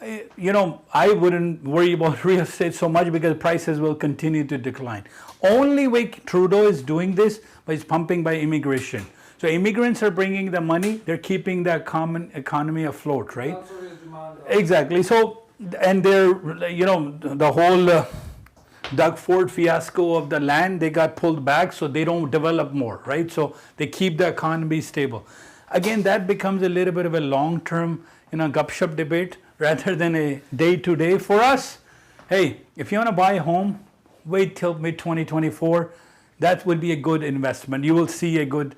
I wouldn't worry about real estate so much because prices will continue to decline. Only way Trudeau is doing this is pumping by immigration. So immigrants are bringing the money, they're keeping the common economy afloat, right? Also his demand. Exactly. So, and they're, the whole Doug Ford fiasco of the land, they got pulled back so they don't develop more, right? So they keep the economy stable. Again, that becomes a little bit of a long-term, gupshup debate rather than a day-to-day. For us, hey, if you want to buy a home, wait till mid-2024. That would be a good investment. You will see a good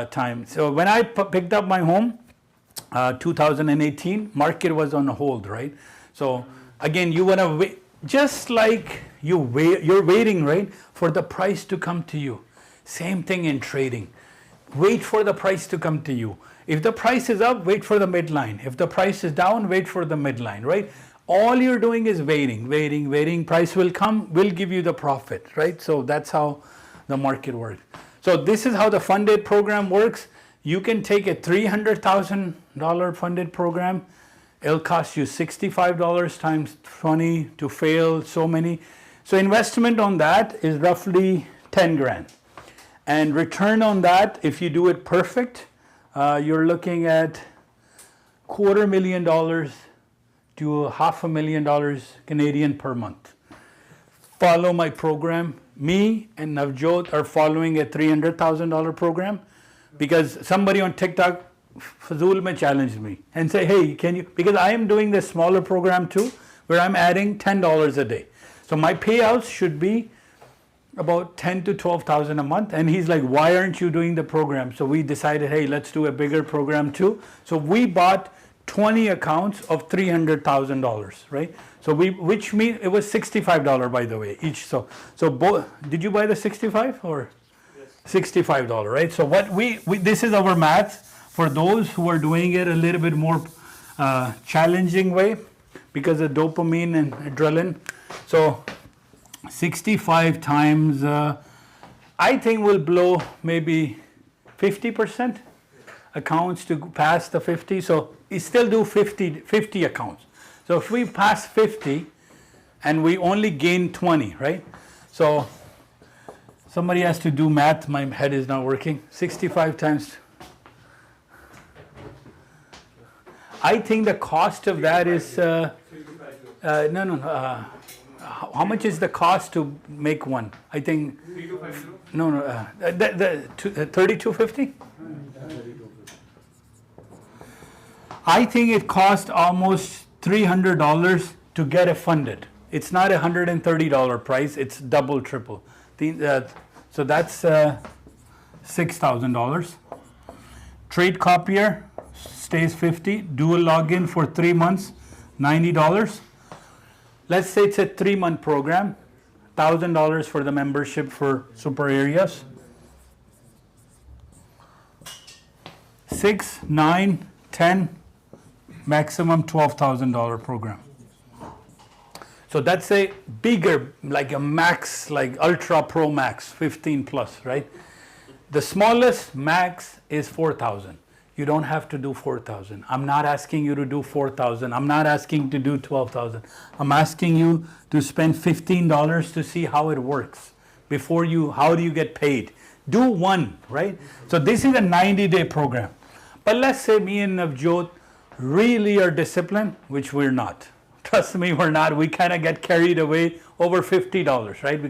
time. So when I picked up my home, 2018, market was on hold, right? So again, you want to wait, just like you're waiting, right, for the price to come to you. Same thing in trading. Wait for the price to come to you. If the price is up, wait for the midline. If the price is down, wait for the midline, right? All you're doing is waiting. Price will come, will give you the profit, right? So that's how the market works. So this is how the funded program works. You can take a $300,000 funded program. It'll cost you $65 times 20 to fail so many. So investment on that is roughly 10 grand. And return on that, if you do it perfect, you're looking at $250,000 to $500,000 Canadian per month. Follow my program. Me and Navjot are following a $300,000 program because somebody on TikTok Fazul mein challenged me and say, hey, can you, because I am doing this smaller program too, where I'm adding $10 a day. So my payouts should be about 10 to 12,000 a month. And he's like, why aren't you doing the program? So we decided, hey, let's do a bigger program too. So we bought 20 accounts of $300,000, right? So which means it was $65, by the way, each. So did you buy the 65 or? Yes. $65, right? So what this is our math for those who are doing it a little bit more challenging way because of dopamine and adrenaline. So 65 times, I think we'll blow maybe 50% accounts to pass the 50. So we still do 50 accounts. So if we pass 50 and we only gain 20, right? So somebody has to do math. My head is not working. 65 times. I think the cost of that is, how much is the cost to make one? I think, the 3250? I think it cost almost $300 to get it funded. It's not a $130 price, it's double, triple. So that's $6,000. Trade copier stays 50, dual login for 3 months, $90. Let's say it's a 3-month program, $1,000 for the membership for super areas. 6, 9, 10, maximum $12,000 program. So that's a bigger, like a max, like Ultra Pro Max, 15 plus, right? The smallest max is 4,000. You don't have to do 4,000. I'm not asking you to do 4,000. I'm not asking to do 12,000. I'm asking you to spend $15 to see how it works. How do you get paid? Do one, right? So this is a 90-day program. But let's say me and Navjot really are disciplined, which we're not. Trust me, we're not. We kind of get carried away over $50, right?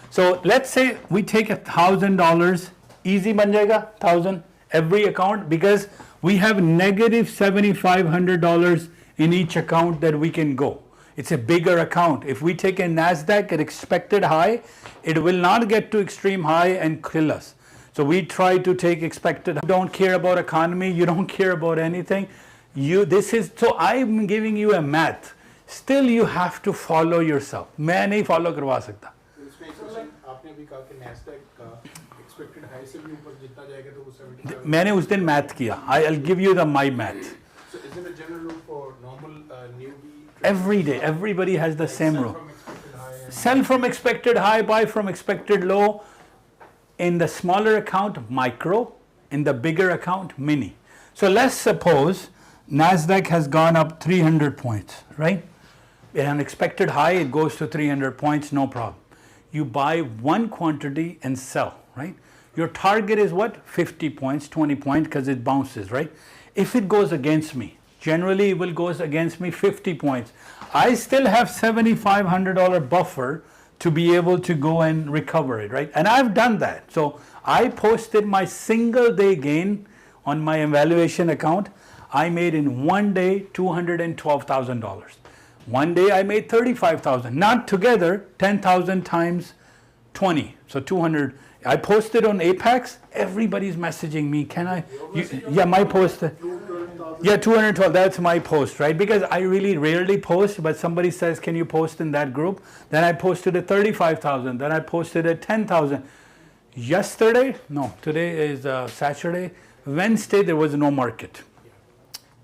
So let's say we take $1,000, easy ban jayega, 1,000 every account, because we have negative $7,500 in each account that we can go. It's a bigger account. If we take a NASDAQ at expected high, it will not get to extreme high and kill us. So we try to take expected. You don't care about economy. You don't care about anything. So I'm giving you a math. Still you have to follow yourself. मैं नहीं follow करवा सकता. इसमें एक question आपने भी कहा कि Nasdaq का expected high से भी ऊपर जितना जाएगा तो वो 75. मैंने उस दिन math किया. I'll give you my math. So is it a general rule for normal newbie? Every day, everybody has the same rule. From expected high and Sell from expected high, buy from expected low. In the smaller account, micro. In the bigger account, mini. So let's suppose NASDAQ has gone up 300 points, right? At an expected high, it goes to 300 points, no problem. You buy one quantity and sell, right? Your target is what? 50 points, 20 points, because it bounces, right? If it goes against me, generally it will goes against me 50 points. I still have $7,500 buffer to be able to go and recover it, right? And I've done that. So I posted my single day gain on my evaluation account. I made in one day $212,000. One day I made 35,000. Not together, 10,000 times 20. So 200. I posted on Apex. Everybody's messaging me. Can I? Yeah, my post. Yeah, 212. That's my post, right? Because I really rarely post, but somebody says, can you post in that group? Then I posted at 35,000. Then I posted at 10,000. Yesterday, no, today is Saturday. Wednesday, there was no market.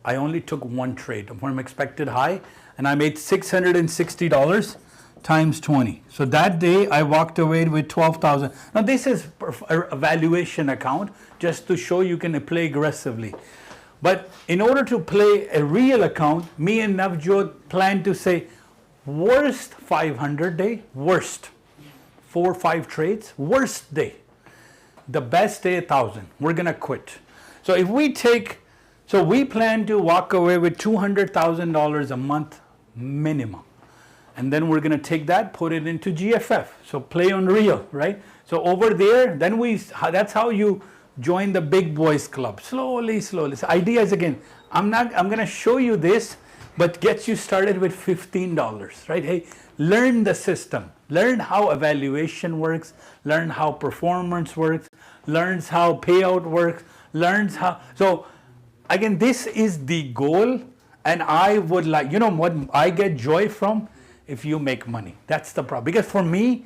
I only took one trade from expected high, and I made $660 times 20. So that day, I walked away with 12,000. Now, this is a valuation account, just to show you can play aggressively. But in order to play a real account, me and Navjot plan to say, worst 500 day, worst. 4 or 5 trades, worst day. The best day, 1,000. We're going to quit. So if we take, so we plan to walk away with $200,000 a month minimum. And then we're going to take that, put it into GFF. So play on real, right? So over there, then that's how you join the big boys club. Slowly, slowly. So ideas again, I'm going to show you this, but get you started with $15, right? Hey, learn the system. Learn how evaluation works. Learn how performance works. Learns how payout works. Learns how. So again, this is the goal. And I would like, you know what I get joy from? If you make money. That's the problem. Because for me,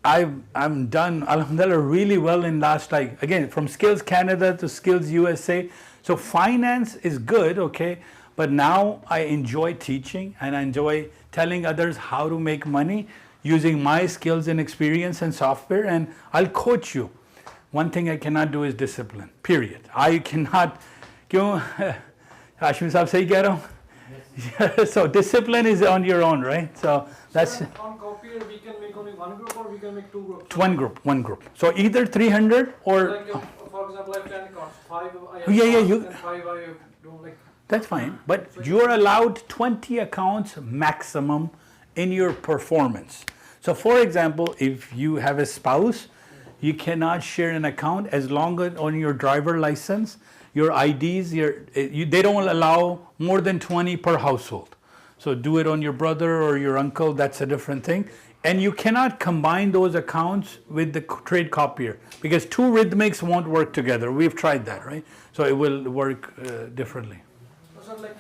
I'm done, alhamdulillah, really well in last, like, again, from Skills Canada to Skills USA. So finance is good, okay, but now I enjoy teaching and I enjoy telling others how to make money using my skills and experience and software, and I'll coach you. One thing I cannot do is discipline, period. I cannot, kyun, Hashmi Saab sahi keh raha hu? So discipline is on your own, right? So that's... So on copier, we can make only one group or we can make 2 groups? One group. So either 300 or... Like, for example, I have 10 accounts. 5 I have Yeah, accounts you- and 5 I don't like. That's fine. But you're allowed 20 accounts maximum in your performance. So for example, if you have a spouse, you cannot share an account as long as on your driver license, your IDs, they don't allow more than 20 per household. So do it on your brother or your uncle, that's a different thing. And you cannot combine those accounts with the trade copier because 2 rhythmics won't work together. We've tried that, right? So it will work differently. So like,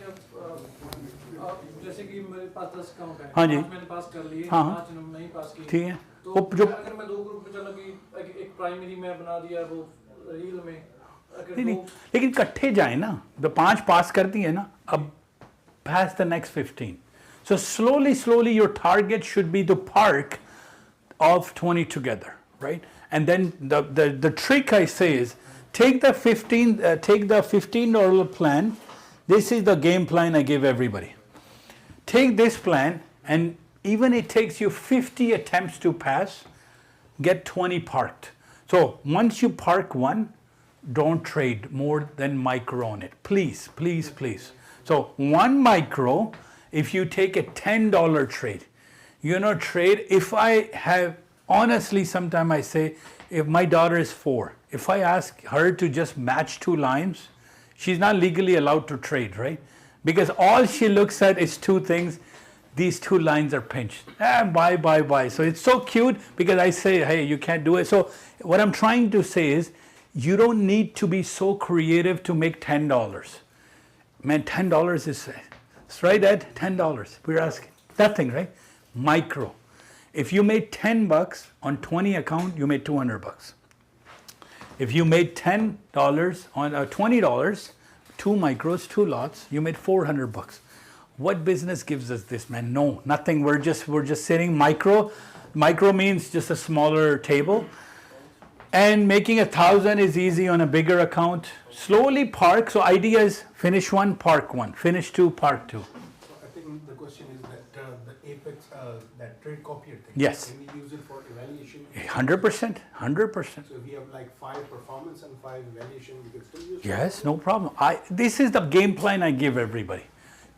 जैसे कि मेरे पास 10 account है, हाँ जी। 5 मैंने पास कर लिए, हाँ। 5 नहीं पास किए। ठीक है। तो वो जो- अगर मैं 2 ग्रुप में चला कि एक प्राइमरी में बना दिया वो रील में, अगर नहीं नहीं, 2 लेकिन इकट्ठे जाए ना, तो 5 पास करती है ना, अब pass the next 15. So slowly your target should be to park of 20 together, right? And then the trick I say is take the $15 plan. This is the game plan I give everybody. Take this plan, and even it takes you 50 attempts to pass, get 20 parked. So once you park one, don't trade more than micro on it. Please, please, please. So 1 micro, if you take a $10 trade, trade, if I have, honestly, sometimes I say, if my daughter is 4, if I ask her to just match 2 lines, she's not legally allowed to trade, right? Because all she looks at is two things. These two lines are pinched. Buy. So it's so cute because I say, hey, you can't do it. So what I'm trying to say is, you don't need to be so creative to make $10. Man, $10 is, it's right at $10. We're asking nothing, right? Micro. If you made $10 on 20 account, you made $200. If you made $10 on $20, 2 micros, 2 lots, you made $400. What business gives us this, man? No, nothing. We're just sitting micro. Micro means just a smaller table. And making 1,000 is easy on a bigger account. Slowly park. So idea is finish one, park one. Finish 2, park 2. So I think the question is that the Apex, that trade copier thing. Yes. Can we use it for evaluation? 100%. 100%. So if we have like 5 performance and 5 evaluation, we can still use it? Yes, no problem. This is the game plan I give everybody.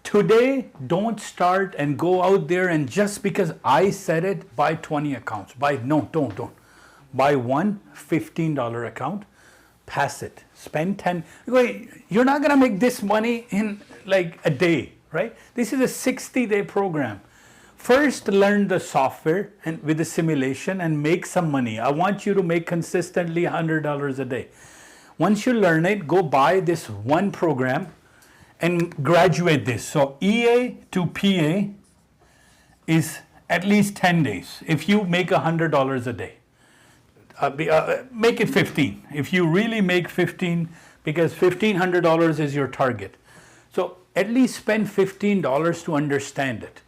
Today, don't start and go out there and just because I said it, buy 20 accounts. Don't. Buy one $15 account, pass it, spend 10. You're not gonna make this money in like a day, right? This is a 60-day program. First, learn the software and with the simulation and make some money. I want you to make consistently $100 a day. Once you learn it, go buy this one program and graduate this. So EA to PA is at least 10 days. If you make $100 a day. Make it 15. If you really make 15, because $1,500 is your target. So at least spend $15 to understand it.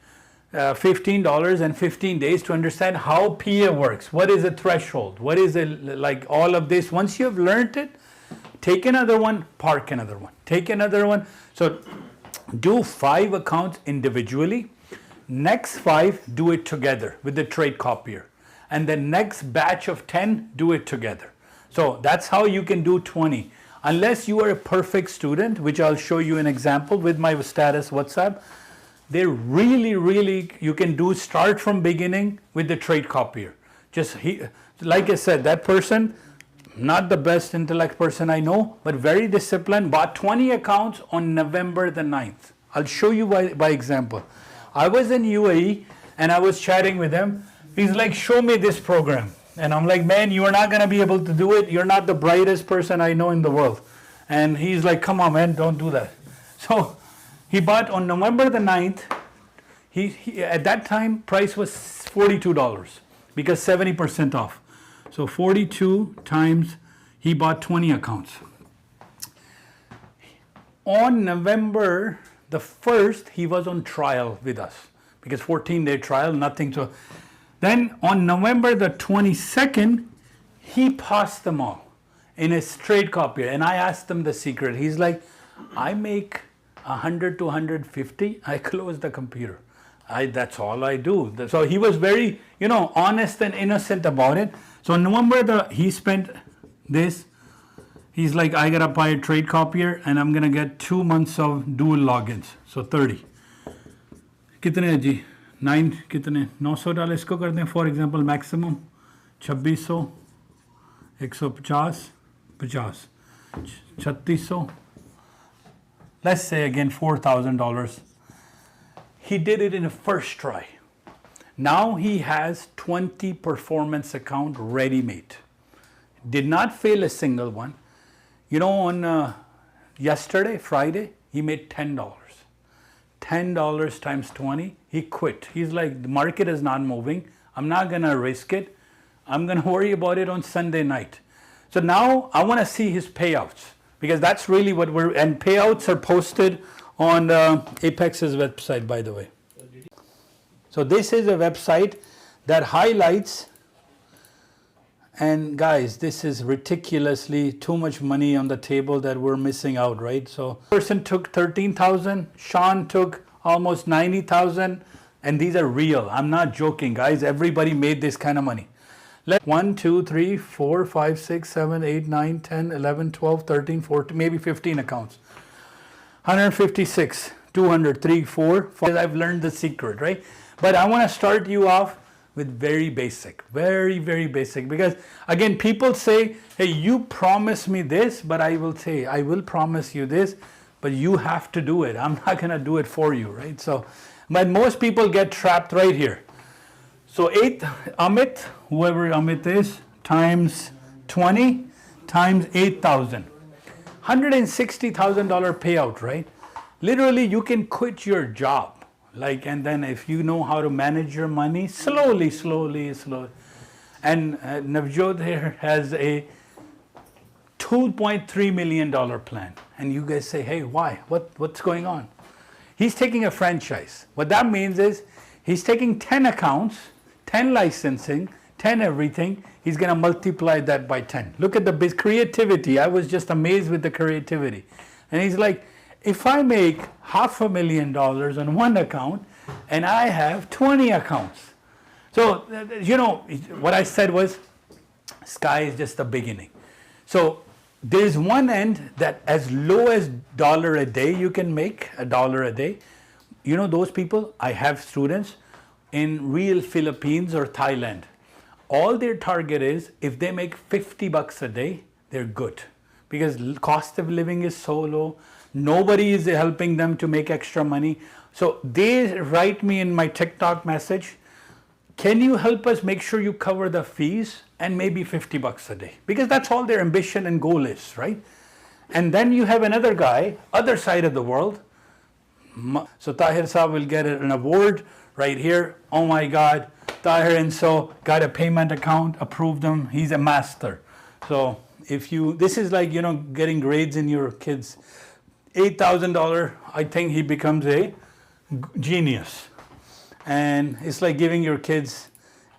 $15 and 15 days to understand how PA works. What is a threshold? What is it like all of this? Once you have learned it, take another one, park another one. Take another one. So do 5 accounts individually. Next 5, do it together with the trade copier. And the next batch of 10, do it together. So that's how you can do 20. Unless you are a perfect student, which I'll show you an example with my status WhatsApp, they're really, you can do start from beginning with the trade copier. Like I said, that person, not the best intellect person I know, but very disciplined, bought 20 accounts on November the 9th. I'll show you by example. I was in UAE and I was chatting with him. He's like, show me this program. And I'm like, man, you are not going to be able to do it. You're not the brightest person I know in the world. And he's like, come on, man, don't do that. So he bought on November the 9th. He at that time, price was $42 because 70% off. So 42 times, he bought 20 accounts. On November the 1st, he was on trial with us because 14-day trial, nothing. So then on November the 22nd, he passed them all in his trade copier. And I asked him the secret. He's like, I make 100 to 150. I close the computer. That's all I do. So he was very, honest and innocent about it. So in November, he spent this. He's like, I gotta buy a trade copier and I'm gonna get 2 months of dual logins. So 30. कितने है जी? 9 कितने? 900 डाल इसको कर दें. For example, maximum 2600, 150, 50, 3600. Let's say again $4,000. He did it in a first try. Now he has 20 performance account ready-made. Did not fail a single one. On yesterday, Friday, he made $10. $10 times 20, he quit. He's like, the market is not moving. I'm not going to risk it. I'm going to worry about it on Sunday night. So now I want to see his payouts because that's really what and payouts are posted on Apex's website, by the way. So this is a website that highlights, and guys, this is ridiculously too much money on the table that we're missing out, right? So person took 13,000, Sean took almost 90,000, and these are real. I'm not joking, guys. Everybody made this kind of money. 1, 2, 3, 4, 5, 6, 7, 8, 9, 10, 11, 12, 13, 14, maybe 15 accounts. 156, 200, 3, 4, 5. I've learned the secret, right? But I want to start you off with very basic, very, very basic. Because again, people say, hey, you promise me this, but I will say, I will promise you this, but but you have to do it. I'm not going to do it for you, right? So, but most people get trapped right here. So Amit, whoever Amit is, times 20 times 8,000. $160,000 payout, right? Literally, you can quit your job. And then if you know how to manage your money, slowly. And Navjot here has a $2.3 million plan. And you guys say, hey, why? What's going on? He's taking a franchise. What that means is he's taking 10 accounts, 10 licensing, 10 everything. He's going to multiply that by 10. Look at the creativity. I was just amazed with the creativity. And he's like, if I make $500,000 on one account and I have 20 accounts. So, what I said was, sky is just the beginning. So there's one end that as low as $1 a day you can make, $1 a day. You know those people? I have students in real Philippines or Thailand. All their target is, if they make $50 a day, they're good. Because cost of living is so low. Nobody is helping them to make extra money. So they write me in my TikTok message, can you help us make sure you cover the fees and maybe $50 a day? Because that's all their ambition and goal is, right? And then you have another guy, other side of the world. So Tahir Saab will get an award right here. Oh my God, Tahir and so got a payment account, approved them. He's a master. So this is like, getting grades in your kids. $8,000, I think he becomes a genius. And it's like giving your kids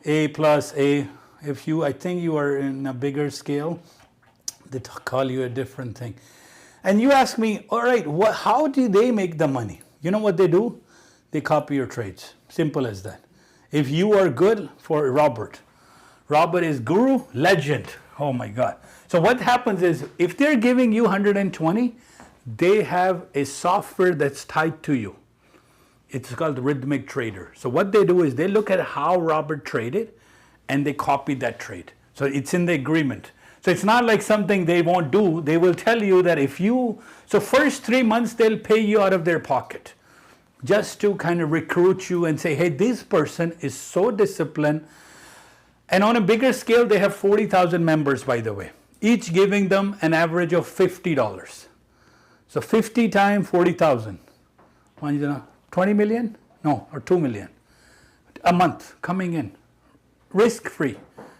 A plus A. I think you are in a bigger scale, they call you a different thing. And you ask me, all right, how do they make the money? You know what they do? They copy your trades. Simple as that. If you are good for Robert is guru, legend. Oh my God. So what happens is, if they're giving you 120, they have a software that's tied to you. It's called Rhythmic Trader. So what they do is they look at how Robert traded and they copy that trade. So it's in the agreement. So it's not like something they won't do. They will tell you that so first 3 months they'll pay you out of their pocket just to kind of recruit you and say, hey, this person is so disciplined. And on a bigger scale, they have 40,000 members, by the way, each giving them an average of $50. So 50 times 40,000. 20 million? No, or 2 million. A month coming in. Risk-free.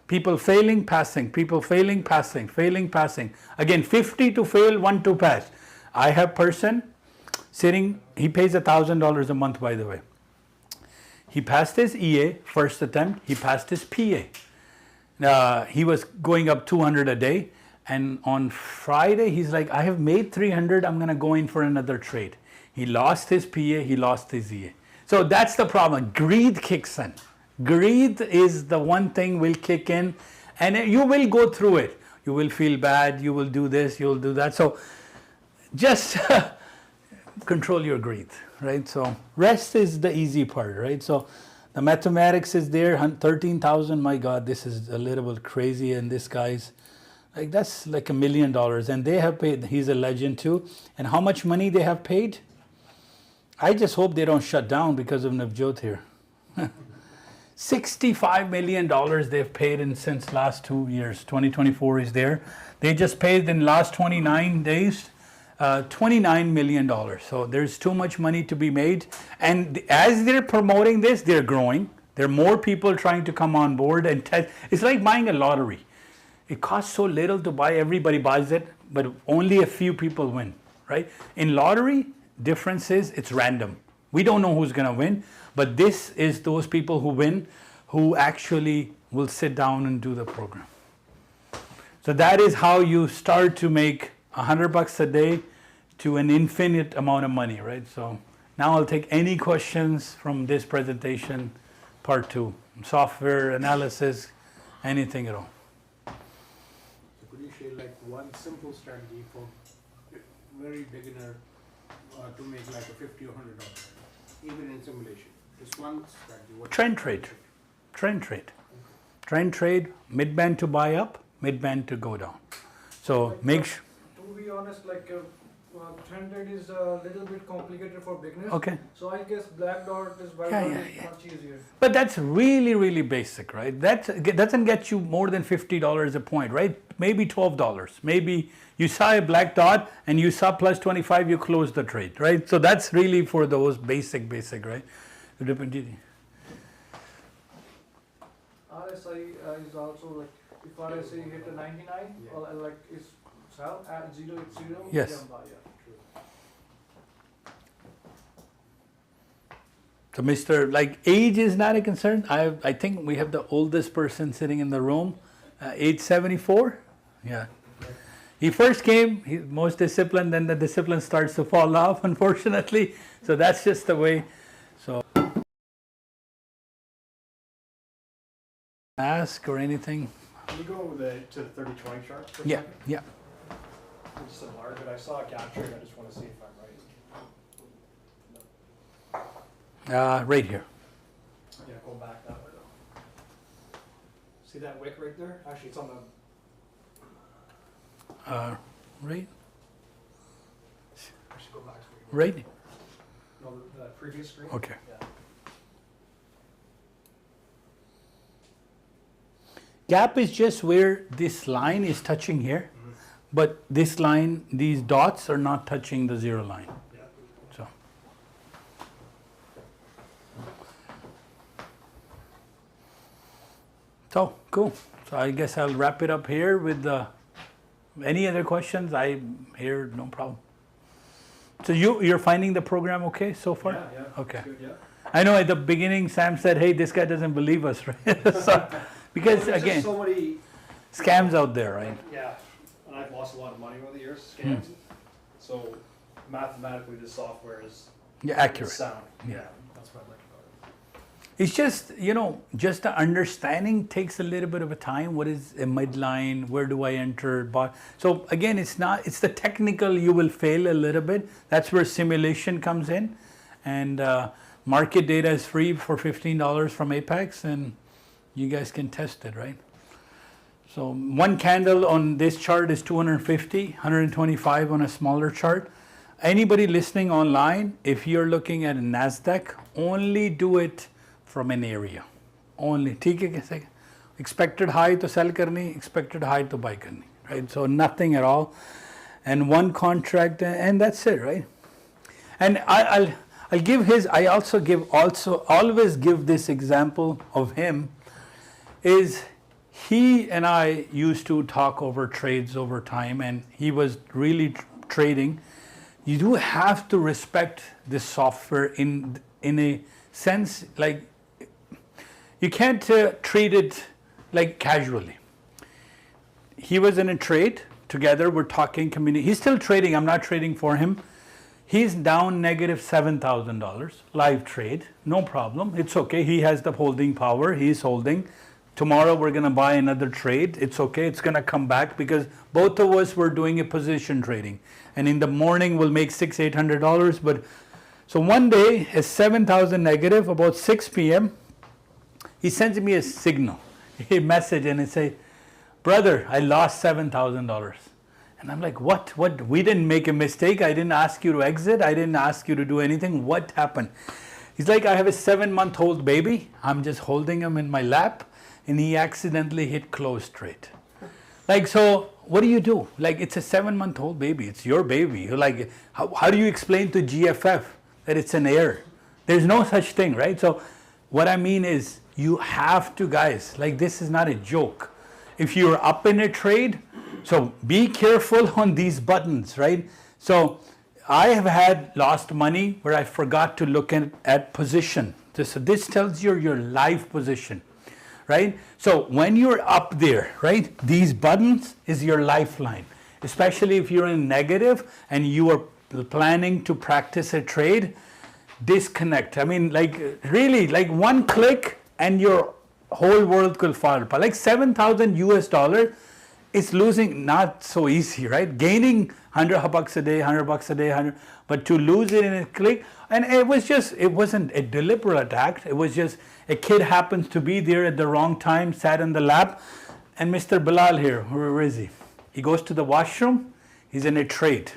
People failing, passing. People failing, passing. Failing, passing. Again, 50 to fail, 1 to pass. I have person sitting, he pays $1,000 a month, by the way. He passed his EA, first attempt. He passed his PA. He was going up 200 a day. And on Friday, he's like, I have made 300. I'm going to go in for another trade. He lost his PA. He lost his EA. So that's the problem. Greed kicks in. Greed is the one thing will kick in. And you will go through it. You will feel bad. You will do this. You will do that. So just control your greed, right? So rest is the easy part, right? So the mathematics is there. 13,000. My God, this is a little bit crazy. And this guy's like, that's like $1 million. And they have paid. He's a legend too. And how much money they have paid? I just hope they don't shut down because of Navjot here. $65 million they've paid in since last 2 years. 2024 is there. They just paid in last 29 days, $29 million. So there's too much money to be made. And as they're promoting this, they're growing. There are more people trying to come on board and test. It's like buying a lottery. It costs so little to buy, everybody buys it, but only a few people win, right? In lottery, difference is it's random. We don't know who's going to win, but this is those people who win, who actually will sit down and do the program. So that is how you start to make $100 a day to an infinite amount of money, right? So now I'll take any questions from this presentation, part 2, software analysis, anything at all. Could you share like one simple strategy for very beginner to make like a $50 or $100, even in simulation? Just one strategy. Trend trade, mid-band to buy up, mid-band to go down. So make sure. To be honest, like trended is a little bit complicated for beginners. Okay. So I guess black dot is white Yeah, dot yeah, is yeah. much easier. But that's really, really basic, right? That doesn't get you more than $50 a point, right? Maybe $12. Maybe you saw a black dot and you saw plus 25, you close the trade, right? So that's really for those basic, right? RSI is also like, if RSI hit a 99, or like is sell at 0 it's 0, Yes. yeah, buy, yeah. So Mr. Like age is not a concern. I think we have the oldest person sitting in the room, age 74. Yeah. He first came, he's most disciplined, then the discipline starts to fall off, unfortunately. So that's just the way. So ask or anything. Can you go to the 30-20 chart for a Yeah, second? yeah. Just a market. I saw a gap trade. I just want to see if I'm right. Right here. Yeah, go back that way though. See that wick right there? Actually, it's on the. Right, I should go back to it. right. No, the previous screen. Okay. Yeah. Gap is just where this line is touching here, but this line, these dots are not touching the zero line. Yeah. So. So, cool. So I guess I'll wrap it up here with any other questions? I'm here, no problem. So you're finding the program okay so far? Yeah. Okay. Good, yeah. I know at the beginning Sam said, hey, this guy doesn't believe us, right? So, because There's again, just so many. scams out there, right? Yeah, and I've lost a lot of money over the years, scams. So mathematically, this software is Yeah, accurate. sound. Yeah. That's what I like about it. It's just, just the understanding takes a little bit of a time. What is a midline? Where do I enter? But so again, it's the technical, you will fail a little bit. That's where simulation comes in. And market data is free for $15 from Apex, and you guys can test it, right? So one candle on this chart is 250, 125 on a smaller chart. Anybody listening online, if you're looking at a NASDAQ, only do it from an area. Only. ठीक है कैसे? Expected high to sell करनी, expected high to buy करनी, right? So nothing at all. And one contract, and that's it, right? And I always give this example of him is he and I used to talk over trades over time, and he was really trading. You do have to respect this software in a sense, like you can't treat it like casually. He was in a trade together, we're talking community. He's still trading, I'm not trading for him. He's down negative $7,000, live trade, no problem. It's okay, he has the holding power, he's holding. Tomorrow we're gonna buy another trade, it's okay, it's gonna come back because both of us were doing a position trading. And in the morning we'll make $600-800, but so one day, at 7,000 negative, about 6 p.m., he sends me a signal, a message, and he say, brother, I lost $7,000. And I'm like, what? We didn't make a mistake. I didn't ask you to exit. I didn't ask you to do anything. What happened? He's like, I have a 7-month-old baby. I'm just holding him in my lap. And he accidentally hit close trade. Like, so what do? Like, it's a 7-month-old baby. It's your baby. You're like, how do you explain to GFF that it's an error? There's no such thing, right? So what I mean is you have to, guys, like this is not a joke. If you're up in a trade, so be careful on these buttons, right? So I have had lost money where I forgot to look at position. So this tells you your live position, right? So when you're up there, right, these buttons is your lifeline, especially if you're in negative and you are planning to practice a trade. Disconnect. I mean, like really, like one click and your whole world could fall apart. Like $7,000 is losing not so easy, right? Gaining $100 a day, $100 a day, 100, but to lose it in a click. And it wasn't a deliberate act. It was just a kid happens to be there at the wrong time, sat in the lap. And Mr. Bilal here, where is he? He goes to the washroom. He's in a trade.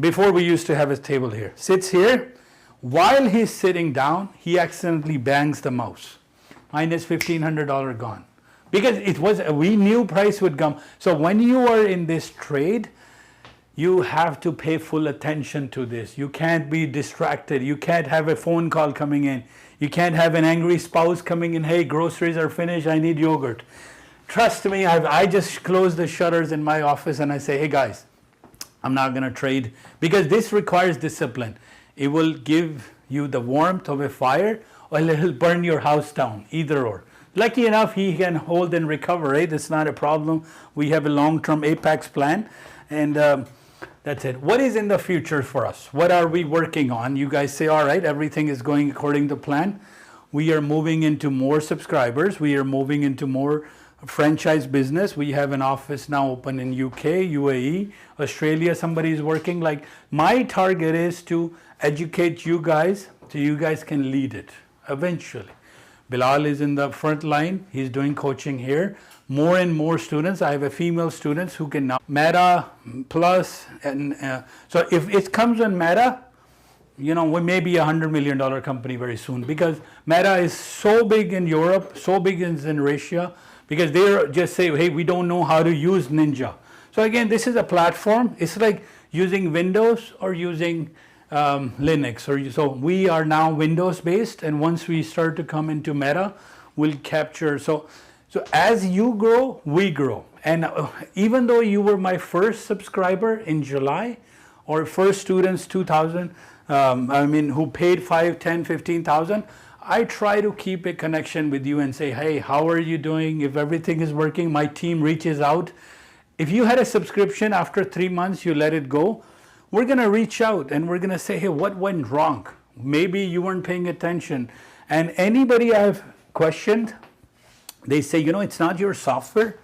before we used to have his table here, sits here. While he's sitting down, he accidentally bangs the mouse. Minus $1,500 gone. Because it was, we knew price would come. So when you are in this trade, you have to pay full attention to this. You can't be distracted. You can't have a phone call coming in. You can't have an angry spouse coming in, hey, groceries are finished, I need yogurt. Trust me, I just close the shutters in my office and I say, hey guys, I'm not going to trade, because this requires discipline. It will give you the warmth of a fire, or it'll burn your house down, either or. Lucky enough, he can hold and recover, right? It's not a problem. We have a long-term Apex plan, and that's it. What is in the future for us? What are we working on? You guys say, all right, everything is going according to plan. We are moving into more subscribers. We are moving into more franchise business. We have an office now open in UK, UAE, Australia. Somebody is working. Like, my target is to educate you guys so you guys can lead it eventually. Bilal is in the front line. He's doing coaching here. More and more students. I have a female students who can now Meta Plus, and so if it comes on Meta, you know, we may be $100 million company very soon, because Meta is so big in Europe, so big in Russia, because they just say, hey, we don't know how to use Ninja. So again, this is a platform. It's like using Windows or using Linux. So we are now Windows based, and once we start to come into Meta, we'll capture. So as you grow, we grow. And even though you were my first subscriber in July, or first students 2,000, who paid 5, 10, 15,000, I try to keep a connection with you and say, hey, how are you doing? If everything is working, my team reaches out. If you had a subscription after 3 months, you let it go, we're going to reach out and we're going to say, hey, what went wrong? Maybe you weren't paying attention. And anybody I've questioned, they say, you know, it's not your software.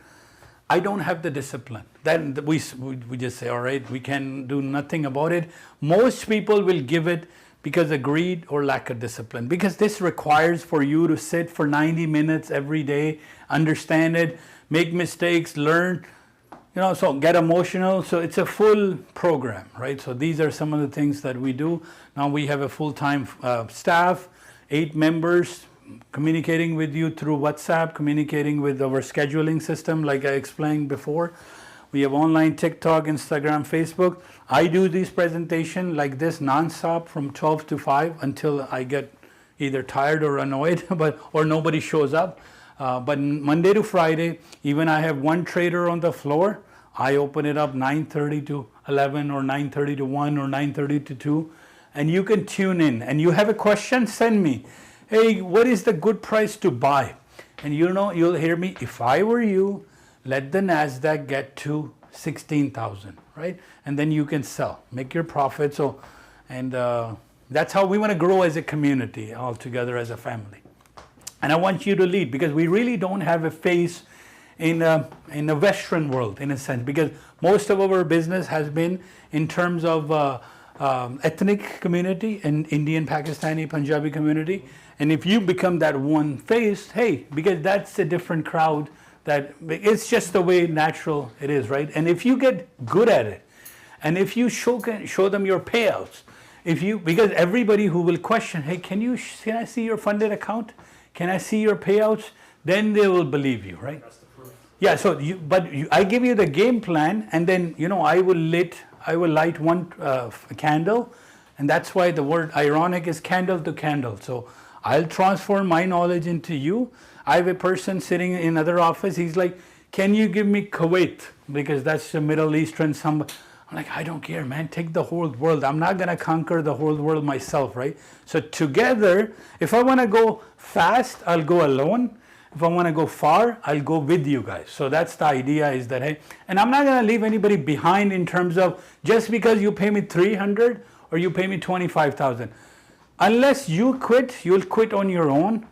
I don't have the discipline. Then we just say, all right, we can do nothing about it. Most people will give it because of greed or lack of discipline. Because this requires for you to sit for 90 minutes every day, understand it, make mistakes, learn, you know, so get emotional. So it's a full program, right? So these are some of the things that we do. Now we have a full-time staff, 8 members, communicating with you through WhatsApp, communicating with our scheduling system, like I explained before. We have online TikTok, Instagram, Facebook. I do these presentations like this nonstop from 12 to 5 until I get either tired or annoyed, or nobody shows up. But Monday to Friday, even I have one trader on the floor, I open it up 9:30 to 11 or 9:30 to 1 or 9:30 to 2, and you can tune in. And you have a question, send me. Hey, what is the good price to buy? And you know, you'll hear me, if I were you, let the NASDAQ get to 16,000, right? And then you can sell, make your profit. So, and that's how we want to grow as a community, all together as a family. And I want you to lead, because we really don't have a face in the Western world, in a sense, because most of our business has been in terms of ethnic community and Indian, Pakistani, Punjabi community. And if you become that one face, hey, because that's a different crowd, that it's just the way natural it is, right? And if you get good at it, and if you show them your payouts, because everybody who will question, hey, can I see your funded account? Can I see your payouts? Then they will believe you, right? That's the proof. Yeah. So, I give you the game plan, and then I will light one candle, and that's why the word ironic is candle to candle. So I'll transfer my knowledge into you. I have a person sitting in another office. He's like, can you give me Kuwait? Because that's the Middle Eastern. I'm like, I don't care, man. Take the whole world. I'm not going to conquer the whole world myself, right? So together, if I want to go fast, I'll go alone. If I want to go far, I'll go with you guys. So that's the idea, is that, hey, and I'm not going to leave anybody behind in terms of just because you pay me 300 or you pay me 25,000. Unless you quit, you'll quit on your own.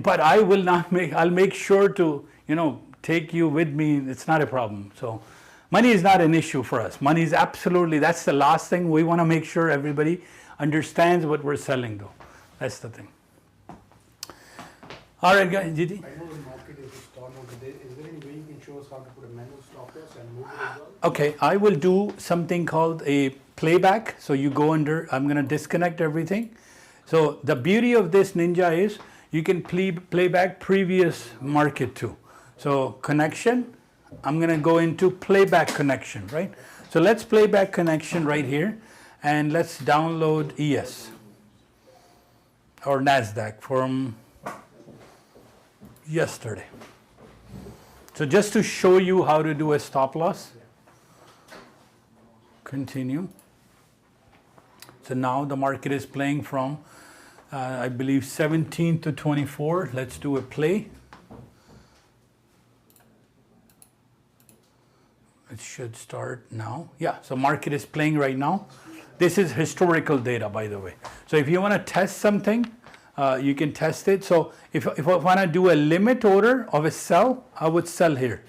But I will not I'll make sure to, take you with me. It's not a problem. So money is not an issue for us. Money is absolutely, that's the last thing. We want to make sure everybody understands what we're selling though. That's the thing. All right, guys, Didi? I know the market is torn out today. Is there any way you can show us how to put a manual stop loss and move it as well? Okay, I will do something called a playback. So you go under, I'm going to disconnect everything. So the beauty of this Ninja is you can play back previous market too. So connection, I'm going to go into playback connection, right? So let's playback connection right here, and let's download ES or NASDAQ from yesterday. So just to show you how to do a stop loss, continue. So now the market is playing from, I believe 17 to 24. Let's do a play. It should start now. Yeah, so market is playing right now. This is historical data, by the way. So if you want to test something, you can test it. So if I want to do a limit order of a sell, I would sell here.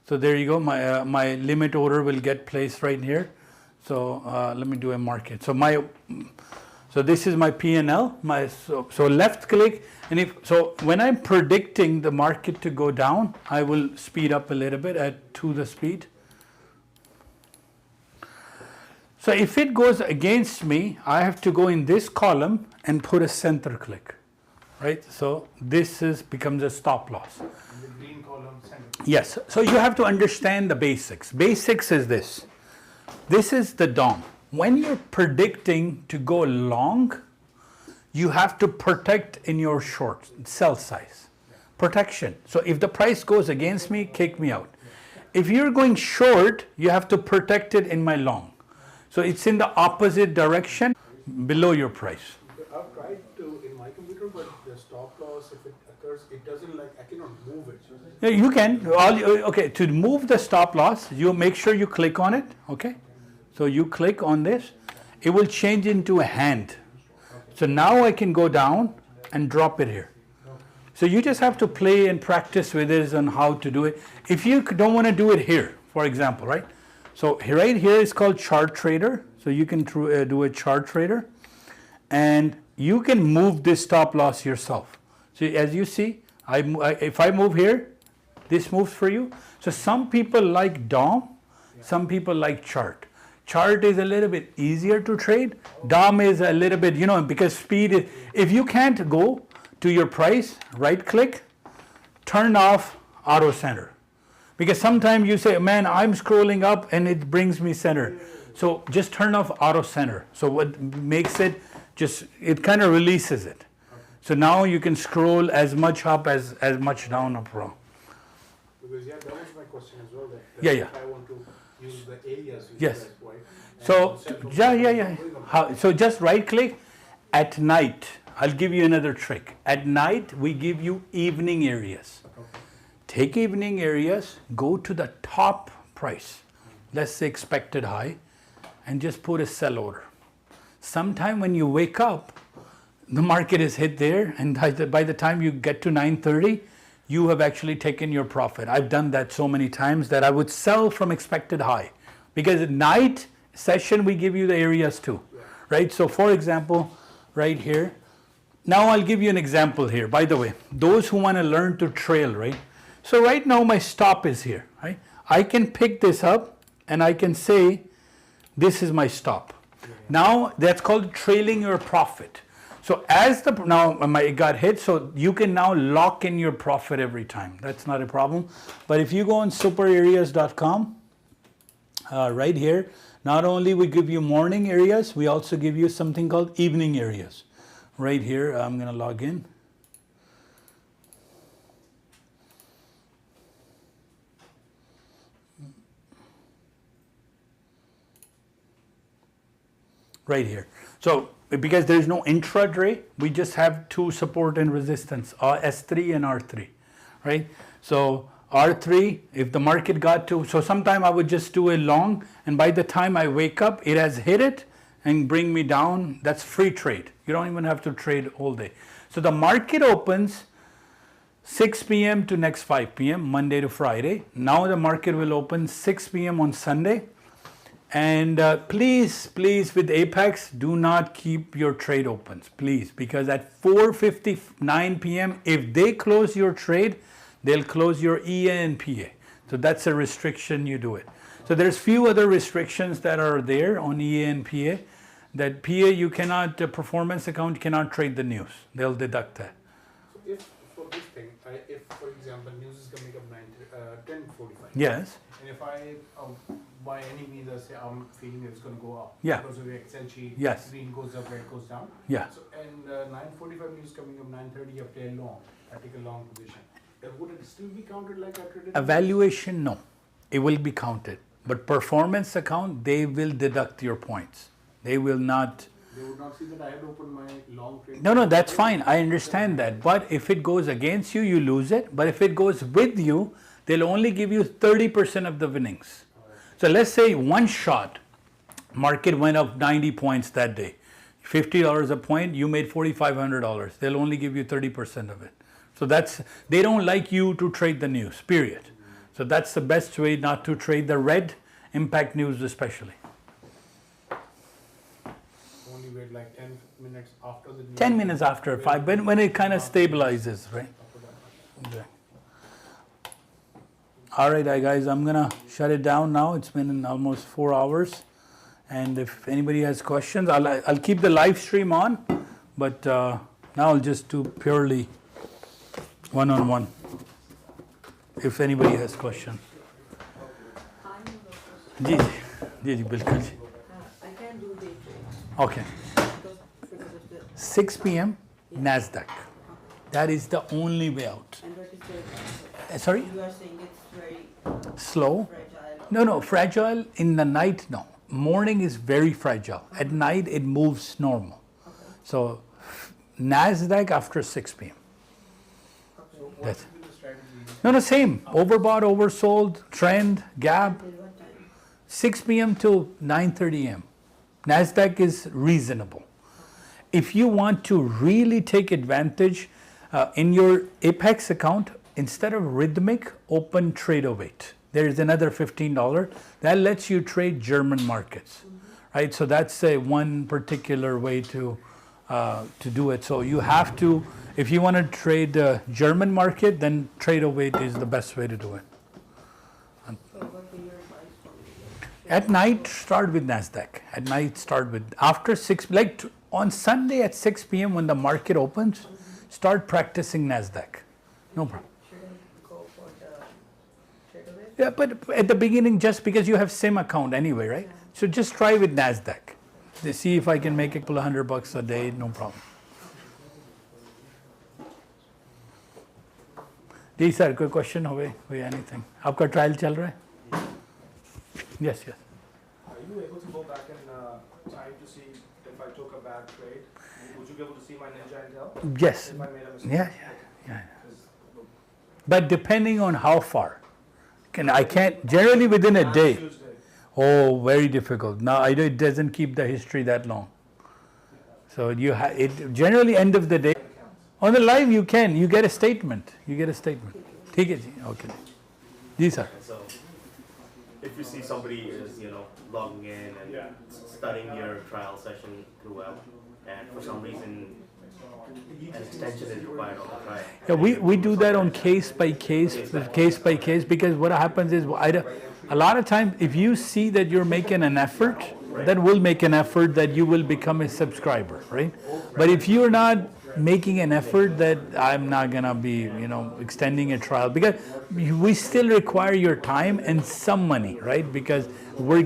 So there you go. My limit order will get placed right here. So let me do a market. So this is my P&L. So left click, and when I'm predicting the market to go down, I will speed up a little bit to the speed. So if it goes against me, I have to go in this column and put a center click, right? So this becomes a stop loss. And the green column center. Yes, so you have to understand the basics. Basics is this. This is the DOM. When you're predicting to go long, you have to protect in your short, sell size. Protection. So if the price goes against me, kick me out. If you're going short, you have to protect it in my long. So it's in the opposite direction below your price. I've tried to in my computer, but the stop loss, if it occurs, it doesn't I cannot move it. Yeah, you can. Okay, to move the stop loss, you make sure you click on it. Okay, so you click on this, it will change into a hand. So now I can go down and drop it here. So you just have to play and practice with it on how to do it. If you don't want to do it here, for example, right? So right here is called chart trader. So you can do a chart trader, and you can move this stop loss yourself. So as you see, if I move here, this moves for you. So some people like DOM, some people like chart. Chart is a little bit easier to trade. DOM is a little bit, because speed is, if you can't go to your price, right click, turn off auto center. Because sometimes you say, man, I'm scrolling up and it brings me center. So just turn off auto center. So what makes it, it kind of releases it. So now you can scroll as much up as much down up wrong. Because that was my question as well. If I want to use the areas. Yes. So So just right click at night. I'll give you another trick. At night, we give you evening areas. Take evening areas, go to the top price, let's say expected high, and just put a sell order. Sometime when you wake up, the market is hit there, and by the time you get to 9:30, you have actually taken your profit. I've done that so many times that I would sell from expected high. Because at night session, we give you the areas too, right? So for example, right here, now I'll give you an example here. By the way, those who want to learn to trail, right? So right now my stop is here, right? I can pick this up and I can say, this is my stop. Now that's called trailing your profit. So now it got hit, so you can now lock in your profit every time. That's not a problem. But if you go on superareas.com, right here, not only we give you morning areas, we also give you something called evening areas. Right here, I'm going to log in. Right here. So because there is no intraday, we just have two support and resistance, S3 and R3, right? So R3, if the market got to, so sometime I would just do a long, and by the time I wake up, it has hit it and bring me down. That's free trade. You don't even have to trade all day. So the market opens 6 p.m. to next 5 p.m., Monday to Friday. Now the market will open 6 p.m. on Sunday. And please, with Apex, do not keep your trade opens, please, because at 4:59 p.m., if they close your trade, they'll close your EA and PA. So that's a restriction, you do it. So there's few other restrictions that are there on EA and PA. That PA you cannot, performance account cannot trade the news. They'll deduct that. So if for this thing, if for example news is coming up 10:45. Yes. And if I by any means I say I'm feeling it's going to go up. Yeah. Because of the Excel sheet. Yes. Green goes up, red goes down. Yeah. So and 9:45 news coming up 9:30 I play long. I take a long position. Would it still be counted like I traded? Evaluation, no. It will be counted. But performance account, they will deduct your points. They will not. They would not see that I had opened my long trade. No, that's fine. I understand that. But if it goes against you, you lose it. But if it goes with you, they'll only give you 30% of the winnings. So let's say one shot, market went up 90 points that day. $50 a point, you made $4,500. They'll only give you 30% of it. So they don't like you to trade the news, period. So that's the best way not to trade the red impact news especially. Only wait like 10 minutes after the news. 10 minutes after, 5, when it kind of stabilizes, right? Okay. All right, guys, I'm going to shut it down now. It's been almost 4 hours. And if anybody has questions, I'll keep the live stream on. But now I'll just do purely one-on-one. If anybody has questions. जी जी जी बिल्कुल जी. I can do day trade Okay. because of the 6 p.m. Nasdaq. That is the only way out. and that is very Sorry? you are saying it's very Slow. fragile. No, fragile in the night, no. Morning is very fragile. At night, it moves normal. So, Nasdaq after 6 p.m. So what That's- would be the strategy? No, same. Overbought, oversold, trend, gap, Till what time? 6 p.m. till 9:30 a.m. Nasdaq is reasonable. If you want to really take advantage in your Apex account, instead of rhythmic, open trade await. There is another $15 that lets you trade German markets, right? So that's one particular way to do it. So you have to, if you want to trade the German market, then trade await is the best way to do it. So what will your advice for me? At night, start with Nasdaq. At night, start with after 6, like on Sunday at 6 p.m. when the market opens, start practicing Nasdaq. No problem. Should I go for the trade away? Yeah, but at the beginning, just because you have SIM account anyway, right? So just try with Nasdaq. See if I can make a couple of $100 a day, no problem. जी sir कोई question हो कोई anything आपका trial चल रहा है yes yes Are you able to go back in time to see if I took a bad trade? Would you be able to see my ninja and tell yes if I made a mistake? yeah 'Cause but depending on how far I can't generally within a last day Tuesday, oh very difficult now it doesn't keep the history that long so it generally end of the day on the live you get a statement ठीक है जी okay ji sir So, if you see somebody is, logging in and studying your trial session throughout, and for some reason an extension is required on the trial. Yeah, we do that on case by case because what happens is a lot of times if you see that you're making an effort, then we'll make an effort that you will become a subscriber, right? But if you're not making an effort, that I'm not gonna be extending a trial because we still require your time and some money, right? Because we're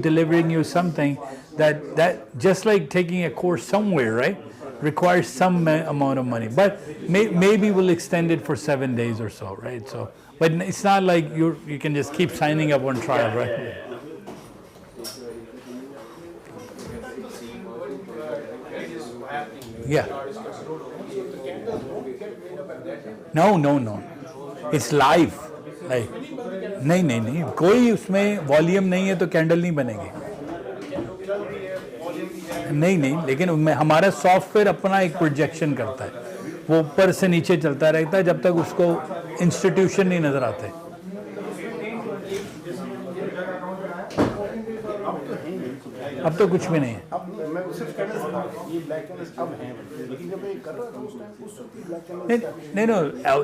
delivering you something that just like taking a course somewhere, right? Requires some amount of money, but maybe we'll extend it for 7 days or so, right? So, but it's not like you can just keep signing up on trial, right? Yeah. No. It's live. नहीं कोई उसमें volume नहीं है तो candle नहीं बनेगी नहीं लेकिन हमारा सॉफ्टवेयर अपना एक प्रोजेक्शन करता है वो ऊपर से नीचे चलता रहता है जब तक उसको इंस्टीट्यूशन नहीं नजर आते अब तो कुछ भी नहीं है. अब मैं सिर्फ कहना चाहता हूँ ये ब्लैक कैनल्स अब हैं, लेकिन जब मैं कर रहा था उस टाइम उस वक्त black canals No,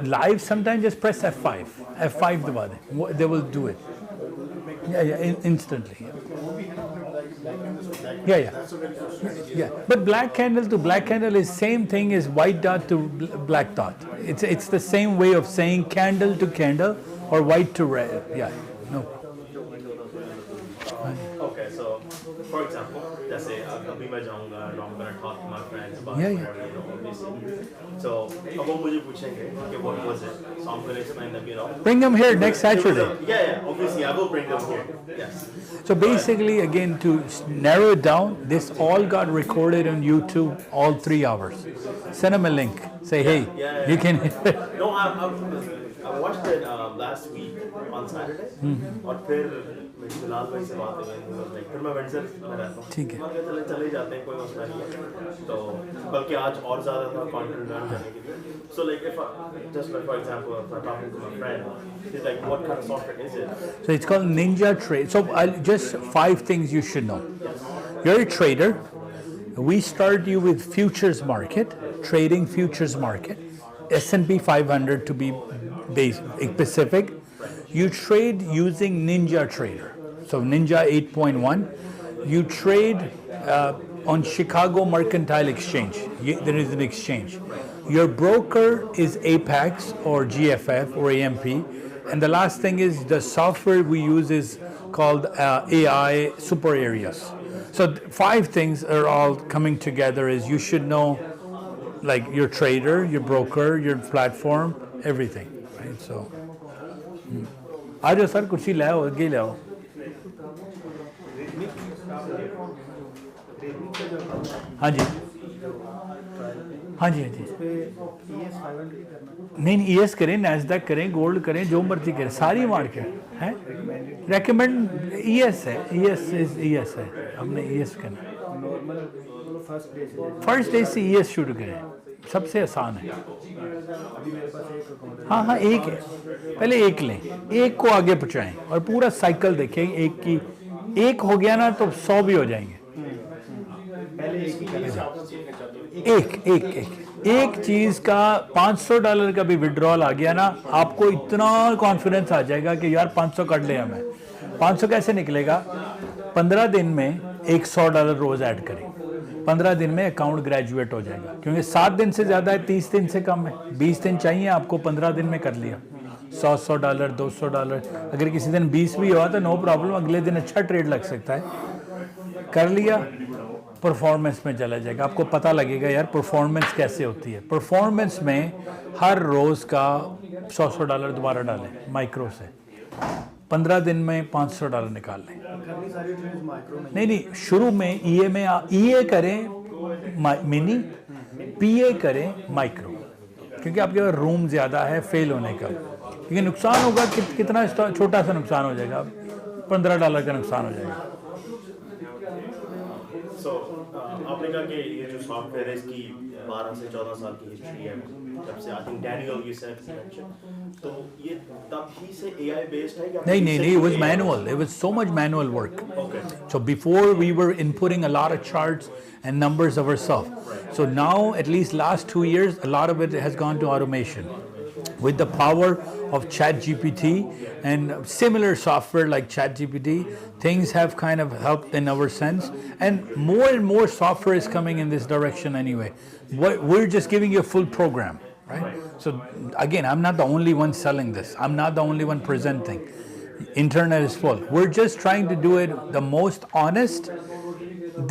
live sometimes just press F5. F5 दबा दें. They will do it. Yeah, instantly. Yeah. But black candle to black candle is same thing as white dot to black dot. It's the same way of saying candle to candle or white to red. Yeah. No. Okay, so for example, let's say अभी मैं जाऊँगा and I'm gonna talk to my friends about Yeah, it, you know, obviously. So अब वो मुझे पूछेंगे कि what was it? So I'm gonna explain them, you know. Bring them here next Saturday. Yeah, obviously I will bring them here. Yes. So basically, again, to narrow it down, this all got recorded on YouTube, all 3 hours. Send them a link. Say, hey, you can. No, I watched it last week on Saturday. और फिर मेरी बिलाल भाई से बात हुई, फिर मैं Windsor में रहता हूँ. ठीक है. चले चले जाते हैं, कोई मसला नहीं है. तो बल्कि आज और ज़्यादा था कंटेंट लर्न करने के लिए. So like if I, just like for example, if I'm talking to my friend, he's like, what kind of software is it? So it's called Ninja Trade. So just 5 things you should know. You're a trader. We start you with futures market, trading futures market, S&P 500 to be specific. You trade using Ninja Trader. So Ninja 8.1. You trade on Chicago Mercantile Exchange. There is an exchange. Your broker is Apex or GFF or AMP. And the last thing is the software we use is called AI Super Areas. So 5 things are all coming together is you should know like your trader, your broker, your platform, everything. Right? So आ जाओ sir कुर्सी लाओ आगे लाओ. हाँ जी हाँ जी हाँ जी. नहीं ES करें, नैस्डैक करें, गोल्ड करें, जो मर्जी करें, सारी मार्केट है. रेकमेंड ES है, ES है, हमने ES करना. फर्स्ट डे से ES शुरू करें, सबसे आसान है. हाँ हाँ एक है, पहले एक लें, एक को आगे पहुँचाएं और पूरा साइकिल देखें. एक हो गया ना तो 100 भी हो जाएंगे. एक चीज का $500 का भी विड्रॉल आ गया ना, आपको इतना कॉन्फिडेंस आ जाएगा कि यार 500 कर लिया मैं. 500 कैसे निकलेगा? 15 दिन में $100 रोज ऐड करें. 15 दिन में अकाउंट ग्रेजुएट हो जाएगा, क्योंकि 7 दिन से ज़्यादा है, 30 दिन से कम है. 20 दिन चाहिए आपको, 15 दिन में कर लिया. $100, $200. अगर किसी दिन 20 भी हुआ तो नो प्रॉब्लम, अगले दिन अच्छा ट्रेड लग सकता है. कर लिया, परफॉर्मेंस में चला जाएगा. आपको पता लगेगा यार परफॉर्मेंस कैसे होती है. परफॉर्मेंस में हर रोज़ का $100 दोबारा डालें माइक्रो से. 15 दिन में $500 निकाल लें. नहीं, शुरू में EA करें मिनी, PA करें माइक्रो, क्योंकि आपके पास रूम ज़्यादा है फेल होने का. क्योंकि नुकसान होगा कितना छोटा सा नुकसान हो जाएगा, $15 का नुकसान हो जाएगा. आपने कहा कि ये जो सॉफ्टवेयर है इसकी 12 से 14 साल की हिस्ट्री है, जब से I think Daniel you said तो ये तब ही से AI बेस्ड है क्या? नहीं, it was manual. It was so much manual work. Okay. So before we were inputting a lot of charts and numbers ourselves. So now at least last 2 years a lot of it has gone to automation. With the power of ChatGPT and similar software like ChatGPT, things have kind of helped in our sense, and more software is coming in this direction anyway. We're just giving you a full program, right? So again, I'm not the only one selling this. I'm not the only one presenting. Internet is full. We're just trying to do it the most honest,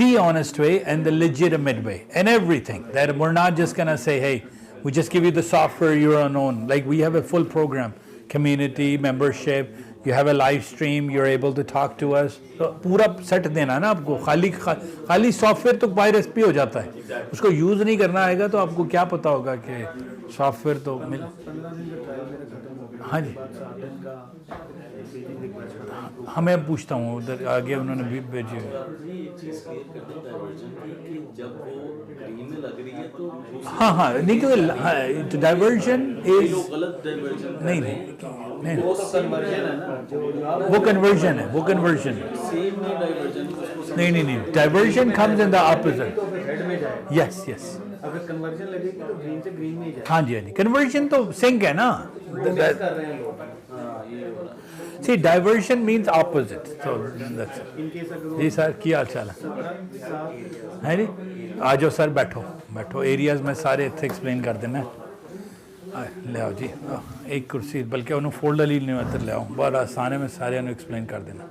the honest way and the legitimate way, and everything. That we're not just gonna say, hey, we just give you the software, you're on own. Like we have a full program, community, membership, you have a live stream, you're able to talk to us. तो पूरा set देना ना आपको. खाली software तो virus भी हो जाता है, उसको यूज़ नहीं करना आएगा तो आपको क्या पता होगा कि सॉफ्टवेयर तो मिल. हाँ जी, हाँ मैं पूछता हूँ उधर आगे उन्होंने भी भेजी. हाँ नहीं तो डाइवर्जन इज नहीं नहीं वो तो कन्वर्जन है ना जो आप वो कन्वर्जन है, वो कन्वर्जन है। सेम नहीं डाइवर्जन उसको नहीं, diversion comes in the opposite. Red में जाए यस यस, अगर कन्वर्जन लगेगी तो ग्रीन से ग्रीन में ही जाए हाँ जी, कन्वर्जन तो सिंक है ना। मिक्स कर रहे हैं लोग हाँ ये वाला See, diversion means opposite. So that's it. In case अगर जी सर, क्या हाल चाल है जी? आ जाओ सर, बैठो बैठो। एरियाज में सारे इतने एक्सप्लेन कर देना। ले आओ जी, एक कुर्सी, बल्कि उन्होंने फोल्डर ली नहीं इधर ले आओ, बड़ा आसान है, मैं सारे एक्सप्लेन कर देना।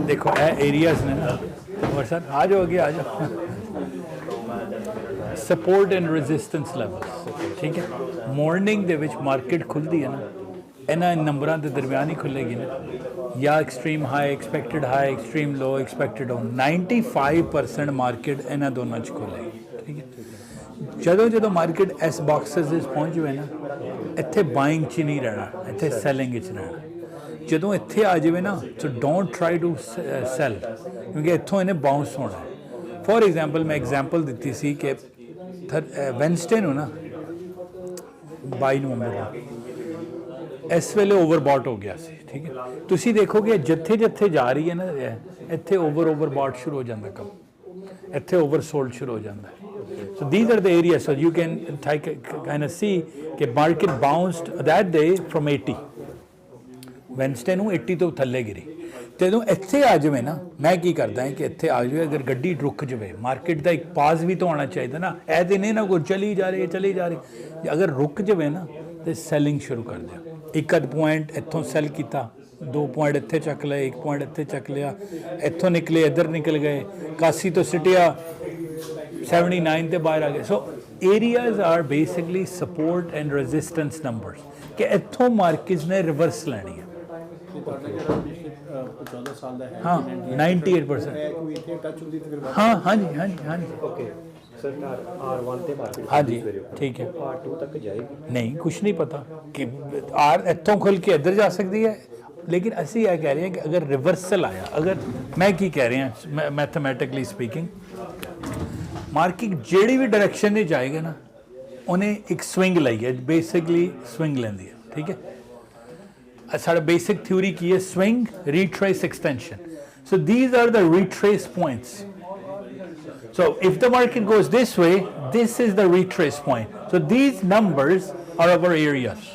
देखो एरियाज ने ना, और सर आ जाओ आगे आ जाओ। सपोर्ट एंड रेजिस्टेंस लेवल्स, ठीक है। मॉर्निंग ਦੇ ਵਿੱਚ ਮਾਰਕੀਟ ਖੁੱਲਦੀ ਹੈ ਨਾ, ਇਹਨਾਂ ਨੰਬਰਾਂ ਦੇ ਦਰਮਿਆਨ ਹੀ ਖੁੱਲੇਗੀ ਨਾ, ਜਾਂ extreme high expected high, extreme low expected down. 95% market ਇਹਨਾਂ ਦੋਨਾਂ 'ਚ ਖੁੱਲੇਗੀ, ਠੀਕ ਹੈ। ਜਦੋਂ ਮਾਰਕੀਟ ਇਸ ਬਾਕਸਸ 'ਚ ਪਹੁੰਚ ਜਾਵੇ ਨਾ, ਇੱਥੇ ਬਾਇੰਗ 'ਚ ਨਹੀਂ ਰਹਿਣਾ, ਇੱਥੇ ਸੈਲਿੰਗ 'ਚ ਰਹਿਣਾ। ਜਦੋਂ ਇੱਥੇ ਆ ਜਾਵੇ ਨਾ, ਸੋ ਡੋਂਟ ਟਰਾਈ ਟੂ ਸੈਲ, ਕਿਉਂਕਿ ਇੱਥੋਂ ਇਹਨੇ ਬਾਉਂਸ ਹੋਣਾ। ਫੋਰ ਐਗਜ਼ਾਮਪਲ ਮੈਂ ਐਗਜ਼ਾਮਪਲ ਦਿੱਤੀ ਸੀ ਕਿ ਵੈਨਸਡੇ ਨੂੰ ਨਾ 22 ਨਵੰਬਰ ਨੂੰ ਇਸ ਵੇਲੇ ਓਵਰਬॉट ਹੋ ਗਿਆ ਸੀ, ਠੀਕ ਹੈ। ਤੁਸੀਂ ਦੇਖੋਗੇ ਜਿੱਥੇ ਜਿੱਥੇ ਜਾ ਰਹੀ ਹੈ ਨਾ, ਇੱਥੇ ਓਵਰਬॉट ਸ਼ੁਰੂ ਹੋ ਜਾਂਦਾ ਕੰਮ, ਇੱਥੇ ਓਵਰਸੋਲਡ ਸ਼ੁਰੂ ਹੋ ਜਾਂਦਾ। So these are the areas, so you can kind of see ਕਿ market bounced that day from 80, Wednesday ਨੂੰ 80 ਤੋਂ ਥੱਲੇ ਗਿਰੀ। ਜਦੋਂ ਇੱਥੇ ਆ ਜਾਵੇ ਨਾ, ਮੈਂ ਕੀ ਕਰਦਾ ਹੈ ਕਿ ਇੱਥੇ ਆ ਜਾਵੇ, ਅਗਰ ਗੱਡੀ ਰੁਕ ਜਾਵੇ, ਮਾਰਕੀਟ ਦਾ ਇੱਕ ਪਾਜ਼ ਵੀ ਤਾਂ ਆਉਣਾ ਚਾਹੀਦਾ ਨਾ, ਇਹ ਤੇ ਨਹੀਂ ਨਾ ਕੋਈ ਚਲੀ ਜਾ ਰਹੀ। ਅਗਰ ਰੁਕ ਜਾਵੇ ਨਾ ਤੇ ਸੈਲਿੰਗ ਸ਼ੁਰੂ ਕਰ ਦਿਓ। ਇੱਕ ਅੱਧ ਪੁਆਇੰਟ ਇੱਥੋਂ ਸੈਲ ਕੀਤਾ, 2 ਪੁਆਇੰਟ ਇੱਥੇ ਚੱਕ ਲਏ, 1 ਪੁਆਇੰਟ ਇੱਥੇ ਚੱਕ ਲਿਆ, ਇੱਥੋਂ ਨਿਕਲੇ ਇੱਧਰ ਨਿਕਲ ਗਏ, 81 ਤੋਂ ਸਿਟਿਆ 79 ਤੇ ਬਾਹਰ ਆ ਗਏ। So areas are basically support and resistance numbers, ਕਿ ਇੱਥੋਂ ਮਾਰਕੀਟ ਨੇ ਰਿਵਰਸ ਲੈਣੀ ਹੈ। हाँ 98%। हाँ जी ओके सर, R1 ਤੇ ਮਾਰਕੀਟ हाँ जी ठीक है। R2 ਤੱਕ ਜਾਏਗੀ? नहीं कुछ नहीं पता कि आर इतों खुल के इधर जा सकती है, लेकिन असी यह कह रहे हैं कि अगर रिवर्सल आया, अगर मैं की कह रहे हैं मैथमेटिकली स्पीकिंग, मार्केट जेड़ी भी डायरेक्शन में जाएगा ना, उन्हें एक स्विंग लाई है, बेसिकली स्विंग लेंदी है, ठीक है। सारा बेसिक थ्योरी की है swing, retrace, extension. So these are the retrace points. So if the market goes this way, this is the retrace point. So these numbers are our areas.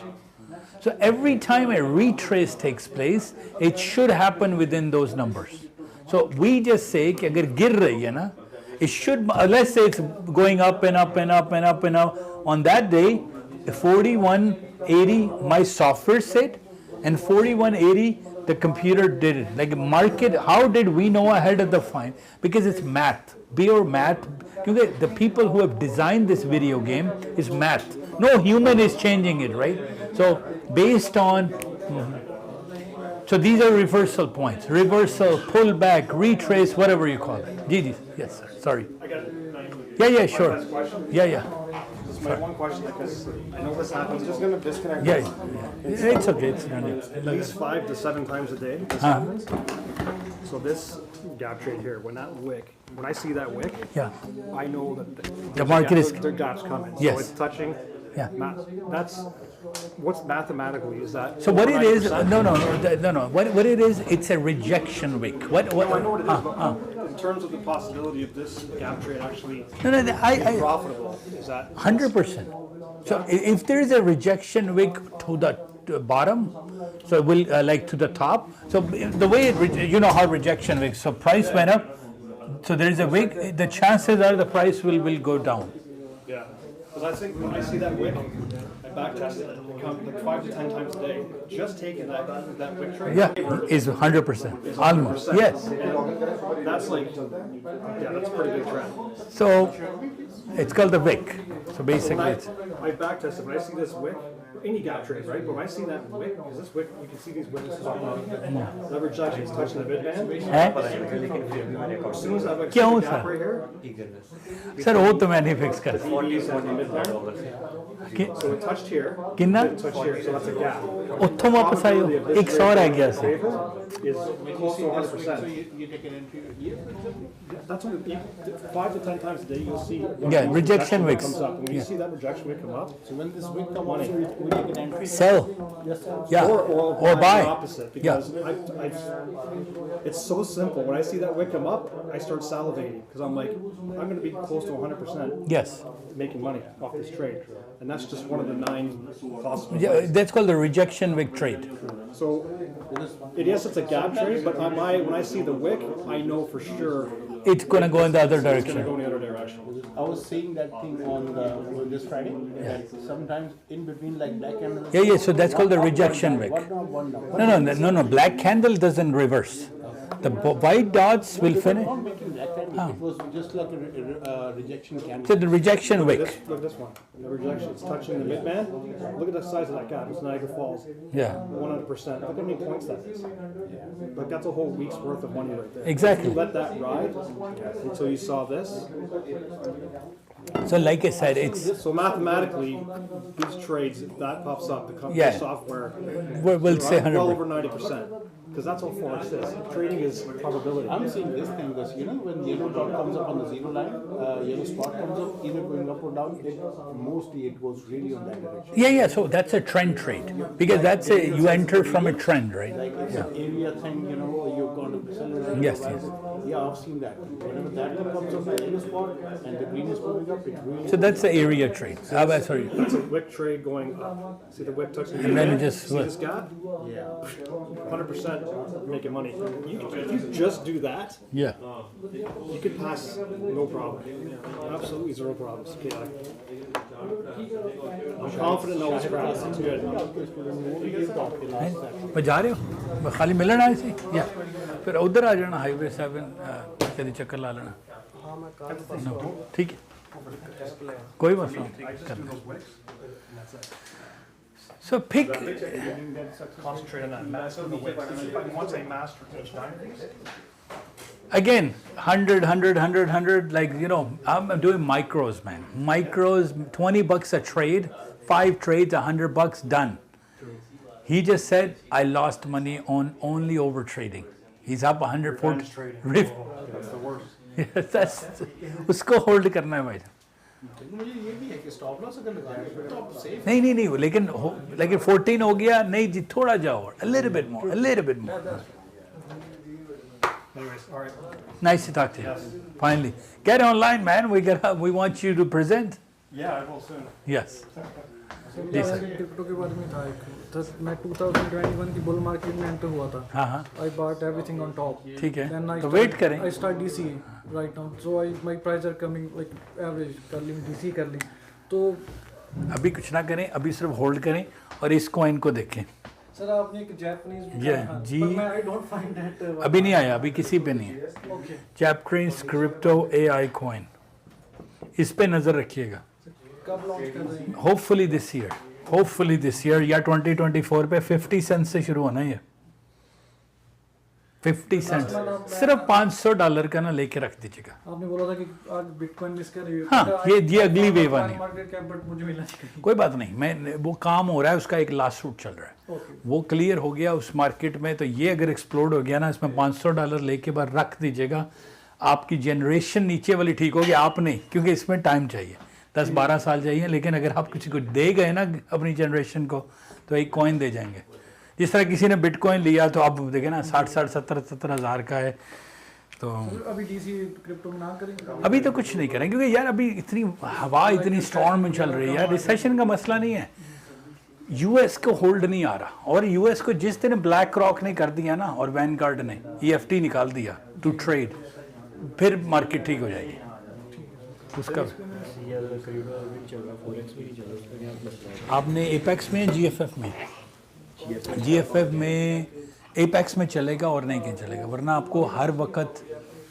So every time a retrace takes place, it should happen within those numbers. So we just say कि अगर गिर रही है ना, it should, let's say it's going up and up and up and up and up. On that day, 4180 my software said, and 4180 the computer did it. Like market, how did we know ahead of the fine? Because it's math, pure math. Because the people who have designed this video game is math. No human is changing it, right? So based on so these are reversal points, reversal, pullback, retrace, whatever you call it. Gigi, yes sir, sorry. Yeah, sure. Yeah. My one question, because I know this happens. Just going to disconnect. Yeah. It's okay. It's At least 5 to 7 times a day. This happens. So this gap trade here, when I see that wick, yeah. I know that The market is the gap's coming. Yes. So it's touching. Yeah. That's what's mathematically is that. So what it is? 99%? No. What it is? It's a rejection wick. What? No, I know what it is, but in terms of the possibility of this gap trade actually No. being profitable, is that 100%. So if there is a rejection wick to the bottom, so it will like to the top. So the way you know how rejection wick. So price went up. So there is a wick. The chances are the price will go down. Yeah, because I think when I see that wick, I back test it. It comes like 5 to 10 times a day. Just taking that wick trade. Yeah, is 100%. Almost. Yes. And that's like, yeah, that's a pretty big trend. So it's called the wick. So basically, it's I back test it. When I see this wick, any gap trades, right? But when I see that wick, because this wick, you can see these wicks. Leverage actually is touching the mid band. है As soon as I've क्यों a gap sir? right here, sir वो तो मैं नहीं fix कर 40 is on the mid band. So it touched here. किन्ना It touched here, so that's a gap. उत्थों वापस आयो एक सौ रह गया सी Is close to 100%. You take an entry here? that's only 5 to 10 times a day you'll see rejection wicks. comes up. When you Yeah. see that rejection wick come up, So when this wick comes up, so we take an entry. Sell. Yeah. Or buy. the opposite, because it's so simple. When I see that wick come up, I start salivating because I'm like, I'm going to be close to 100% Yes. making money off this trade, and that's just one of the 9 possible. Yeah, that's called the rejection wick trade. So, yes, it's a gap trade, but when I see the wick, I know for sure It's going to go in the other it's going to direction. go in the other direction. I was saying that thing on this Friday, that sometimes in between like black candles. Yeah, so that's called the rejection wick. One down, one down. No, black candle doesn't reverse. The white dots will finish. Not making black candle, it was just like a rejection candle. So the rejection wick. Look at this one. The rejection, it's touching the midband. Look at the size of that gap. It's Niagara Falls. Yeah, 100%. Look how many points that is. Like that's a whole week's worth of money right there. exactly. You let that ride until you saw this. So like I said, it's So mathematically, these trades, if that pops up, the Yeah. software, we'll say well 100%. over 90%. Because that's how Forex is. Trading is probability. I'm saying this thing because when yellow dot comes up on the zero line, yellow spot comes up, either going up or down, mostly it goes really on that direction. Yeah, so that's a trend trade because that's you enter from a trend, right? Like it's an area thing, you're going to sell it. Yes, Yeah, I've seen that. Whenever that one comes up, the yellow spot and the green is moving up, it really. So that's the area trade. Sorry. It's a wick trade going up. See the wick touching the And then it midband? just- See this gap? Yeah. 100% making money. If you just do that, Yeah. you could pass no problem. Absolutely zero problems. Yeah. I'm confident no it's crap. It's good. मैं जा रहे हो मैं खाली मिलन आए थे या फिर उधर आ जाना हाईवे 7 कभी चक्कर ला लेना No, ठीक है कोई मसला नहीं So pick Concentrate on that. Master the wick. Once I master each time. again 100 like I'm doing micros, man. Micros, $20 a trade, 5 trades, $100 done. He just said I lost money on only over trading. He's up 140. That's the worst. That's उसको hold करना है भाई. मुझे ये भी है कि stop loss अगर लगाए तो आप सेफ नहीं लेकिन 14 हो गया नहीं जी थोड़ा जाओ a little bit more. Anyways, all right. Nice to talk to you. Finally, get online, man. We want you to present. Yeah, I will soon. Yes. जी सर क्रिप्टो के बारे में था एक मैं 2021 की बुल मार्केट में एंटर हुआ था हाँ I bought everything on top ठीक है देन आई तो वेट करें I start DC right now so I my price are coming like average कर ली डीसी कर ली तो अभी कुछ ना करें अभी सिर्फ होल्ड करें और इस कॉइन को देखें सर आपने एक जापानीज जी आई डोंट फाइंड दैट अभी नहीं आया अभी किसी पे नहीं है okay Japanese crypto AI coin इस पे नजर रखिएगा कब लॉन्च कर रहे हैं होपफुली दिस ईयर या 2024 पे 50 सेंट से शुरू होना है ये 50 सेंट सिर्फ $500 का ना लेके रख दीजिएगा आपने बोला था कि आज बिटकॉइन मिस कर रही है हाँ, ये अगली वेव आनी है। मार्केट कैप बट मुझे मिला नहीं कोई बात नहीं मैं वो काम हो रहा है उसका एक लास्ट शूट चल रहा है ओके वो क्लियर हो गया उस मार्केट में तो ये अगर एक्सप्लोड हो गया ना इसमें $500 लेके बार रख दीजिएगा आपकी जनरेशन नीचे वाली ठीक होगी आप नहीं क्योंकि इसमें टाइम चाहिए 10-12 साल चाहिए लेकिन अगर आप किसी को दे गए ना अपनी जनरेशन को तो एक कॉइन दे जाएंगे जिस तरह किसी ने बिटकॉइन लिया तो आप देखें ना 60-70 हज़ार का है तो अभी डीसी क्रिप्टो में ना करें अभी तो कुछ नहीं करें क्योंकि यार अभी इतनी हवा इतनी स्टॉर्म में चल रही है यार रिसेशन का मसला नहीं है यूएस को होल्ड नहीं आ रहा और यूएस को जिस दिन ब्लैक रॉक ने कर दिया ना और वैनगार्ड ने EFT निकाल दिया टू ट्रेड फिर मार्केट ठीक हो जाएगी उसका आपने एपेक्स में GFF में GFF में एपेक्स में चलेगा और नहीं कहीं चलेगा वरना आपको हर वक्त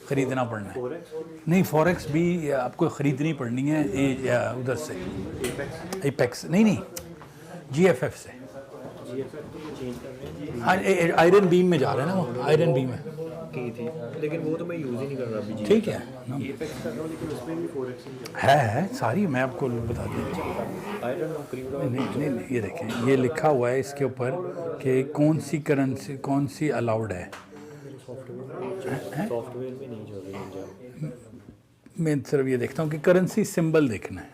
ख़रीदना पड़ना है नहीं फॉरेक्स भी आपको ख़रीदनी पड़नी है उधर से एपेक्स नहीं GFF से हाँ आयरन बीम में जा रहा है ना वो आयरन बीम में की थी लेकिन वो तो मैं यूज़ ही नहीं कर रहा अभी ठीक है सारी मैं आपको बता दूँ नहीं ये देखें ये लिखा हुआ है इसके ऊपर कि कौन सी करेंसी कौन सी अलाउड है सॉफ्टवेयर में नहीं चल रही मैं सिर्फ ये देखता हूँ कि करेंसी सिंबल देखना है.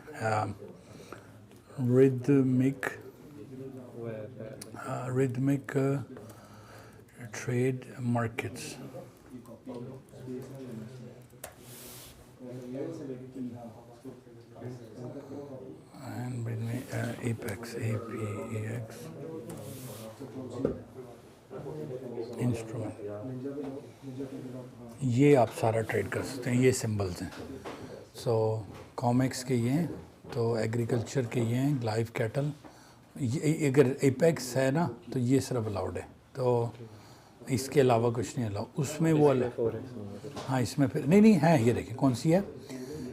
Rhythmic trade markets. And Apex, APEX. Instrument, ये आप सारा ट्रेड कर सकते हैं. ये सिंबल्स हैं. सो कॉमिक्स के ये हैं, तो एग्रीकल्चर के ये हैं, लाइव कैटल. ये अगर एपेक्स है ना तो ये सिर्फ अलाउड है, तो इसके अलावा कुछ नहीं अलाउ. उसमें वो अलग. हाँ इसमें फिर नहीं है. ये देखिए कौन सी है,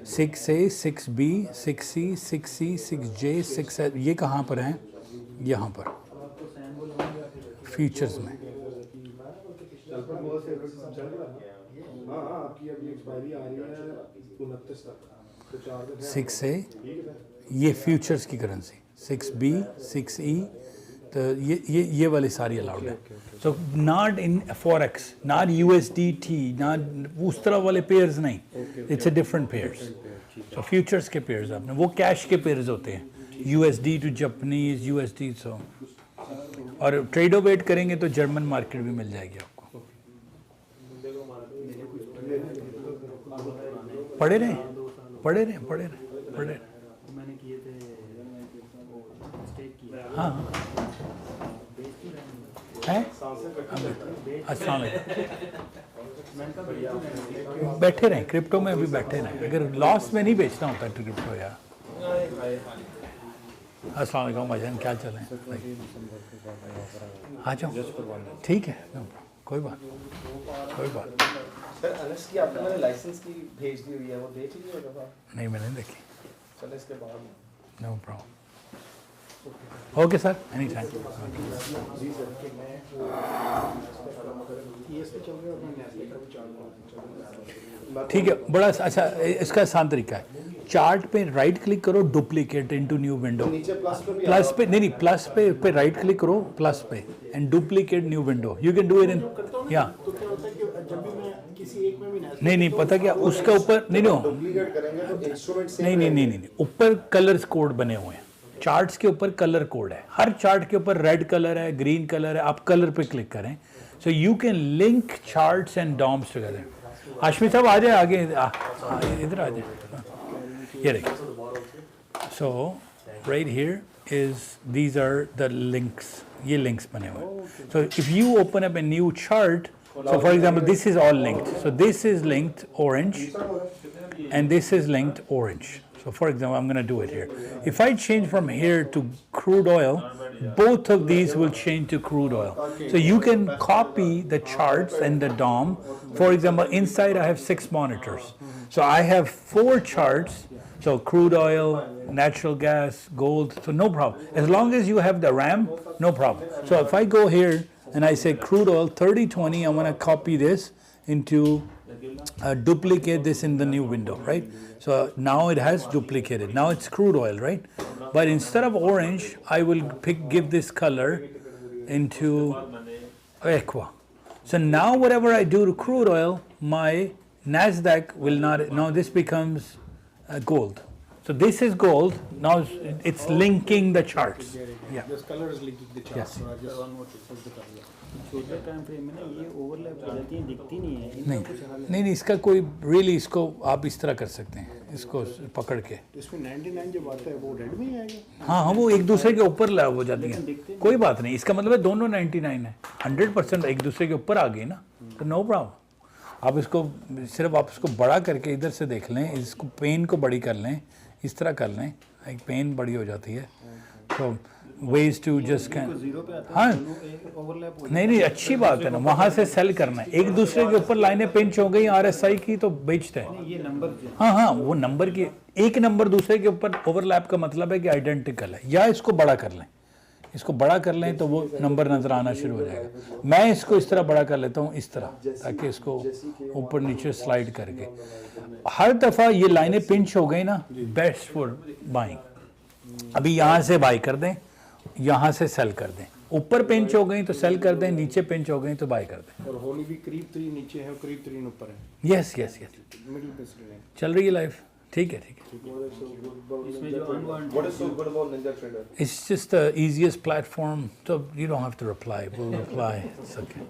6A, 6B, 6C, 6C, 6J, 6. ये कहाँ पर हैं? यहाँ पर फीचर्स में. 6A ये फ्यूचर्स की करेंसी, 6B, 6E, तो ये वाली सारी अलाउड है. So not in forex, not USDT, not उस तरह वाले पेयर्स नहीं. It's a different pairs. So futures के पेयर्स आपने, वो कैश के पेयर्स होते हैं, USD टू जापानीज, USD. सो और ट्रेडो वेट करेंगे तो जर्मन मार्केट भी मिल जाएगी आपको. पढ़े रहे. हाँ है. अस्सलाम वालेकुम. बैठे रहें क्रिप्टो में, अभी बैठे रहें. अगर लॉस में नहीं बेचना होता क्रिप्टो यार. अस्सलाम वालेकुम भाईजान, क्या चल रहे हैं? आ जाओ. ठीक है, कोई बात. सर अनस की आपने मैंने लाइसेंस की भेज दी हुई है, वो देख लीजिएगा. नहीं मैंने देखी. चलो इसके बाद no problem. Okay sir, any time. ठीक है. बड़ा अच्छा इसका आसान तरीका है. चार्ट पे राइट क्लिक करो, duplicate into new window. Plus पे नहीं, प्लस पे राइट क्लिक करो, प्लस पे and duplicate new window. You can do it in या नहीं पता क्या उसका ऊपर नहीं ऊपर कलर्स कोड बने हुए हैं. चार्ट्स के ऊपर कलर कोड है. हर चार्ट के ऊपर रेड कलर है, ग्रीन कलर है. आप कलर पे क्लिक करें. So you can link charts and doms together. Hashmi साहब आ जाए आगे, इधर आ जाए. ये देखिए. So right here is these are the links. ये लिंक्स बने हुए हैं. So if you open up a new chart, so for example this is all linked. So this is linked orange and this is linked orange. So for example I'm going to do it here. If I change from here to crude oil, both of these will change to crude oil. So you can copy the charts and the DOM. For example, inside I have 6 monitors. So I have 4 charts. So crude oil, natural gas, gold, so no problem. As long as you have the RAM, no problem. So if I go here and I say crude oil 3020, I want to copy this into duplicate this in the new window, right? So now it has duplicated. Now it's crude oil, right? But instead of orange, I will give this color into aqua. So now whatever I do to crude oil, my NASDAQ will not. Now this becomes gold. So this is gold. Now it's linking the charts. Yeah. This color is linking the charts. Yes. So I just put the color. छोटे time frame में ना ये overlap हो जाती हैं, दिखती नहीं है. नहीं इसका कोई रियली इसको आप इस तरह कर सकते हैं, इसको पकड़ के. इसमें 99 जब आता है वो रेड में ही आएगा. हाँ वो एक दूसरे के ऊपर लैब हो जाती है. कोई बात नहीं, इसका मतलब है दोनों 99 है. 100% एक दूसरे के ऊपर आ गई ना, तो नो प्रॉब्लम. आप इसको सिर्फ आप इसको बड़ा करके इधर से देख लें, इसको पेन को बड़ी कर लें, इस तरह कर लें, एक पेन बड़ी हो जाती है. तो ways to just can. हाँ नहीं अच्छी बात है ना, वहाँ से सेल करना है. एक दूसरे के ऊपर लाइनें पिंच हो गई RSI की तो बेचते हैं. हाँ वो नंबर की एक नंबर दूसरे के ऊपर ओवरलैप का मतलब है कि आइडेंटिकल है. या इसको बड़ा कर लें, तो वो नंबर नजर आना शुरू हो जाएगा. मैं इसको इस तरह बड़ा कर लेता हूँ, इस तरह, ताकि इसको ऊपर नीचे स्लाइड करके. हर दफ़ा ये लाइनें पिंच हो गई ना, बेस्ट फॉर बाइंग. अभी यहाँ से बाई कर दें, यहाँ से सेल कर दें, ऊपर पिंच हो गई तो सेल कर दें, नीचे पिंच हो गई तो बाय कर दें। और होनी भी करीब 3 नीचे है और करीब 3 ऊपर है, यस यस यस, मिडिल पे से चल रही है लाइफ, ठीक है ठीक है। इसमें जो What is so good about Ninja Trader? It's just the easiest platform, so you don't have to reply. We'll reply. It's okay.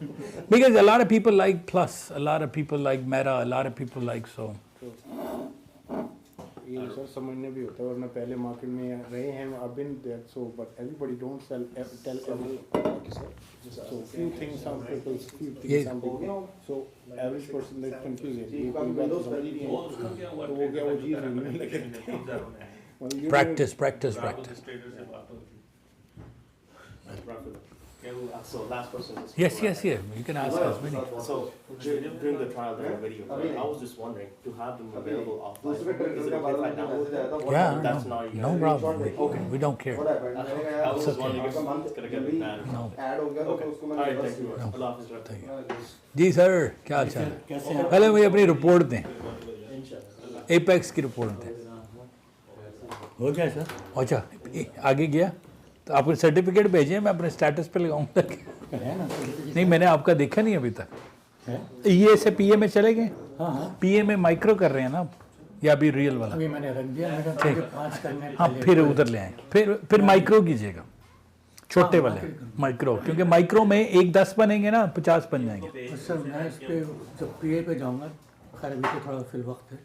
Because a lot of people like Plus, a lot of people like Meta, a lot of people like so. ये sir समझने भी होता है, और मैं पहले market में रहे हैं, I've been there, so but everybody don't tell everything. So few things some people, few things some people. So average person they confuse it. ये कोई बात समझ नहीं है, तो वो क्या वो चीज़ नहीं मिलने लगती है। Practice, practice, practice. So last question is Yes, yes, yes. You can ask us many. So during the trial demo video, I was just wondering to have them available offline. Is it okay if I download that? Or Yeah, that's not no problem. We don't care. I was just wondering if it's gonna get bad. No. Okay. All right, thank you. Allah Hafiz. Thank you. जी sir, क्या हाल चाल है? पहले मुझे अपनी report दें, apex की रिपोर्ट दें। हो गया सर? अच्छा, आगे गया तो आपको सर्टिफिकेट भेजें, मैं अपने स्टेटस पे लगाऊंगा। नहीं, मैंने आपका देखा नहीं अभी तक। ये से पीए में चले गए? हाँ, पीए में माइक्रो कर रहे हैं ना आप, या अभी रियल वाला? अभी मैंने रख दिया, मेरा ठीक। 5 करने के हाँ, लिए। फिर उधर ले आए, फिर माइक्रो कीजिएगा, छोटे वाले माइक्रो, क्योंकि माइक्रो में 1-10 बनेंगे ना, 50 बन जाएंगे। तो सर मैं इस पे जब पीए पे जाऊंगा, खैर अभी तो थोड़ा फिल वक्त है,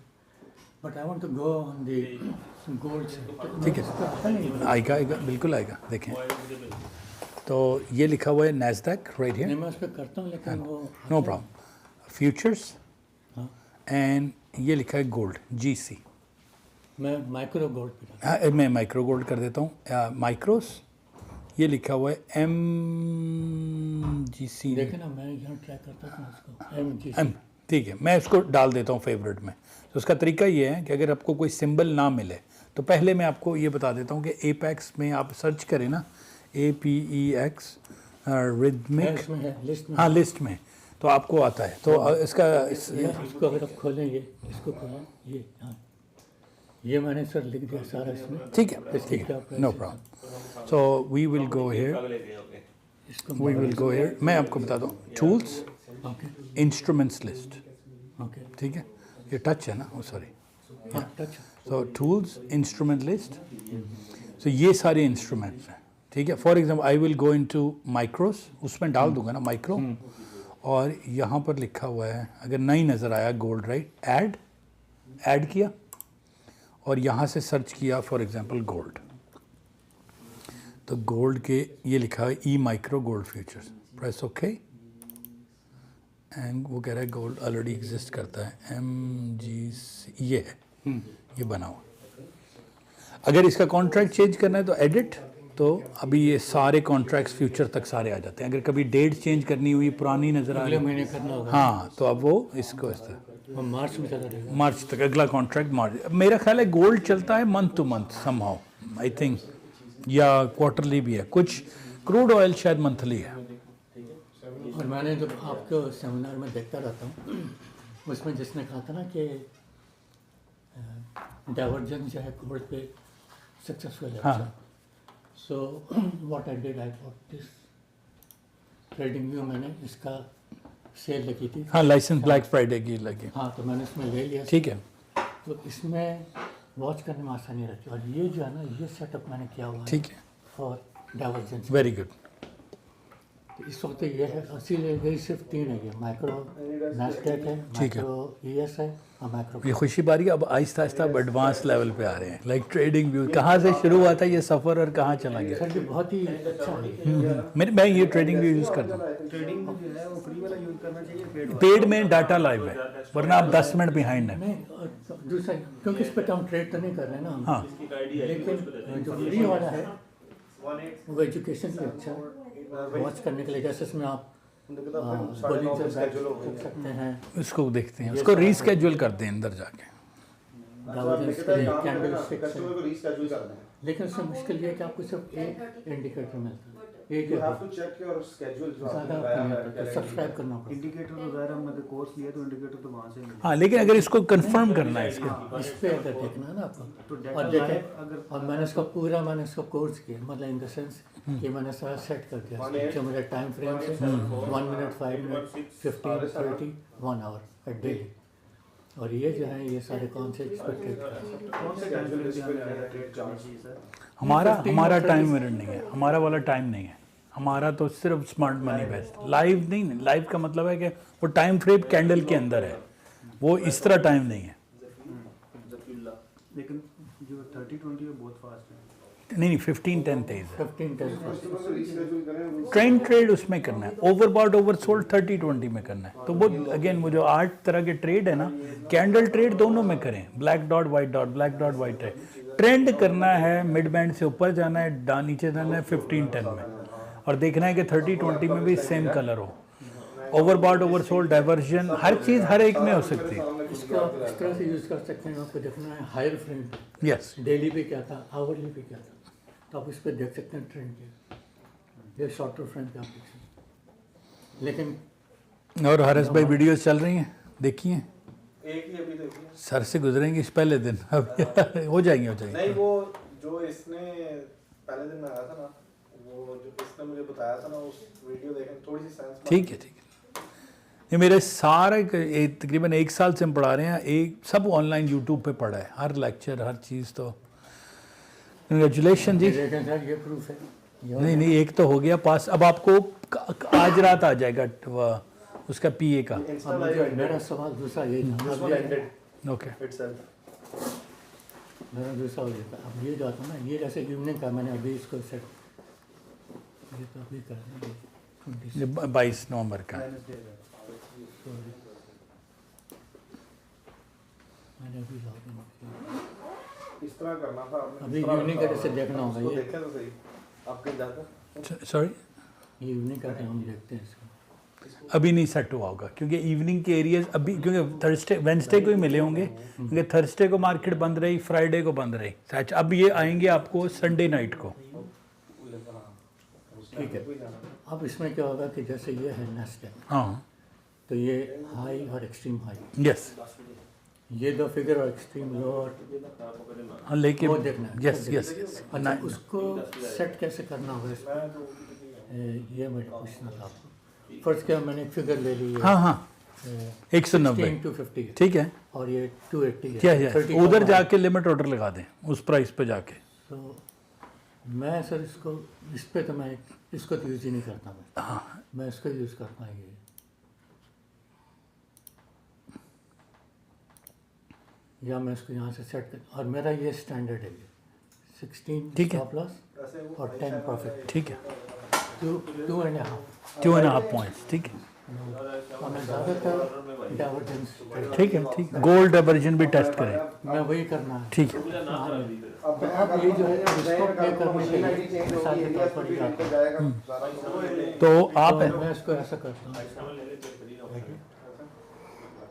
but I want to go on the gold. ठीक है, आएगा आएगा, बिल्कुल आएगा। देखें तो ये लिखा हुआ है नैस्डैक राइट हियर। मैं उस पर करता हूँ, लेकिन वो नो प्रॉब्लम, फ्यूचर्स हाँ, एंड ये लिखा है गोल्ड GC। मैं माइक्रो गोल्ड पे जाता हाँ, मैं माइक्रो गोल्ड कर देता हूँ। माइक्रोस ये लिखा हुआ है MGC। हूँ। देखे ना, मैं यहाँ ट्राई करता था उसको M, ठीक है, मैं इसको डाल देता हूँ फेवरेट में। तो उसका तरीका ये है कि अगर आपको कोई सिंबल ना मिले तो पहले मैं आपको ये बता देता हूँ कि एपेक्स में आप सर्च करें ना, APEX रिदमिक, इसमें है लिस्ट में। हाँ लिस्ट में, तो आपको आता है। तो इसका इसको अगर आप खोलें, ये इसको खोलें, ये हाँ, ये मैंने सर लिख दिया सारा इसमें। ठीक है, ठीक है, no problem. So we will go here, मैं आपको बताता हूँ टूल्स, इंस्ट्रूमेंट्स लिस्ट, ओके, ठीक है, ये टच है ना, ओ सॉरी, हाँ touch. So tools instrument list, so ये सारे इंस्ट्रूमेंट्स हैं, ठीक है। For example I will go into micros, उसमें डाल दूंगा ना माइक्रो, और यहाँ पर लिखा हुआ है, अगर नहीं नज़र आया गोल्ड राइट, ऐड किया और यहाँ से सर्च किया फॉर एग्जांपल गोल्ड, तो गोल्ड के ये लिखा है E micro gold futures, press okay, and वो कह रहा है गोल्ड ऑलरेडी एग्जिस्ट करता है, MGC ये है, ये बना हुआ। अगर इसका कॉन्ट्रैक्ट चेंज करना है तो एडिट, तो अभी ये सारे कॉन्ट्रैक्ट्स फ्यूचर तक सारे आ जाते हैं। अगर कभी डेट चेंज करनी हुई, पुरानी नज़र आ अगले रही, महीने करना होगा। हाँ, तो अब वो इसको इस तरह वो मार्च में चला रहेगा। मार्च तक, अगला कॉन्ट्रैक्ट मार्च। मेरा ख्याल है गोल्ड चलता है month two month somehow, I think, या क्वार्टरली भी है, कुछ क्रूड ऑयल शायद मंथली है। और मैंने जब आपके सेमिनार में देखता रहता हूँ, उसमें जिसने कहा था ना कि डाइवर्जेंस जो है गोल्ड पे सक्सेसफुल है। हाँ। So what I did, I bought this trading view, मैंने इसका सेल लगी थी। हाँ, लाइसेंस ब्लैक फ्राइडे की लगी। हाँ, तो मैंने इसमें ले लिया। ठीक है, तो इसमें वॉच करने में आसानी रहती है, और ये जो है ना, ये सेटअप मैंने किया हुआ है ठीक है, फॉर डाइवर्जेंस। Very good. तो इस वक्त ये है, इसीलिए यही सिर्फ 3 है, ये माइक्रो नैस्डैक है, ठीक है। माइक्रो ES है और माइक्रो। ये खुशी बारी, अब आहिस्ता आहिस्ता अब एडवांस लेवल पे आ रहे हैं, लाइक ट्रेडिंग व्यू। कहाँ से शुरू हुआ था ये सफ़र और कहाँ चला गया? सर ये बहुत ही अच्छा है। मैं ये ट्रेडिंग व्यू यूज़ करता हूँ। ट्रेडिंग जो है वो फ्री वाला यूज़ करना चाहिए, पेड में डाटा लाइव है, वरना आप 10 मिनट बिहाइंड है। नहीं, और दूसरा क्योंकि इस पर तो हम ट्रेड तो नहीं कर रहे हैं ना हम। हाँ, लेकिन जो फ्री वाला है वो एजुकेशन के लिए अच्छा है, वॉच करने के लिए। जैसे इसमें आप बॉलिंजर देख सकते हैं, इसको देखते हैं, उसको रीस्केड्यूल करते हैं अंदर जाके। डाइवर्जेंस के लिए कैंडल स्टिक्स है। लेकिन उसमें मुश्किल ये है कि आपको सिर्फ एक इंडिकेटर मिलता है। एक You have to check your schedule जो आपने लगाया है calendar सब्सक्राइब में। करना पड़ता इंडिकेटर वगैरह हमने कोर्स लिया तो इंडिकेटर तो वहाँ से मिले। हाँ, लेकिन अगर इसको कंफर्म करना है इसको, है। इस पे अगर देखना है ना आपको तो और डेटा देखें लाइव अगर और मैंने इसका कोर्स किया, मतलब इन द सेंस कि मैंने सारा सेट कर दिया जो मेरे टाइम फ्रेम से 1 मिनट 5 मिनट 15 30 1 आवर डेली। और ये जो है ये सारे कौन से एक्सपेक्टेड कौन से टाइम फ्रेम पे हमें ट्रेड करनी चाहिए सर? हमारा टाइम मिरर नहीं है, हमारा वाला टाइम नहीं है, हमारा तो सिर्फ स्मार्ट मनी बेस्ड। लाइव नहीं, लाइव का मतलब है कि वो टाइम फ्रेम कैंडल के अंदर है, वो इस तरह टाइम नहीं है। लेकिन जो 30-20 है बहुत फास्ट है। नहीं 15-10 तेज है। 15-10 ट्रेंड ट्रेड उसमें करना है, ओवरबॉट ओवरसोल्ड 30-20 में करना है। तो वो अगेन वो जो 8 तरह के ट्रेड है ना, कैंडल ट्रेड दोनों में करें, black dot white dot, black dot white trade. Trend करना है, मिड बैंड से ऊपर जाना है, नीचे जाना है 15-10 में, और देखना है कि 30-20 में भी सेम कलर हो। ओवरबॉट ओवरसोल्ड डाइवर्जन हर चीज़ हर एक में हो सकती है। इसका इस तरह से यूज़ कर सकते हैं। आपको देखना है हायर फ्रेम यस, डेली पे क्या था, आवरली पे क्या था, तो आप इस पर देख सकते हैं ट्रेंड के। ये शॉर्टर फ्रेम पे आप देख सकते हैं। लेकिन और हरस भाई वीडियोस चल रही हैं, देखिए एक ही अभी देखिए। सर से गुजरेंगी इस पहले दिन, अब हो जाएंगे नहीं, वो जो इसने पहले दिन में आया था ना, वो जो इसने मुझे बताया था ना, उस वीडियो देखने थोड़ी सी सेंस। ठीक है। ये मेरे सारे तकरीबन 1 साल से हम पढ़ा रहे हैं, एक सब ऑनलाइन यूट्यूब पे पढ़ा है, हर लेक्चर हर चीज़। तो कंग्रेचुलेशन जी। देखें सर ये प्रूफ है। नहीं एक तो हो गया पास, अब आपको आज रात आ जाएगा उसका पीए का। अब मेरा सवाल दूसरा यही था। ओके, मेरा दूसरा हो जाता। अब ये जो आता ना, ये जैसे इवनिंग का मैंने अभी इसको सेट, ये तो अभी कर देंगे 22 नवंबर का। मैंने अभी लॉगिन किया। इस तरह करना था आपने। अभी इवनिंग का जैसे देखना होगा उसको ये। देखें तो सही, आपके जाकर। सॉरी, ये इवनिंग का हम देखते हैं इसको। अभी नहीं सेट हुआ होगा क्योंकि इवनिंग के एरियाज अभी, क्योंकि थर्सडे वेंसडे को ही मिले होंगे, क्योंकि थर्सडे को मार्केट बंद रही, फ्राइडे को बंद रही। सच अब ये आएंगे आपको संडे नाइट को। ठीक है। अब इसमें क्या होगा कि जैसे ये है नेस्टेड, हाँ, तो ये हाई और एक्सट्रीम हाई, यस, ये दो फिगर और एक्सट्रीम लो और हाँ, लेके वो देखना है। Yes yes yes. अच्छा, उसको सेट कैसे करना होगा इसको, ये मुझे पूछना था आपको। फर्स्ट क्या मैंने एक फिगर ले ली है, हाँ 190, 250 है, ठीक है। और ये 280 है। क्या 30 उधर का जाके लिमिट ऑर्डर लगा दें उस प्राइस पे जाके। तो मैं सर इसको इस पे तो मैं इसको तो यूज़ ही नहीं करता मैं इसको यूज़ करता हूँ ये। या मैं इसको यहाँ से सेट कर, और मेरा ये स्टैंडर्ड है, ये 16 ठीक है। स्टॉप लॉस और 10 प्रॉफिट, ठीक है, 2.5 2.5 पॉइंट्स, ठीक है, और मैं ज़्यादातर डाइवर्जेंस, ठीक है, ठीक। गोल्ड डाइवर्जन भी टेस्ट करें, मैं वही करना है। ठीक है। तो अब ये जो है इसको प्ले करने के लिए मिसाल के तौर पर ये आता है। तो आप मैं इसको ऐसा करता हूँ,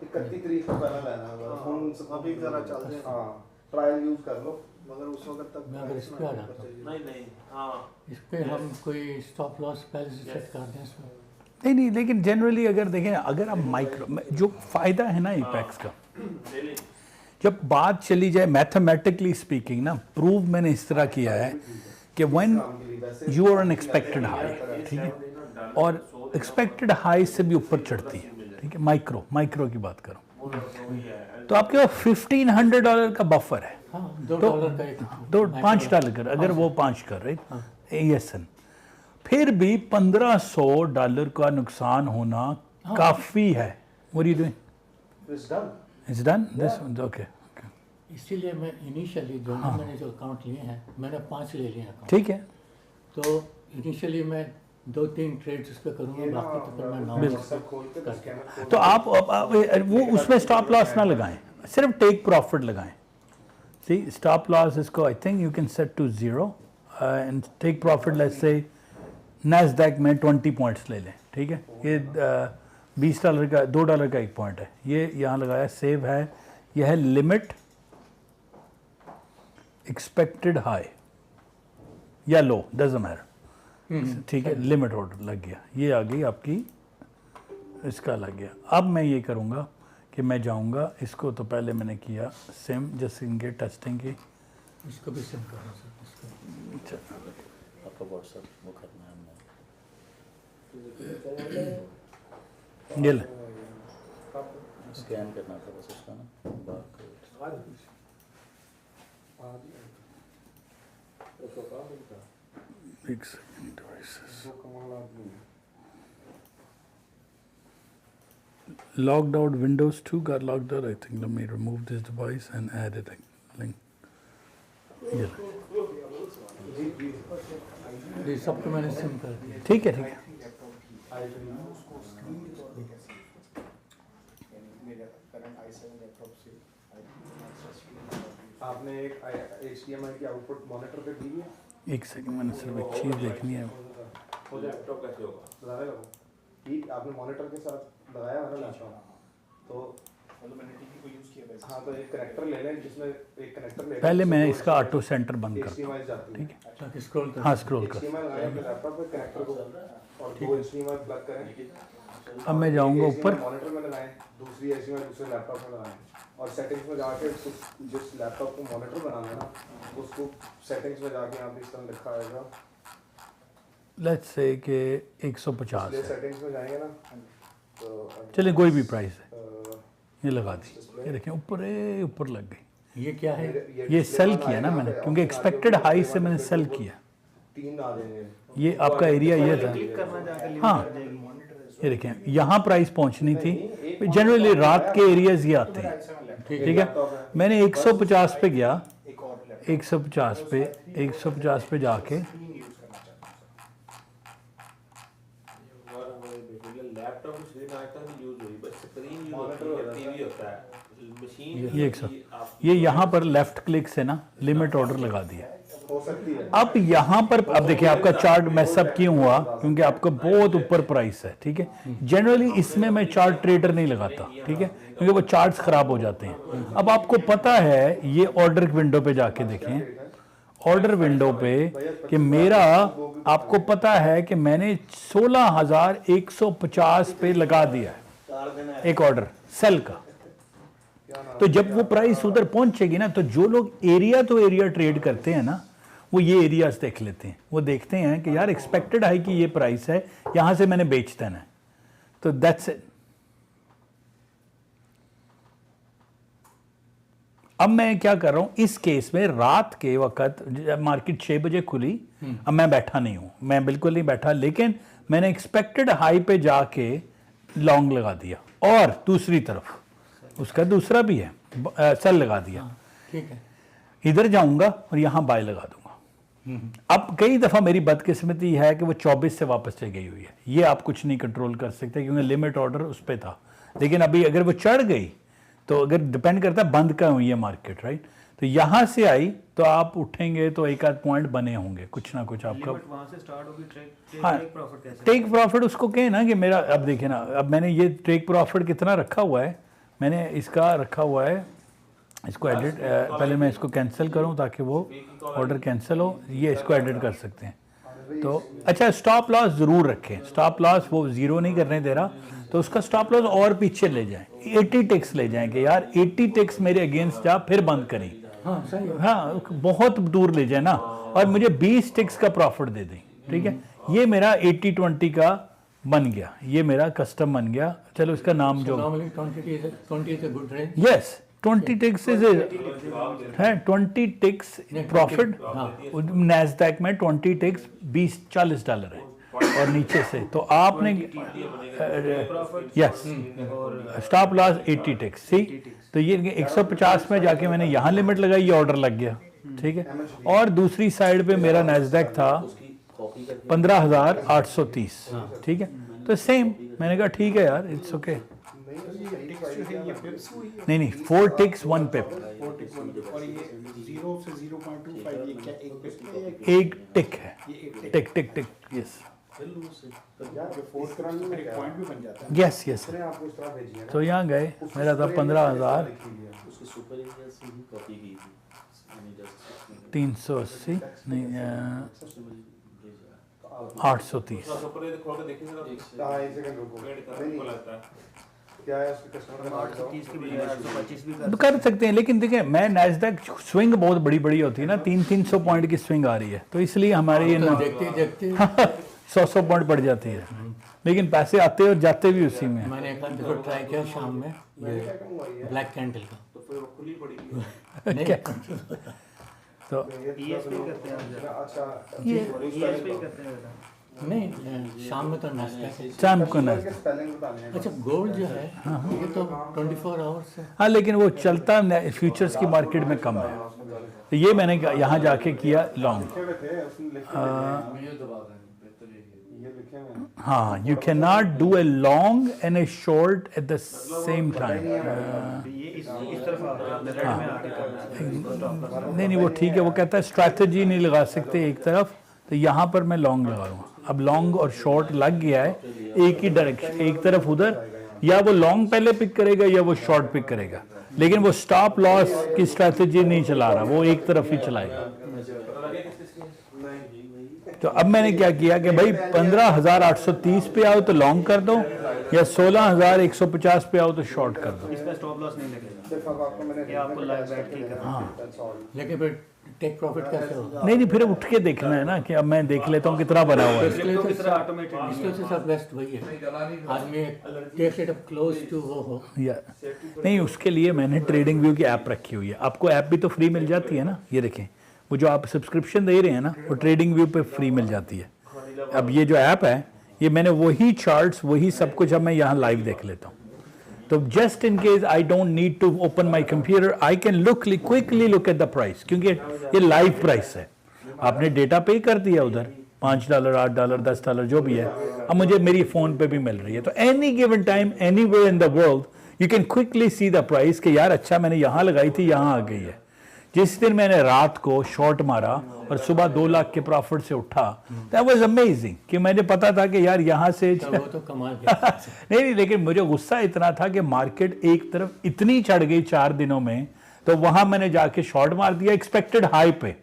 31 तारीख को पहला लेना होगा। हम अभी जरा चलते हैं, हाँ ट्रायल यूज कर लो, मगर उस वक्त तक मैं अगर इस पे आ जाता हूँ, नहीं हाँ, इस पे हम कोई स्टॉप लॉस पहले से सेट कर दें इसमें। नहीं, लेकिन जनरली अगर देखें, अगर आप माइक्रो, जो फ़ायदा है ना इपेक्स का, जब बात चली जाए मैथमेटिकली स्पीकिंग ना, प्रूव मैंने इस तरह किया है कि when you are an expected high, ठीक है, और एक्सपेक्टेड हाई से भी ऊपर चढ़ती है, ठीक है, माइक्रो की बात करो, तो आपके पास $1,500 का बफर है। हाँ, $2 का एक, $5 कर, अगर वो 5 कर, राइट, एएसएन, फिर भी $1,500 का नुकसान होना काफ़ी है। What are you doing? It's done? This one? Okay. इसीलिए मैं इनिशियली जो मैंने जो अकाउंट लिए हैं, मैंने 5 ले लिए अकाउंट, ठीक है, तो इनिशियली मैं 2-3 ट्रेड्स उस पर करूँगा, बाकी तो फिर मैं नॉर्मल। तो आप वो उसमें स्टॉप लॉस ना लगाएं, सिर्फ टेक प्रॉफिट लगाएं। सी स्टॉप लॉस इसको I think you can set to 0 and take profit let's say Nasdaq में 20 पॉइंट्स ले लें, ठीक है, ये $20 का, $2 का 1 पॉइंट है, ये यहाँ लगाया, सेव है, यह है लिमिट एक्सपेक्टेड हाई या लो, डजंट मैटर, ठीक है, लिमिट ऑर्डर लग गया, ये आ गई आपकी, इसका लग गया। अब मैं ये करूँगा कि मैं जाऊँगा इसको, तो पहले मैंने किया सिम जस्ट इनके टेस्टिंग की, इसको भी सिम करो सर, इसको अच्छा आपका व्हाट्सएप वो करना है हमने। ये ले स्कैन करना था बस उसका ना बारकोड। एक second, devices logged out, Windows 2 got logged out, I think. Let me remove this device and add it link. ये ले। ये सबको मैंने सिम कर दिया। ठीक है, ठीक है। आपने एक HDMI की आउटपुट मॉनिटर पे दी है? एक सेकंड, मैंने सिर्फ एक चीज़ देखनी है। वो लैपटॉप कैसे होगा बताएगा वो? ठीक, आपने मॉनिटर के साथ लगाया है ना लैपटॉप, तो मतलब मैंने टीवी को यूज़ किया वैसे। हाँ, तो एक कनेक्टर ले लें जिसमें एक कनेक्टर ले लें। पहले मैं इसका ऑटो सेंटर बंद करता हूँ, HDMI जाती है। ठीक है? ताकि स्क्रॉल कर। हाँ, स्क्रॉल कर। HDMI लगाएं अपने लैपटॉप पे कनेक्टर को और दो HDMI प्लग करें। अब मैं जाऊँगा ऊपर, मॉनिटर में लगाएं, दूसरी HDMI दूसरे लैपटॉप में लगाएं और सेटिंग्स में जाके जिस लैपटॉप को मॉनिटर बनाना है ना, उसको सेटिंग्स में जाके यहाँ पे इस तरह लिखा आएगा, लेट्स से कि 150 है, सेटिंग्स में जाएंगे ना तो चलिए कोई भी प्राइस है, ये लगा दी, ये देखें ऊपर ऊपर लग गई। ये क्या है? ये सेल किया ना मैंने, क्योंकि एक्सपेक्टेड हाई से मैंने सेल किया। 3 आ जाएंगे। ये आपका एरिया ये था, हाँ ये देखें यहाँ प्राइस पहुँचनी थी, जनरली रात के एरियाज ये आते हैं, ठीक है? मैंने 150 पे गया, 150 पे जाके ये 100, ये यहाँ पर लेफ्ट क्लिक से ना लिमिट ऑर्डर लगा दिया। अब यहाँ पर अब देखिए आपका चार्ट मैसअप क्यों हुआ, क्योंकि आपका बहुत ऊपर प्राइस है, ठीक है? जनरली इसमें मैं चार्ट ट्रेडर नहीं लगाता, ठीक है? क्योंकि वो चार्ट्स खराब हो जाते हैं। अब आपको पता है, ये ऑर्डर विंडो पे जाके देखें, ऑर्डर विंडो पे कि मेरा, आपको पता है कि मैंने 16,150 पे लगा दिया है एक ऑर्डर सेल का। तो जब वो प्राइस उधर पहुंचेगी ना, तो जो लोग एरिया तो एरिया ट्रेड करते हैं ना, वो ये एरियाज देख लेते हैं, वो देखते हैं कि यार एक्सपेक्टेड हाई की ये प्राइस है, यहां से मैंने बेच देना है, तो दैट्स इट। अब मैं क्या कर रहा हूं इस केस में, रात के वक्त मार्केट 6 बजे खुली, अब मैं बैठा नहीं हूं, मैं बिल्कुल नहीं बैठा, लेकिन मैंने एक्सपेक्टेड हाई पे जाके लॉन्ग लगा दिया, और दूसरी तरफ उसका दूसरा भी है, सेल लगा दिया, ठीक है? इधर जाऊंगा और यहां बाय लगा दूंगा। अब कई दफा मेरी बदकिस्मती है कि वो 24 से वापस चली गई हुई है, ये आप कुछ नहीं कंट्रोल कर सकते, क्योंकि लिमिट ऑर्डर उस पर था। लेकिन अभी अगर वो चढ़ गई, तो अगर डिपेंड करता है बंद का हुई है मार्केट, राइट? तो यहां से आई तो आप उठेंगे तो एक आध पॉइंट बने होंगे, कुछ ना कुछ आपका। वहां से स्टार्ट होगी हाँ, टेक प्रॉफिट कैसे? टेक प्रॉफिट उसको कहे ना कि मेरा, अब देखिए ना, अब मैंने ये टेक प्रॉफिट कितना रखा हुआ है, मैंने इसका रखा हुआ है, इसको एडिट, पहले मैं इसको कैंसिल करूं ताकि वो ऑर्डर कैंसिल हो, ये इसको एडिट कर सकते हैं। तो अच्छा, स्टॉप लॉस ज़रूर रखें, स्टॉप लॉस वो ज़ीरो नहीं करने दे रहा, तो उसका स्टॉप लॉस और पीछे ले जाएं, 80 टिक्स ले जाएं कि यार 80 टिक्स मेरे अगेंस्ट जा, फिर बंद करें। हाँ सही है। हाँ, बहुत दूर ले जाए ना, और मुझे 20 टिक्स का प्रॉफिट दे दें, ठीक है? ये मेरा 80-20 का बन गया, ये मेरा कस्टम बन गया। चलो इसका नाम जो, Normally 20 is a good range. Yes 20 ticks is है, 20 टिक्स प्रॉफिट। नैस्डैक में 20 टिक्स $20-40 है, और नीचे से तो आपने यस स्टॉप लॉस 80 टिक्स, सी? तो ये 150 में जाके मैंने यहाँ लिमिट लगाई, ये ऑर्डर लग गया, ठीक है? और दूसरी साइड पे मेरा नैस्डैक था 15,830, ठीक है? तो सेम, मैंने कहा ठीक है यार, इट्स ओके। नहीं, 4 टिक्स 1 पिप, और ये 0 से 0.25 ये क्या एक पिप है? एक टिक है, टिक टिक टिक, यस पॉइंट भी बन जाता है। Yes yes. तो यहाँ गए, मेरा था 15,380, नहीं 830। हाँ एक सेकंड रुको, नहीं क्या है उसके कस्टमर का नाम बताओ। 830 की बजाय 825 भी कर तो कर सकते हैं, लेकिन देखिए मैं नैस्डैक स्विंग बहुत बड़ी बड़ी होती है ना, 300 पॉइंट की स्विंग आ रही है, तो इसलिए हमारे ये देखते 100 पॉइंट बढ़ जाती है, लेकिन पैसे आते और जाते भी उसी में। मैंने एक आध दफा ट्राई किया शाम में ये ब्लैक कैंडल का, तो ESP करते हैं अच्छा ESP करते हैं नहीं शाम में तो नाश्ता है। शाम को ना, स्पेलिंग बताने हैं। अच्छा गोल्ड जो है ये तो 24 आवर्स है। हाँ लेकिन वो चलता फ्यूचर्स की मार्केट में कम है, तो ये मैंने यहाँ जाके किया लॉन्ग। लिखे हुए थे उसने लिखे हुए ये लिखे हुए हैं। हाँ, you can not do a long and A short at the same time. ये इस तरफ रेड में आके करना नहीं वो ठीक है, वो कहता है स्ट्रैटेजी नहीं लगा सकते एक तरफ, तो यहाँ पर मैं लॉन्ग लगाऊंगा। अब लॉन्ग और शॉर्ट लग गया है, एक ही डायरेक्शन, एक तरफ उधर, या वो लॉन्ग पहले पिक करेगा या वो शॉर्ट पिक करेगा, लेकिन वो स्टॉप लॉस की स्ट्रैटेजी नहीं चला रहा, वो एक तरफ ही चलाएगा। तो अब मैंने क्या किया कि भाई 15,830 पे आओ तो लॉन्ग कर दो, या 16,150 पे आओ तो शॉर्ट कर दो। इसमें स्टॉप लॉस नहीं लगेगा, सिर्फ अब आपको मैंने ये आपको लाइव बैठ के करना है। That's all। लेकिन फिर टेक प्रॉफिट कैसे होगा? नहीं फिर उठ के देखना है ना कि अब मैं देख लेता हूँ कितना बना हुआ है। इसलिए तो कितना ऑटोमेटेड इसलिए तो सब बेस्ट वही है, आदमी take it up close to वो हो। या नहीं, उसके लिए मैंने ट्रेडिंग व्यू की ऐप रखी हुई है। आपको ऐप भी तो फ्री मिल जाती है ना, ये देखें वो जो आप सब्सक्रिप्शन दे रहे हैं ना, वो ट्रेडिंग व्यू पे फ्री मिल जाती है। अब ये जो ऐप है, ये मैंने वही चार्ट्स वही सब कुछ अब मैं यहाँ लाइव देख लेता हूँ। तो just in case I don't need to open my computer, I can quickly look at the price, क्योंकि ये लाइव प्राइस है। आपने डेटा पे कर दिया उधर, $5, $8, $10 जो भी है, अब मुझे मेरी फ़ोन पे भी मिल रही है। तो any given time anywhere in the world you can quickly see the price कि यार अच्छा मैंने यहाँ लगाई थी, यहाँ आ गई है। जिस दिन मैंने रात को शॉर्ट मारा और सुबह 2 लाख के प्रॉफिट से उठा, दैट वाज अमेजिंग कि मुझे पता था कि यार यहाँ से वो तो कमाल नहीं, लेकिन मुझे गुस्सा इतना था कि मार्केट एक तरफ इतनी चढ़ गई 4 दिनों में, तो वहां मैंने जाके शॉर्ट मार दिया एक्सपेक्टेड हाई पे,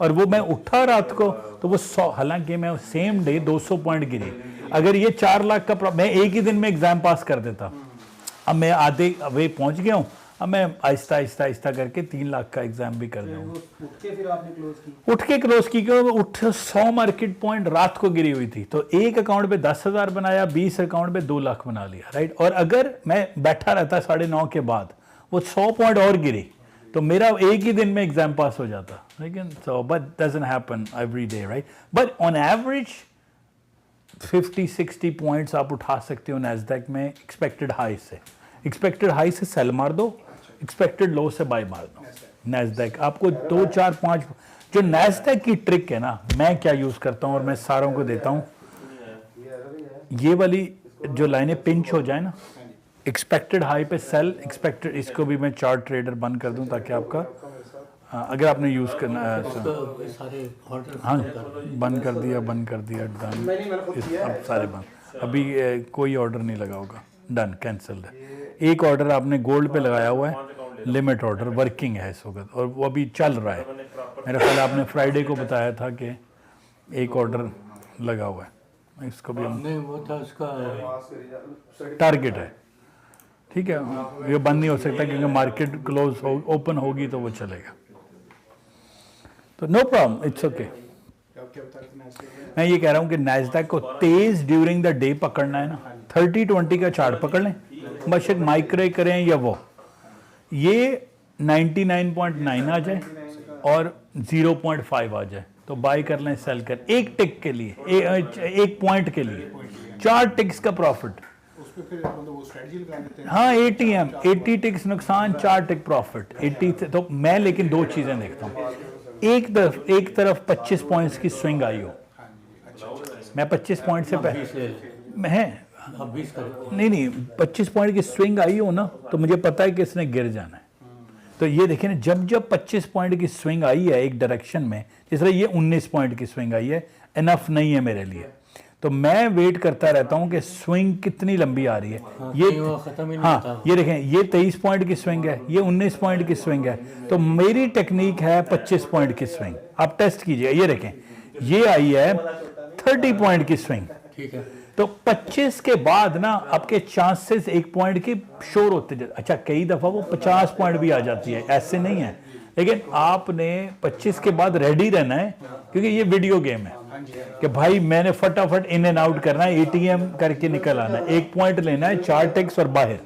और वो मैं उठा रात को तो वो 100, हालांकि मैं सेम डे 200 पॉइंट गिरी। अगर ये 4 लाख का मैं एक ही दिन में एग्जाम पास कर देता। अब मैं आधे वे पहुंच गया हूँ, अब मैं आहिस्ता आहिस्ता करके 3 लाख का एग्जाम भी कर दूंगा। उठ के फिर आपने क्लोज की? उठ के क्लोज की, क्योंकि 100 मार्केट पॉइंट रात को गिरी हुई थी, तो एक अकाउंट पे 10,000 बनाया, 20 अकाउंट पे 2 लाख बना लिया, राइट। और अगर मैं बैठा रहता 9:30 के बाद, वो 100 पॉइंट और गिरी, तो मेरा एक ही दिन में एग्जाम पास हो जाता। लेकिन so but doesn't happen every day, right. But on average 50-60 points आप उठा सकते हो नैस्डैक में एक्सपेक्टेड हाई से। एक्सपेक्टेड हाई से सेल मार दो, एक्सपेक्टेड लो से बाय मार दो। नैस्डैक आपको 2, 4, 5 जो नैस्डैक की ट्रिक है ना, मैं क्या यूज करता हूं और मैं सारों को देता हूं, ये वाली जो लाइनें पिंच हो जाए ना, एक्सपेक्टेड हाई पे सेल, एक्सपेक्टेड, इसको भी मैं चार्ट ट्रेडर बंद कर दूं ताकि आपका अगर आपने यूज करना है सारे ऑर्डर हाँ बंद कर दिया डन, अब सारे बंद। अभी कोई ऑर्डर नहीं लगा होगा, डन, कैंसल्ड है। एक ऑर्डर आपने गोल्ड पे लगाया हुआ है, लिमिट ऑर्डर वर्किंग है इस वक्त, और वो अभी चल रहा है। मेरा ख्याल आपने फ्राइडे को बताया था कि एक ऑर्डर लगा हुआ है, इसको भी हम नहीं, वो था उसका टारगेट है, ठीक है। ये बंद नहीं हो सकता क्योंकि मार्केट क्लोज ओपन होगी तो वो चलेगा, तो नो प्रॉब्लम, इट्स ओके। मैं ये कह रहा हूँ कि नैस्डैक को तेज ड्यूरिंग द डे पकड़ना है ना, 30-20 का चार्ट पकड़ लें, बस एक माइक्रो करें या वो, ये 99.9 आ जाए और 0.5 आ जाए तो बाय कर लें, सेल कर, एक टिक के लिए, एक पॉइंट के लिए 4 टिक्स का प्रॉफिट। हाँ 80 टिक्स नुकसान, 4 टिक प्रॉफिट, 80। तो मैं लेकिन 2 चीजें देखता हूँ, एक तरफ 25 पॉइंट्स की स्विंग आई हो, मैं 25 पॉइंट से मैं नहीं 25 पॉइंट की स्विंग आई हो ना, तो मुझे पता है कि इसने गिर जाना है। तो ये देखिए ना, जब 25 पॉइंट की स्विंग आई है एक डायरेक्शन में, जिस तरह ये 19 पॉइंट की स्विंग आई है, इनफ नहीं है मेरे लिए, तो मैं वेट करता रहता हूं कि स्विंग कितनी लंबी आ रही है। हाँ ये देखें, ये 23 पॉइंट की स्विंग है, ये 19 पॉइंट की स्विंग है, तो मेरी टेक्निक है 25 पॉइंट की स्विंग। आप टेस्ट कीजिए, ये देखें, ये आई है 30 पॉइंट की स्विंग, ठीक है। तो 25 के बाद ना आपके चांसेस 1 पॉइंट के श्योर होते जाते। अच्छा कई दफा वो 50 पॉइंट भी आ जाती है, ऐसे नहीं है, लेकिन आपने 25 के बाद रेडी रहना है, क्योंकि ये वीडियो गेम है कि भाई मैंने फटाफट इन एंड आउट करना है, एटीएम करके निकल आना है, 1 पॉइंट लेना है, 4 टिक्स और बाहर।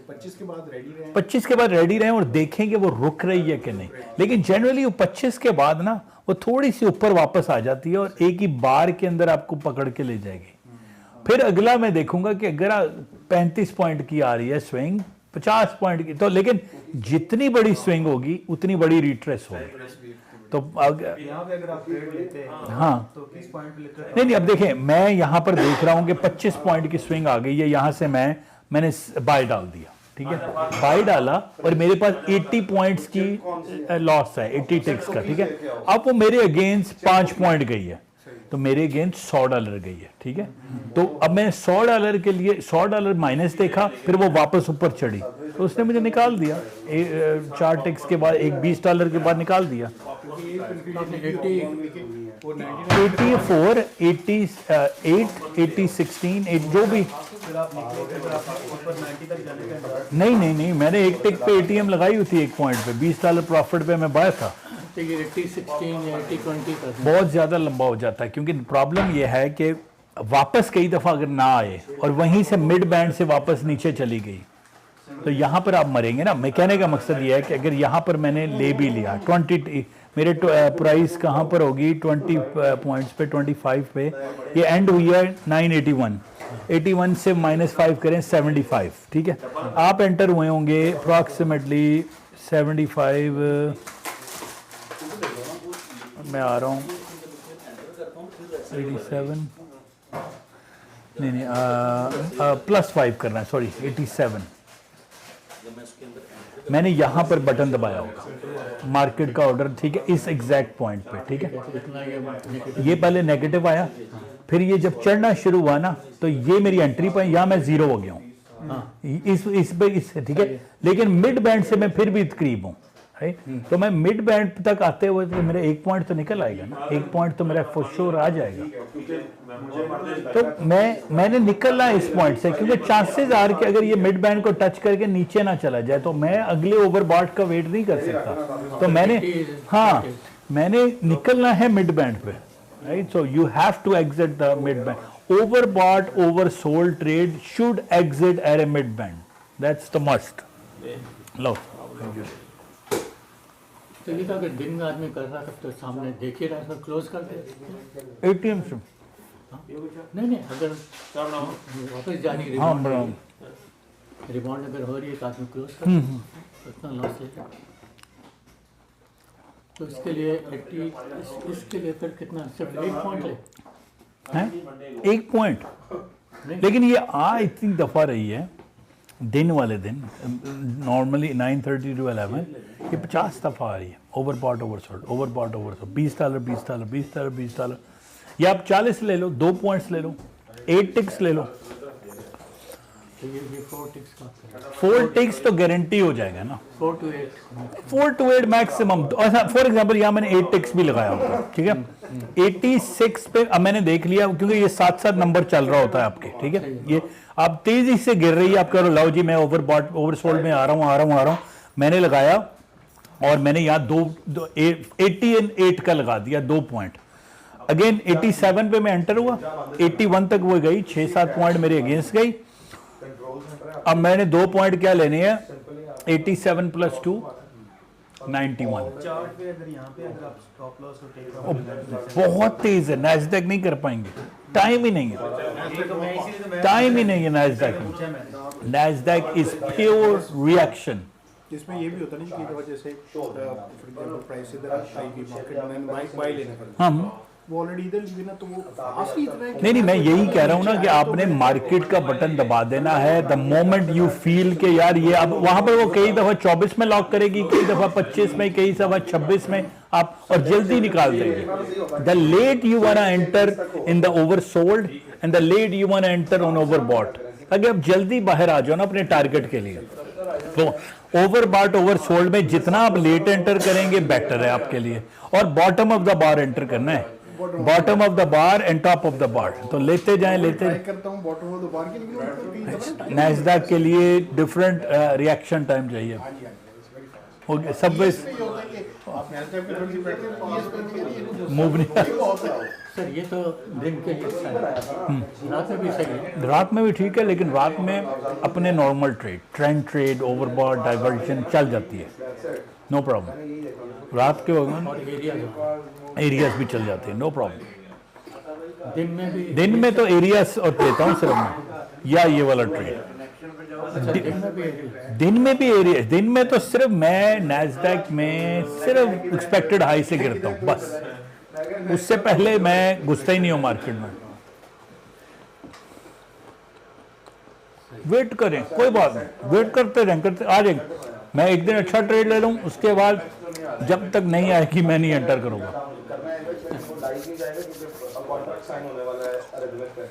25 के बाद रेडी रहें। 25 के बाद रेडी रहें और देखें कि वो रुक रही है कि नहीं। लेकिन जनरली वो 25 के बाद ना वो थोड़ी सी ऊपर वापस आ जाती है और एक ही बार के अंदर आपको पकड़ के ले जाएगी। फिर अगला मैं देखूंगा कि अगर 35 पॉइंट की आ रही है स्विंग, 50 पॉइंट की, तो लेकिन जितनी बड़ी स्विंग होगी उतनी बड़ी रिट्रेस होगी। तो यहाँ पे अगर आप ट्रेड लेते हैं हाँ, तो किस पॉइंट पे लेते हैं? नहीं अब देखें, मैं यहाँ पर देख रहा हूँ कि 25 पॉइंट की स्विंग आ गई है, यहाँ से मैंने बाय डाल दिया, ठीक है, बाय डाला और मेरे पास 80 पॉइंट्स की लॉस है, 80 टिक्स का, ठीक है। अब वो मेरे अगेंस्ट 5 पॉइंट गई है, तो मेरे अगेंस्ट $100 गई है, ठीक है। तो अब मैं $100 के लिए $100 माइनस देखा, फिर वो वापस ऊपर चढ़ी, तो उसने मुझे निकाल दिया 4 टिक्स के बाद, एक $20 के बाद निकाल दिया। 84, 88, 80, 16 जो भी, नहीं, मैंने 1 टिक पे एटीएम लगाई हुई थी 1 पॉइंट पे, $20 प्रॉफिट पे मैं बाय था। तो ये 80, 16 या 80, 20 कर दें। बहुत ज़्यादा लंबा हो जाता है, क्योंकि प्रॉब्लम यह है कि वापस कई दफ़ा अगर ना आए और वहीं से मिड बैंड से वापस नीचे चली गई, तो यहाँ पर आप मरेंगे ना। मैं कहने का मकसद यह है कि अगर यहाँ पर मैंने ले भी लिया 20, मेरे प्राइस कहाँ पर होगी 20 पॉइंट्स पे, 25 पे, ये एंड हुई है 981, 81 से -5 करें 75, ठीक है। आप एंटर हुए होंगे अप्रॉक्सीमेटली 75, मैं आ रहा हूँ 87, नहीं +5 करना है, सॉरी 87। मैंने यहाँ पर बटन दबाया होगा, मार्केट का ऑर्डर, ठीक है, इस एग्जैक्ट पॉइंट पे, ठीक है। ये पहले नेगेटिव आया, फिर ये जब चढ़ना शुरू हुआ ना, तो ये मेरी एंट्री पॉइंट, यहाँ मैं 0 हो गया हूँ इस पे, ठीक है। लेकिन मिड बैंड से मैं फिर भी करीब हूँ, तो मैं मिड बैंड तक आते हुए तो मेरे 1 पॉइंट तो निकल आएगा ना, 1 पॉइंट तो मेरा फॉर श्योर आ जाएगा। तो मैंने निकलना है इस पॉइंट से, क्योंकि चांसेस आर के अगर ये मिड बैंड को टच करके नीचे ना चला जाए तो मैं अगले ओवरबॉट का वेट नहीं कर सकता। तो मैंने निकलना है मिड बैंड पे, right. So you have to exit the mid band. Overbought oversold trade should exit at a mid band, that's the must. लो तो ये तो अगर दिन में आदमी कर रहा था तो सामने देख ही रहा है, क्लोज कर दे एटीएम से। नहीं, अगर वापस जाने की हाँ, रिबॉन्ड अगर हो रही है तो आदमी क्लोज कर दे, तो इतना लॉस लेगा। तो इसके लिए 80, इसके लिए फिर कितना, सिर्फ 1 पॉइंट ले हैं, 1 पॉइंट। लेकिन ये इतनी दफा रही है दिन वाले दिन, नॉर्मली 9:30 to 11, ये 50 दफा आ रही है, ओवरबॉट ओवरसोल्ड, ओवरबॉट ओवरसोल्ड, $20, या आप 40 ले लो, 2 पॉइंट्स ले लो, 8 टिक्स ले लो। तो ये 4 टिक्स का 4 टिक्स तो गारंटी हो जाएगा ना, 4 to 8 मैक्सिमम। फॉर एग्जांपल यहाँ मैंने 8 टिक्स भी लगाया होगा, ठीक है। 86 पे अब मैंने देख लिया, क्योंकि ये साथ चल रहा होता है आपके, ठीक है। ये आप तेजी से गिर रही है, आप कह रहे हो लाओ जी मैं ओवरसोल्ड में आ रहा हूँ, मैंने लगाया और मैंने यहाँ 88 का लगा दिया, 2 पॉइंट। अगेन 87 पे मैं एंटर हुआ, 81 तक वो गई, 6-7 पॉइंट मेरे अगेंस्ट गई। अब मैंने 2 पॉइंट क्या लेने हैं, 87 + 2 91। बहुत तेज है, नैस्डैक नहीं कर पाएंगे, टाइम ही नहीं है नैस्डैक में। Nasdaq is pure reaction. इसमें ये भी होता है ना कि कई जैसे फॉर एग्जांपल प्राइस इधर आएगी मार्केट में, बाय लेना पड़ेगा, वो ऑलरेडी इधर ली ना, तो वो फास्ट ही इतना है। नहीं, मैं यही कह रहा हूँ ना कि आपने मार्केट का बटन दबा देना है द मोमेंट यू फील के यार ये, अब वहां पर वो कई दफा 24 में लॉक करेगी, कई दफा 25 में, कई दफा 26 में, आप और जल्दी निकाल देंगे। The let you want enter in the oversold and the let you want enter on overbought, अगर आप जल्दी बाहर आ जाओ ना अपने टारगेट के लिए, तो ओवरबॉट ओवरसोल्ड में जितना आप लेट एंटर करेंगे बेटर है आपके लिए, और bottom of the bar enter करना है। Bottom of the bar and top of the bar. तो लेते जाएं लेते ट्राई करता हूँ बॉटम ऑफ द बार के लिए, लेकिन नैस्डैक के लिए डिफरेंट रिएक्शन टाइम चाहिए। हाँ जी, वेरी फास्ट। ओके सब वे ये होता है कि आप नैस्डैक पे थोड़ी सी बैठते हैं, PS पे नहीं मूव नहीं। सर ये तो दिन के लिए अच्छा है, रात में भी सही है। रात में भी ठीक है, लेकिन रात में अपने normal trade, trend trade, overbought, diversion चल जाती है, नो प्रॉब्लम। रात के और एरियाज भी चल जाते हैं, नो प्रॉब्लम। दिन में तो एरियाज और लेता हूँ सिर्फ मैं, या ये वाला ट्रेड। दिन में भी एरिया, दिन में तो सिर्फ मैं नैस्डैक में सिर्फ एक्सपेक्टेड हाई से गिरता हूँ बस, उससे पहले मैं घुसता ही नहीं हूँ मार्केट में। वेट करें, कोई बात नहीं, वेट करते रहें, करते आ जाएंगे। मैं एक दिन अच्छा ट्रेड ले लूँ, उसके बाद जब तक नहीं आएगी मैं नहीं एंटर करूँगा। करना है वो डाइस नहीं जाएगा क्योंकि कॉन्ट्रैक्ट साइन होने वाला है अरेंजमेंट पे।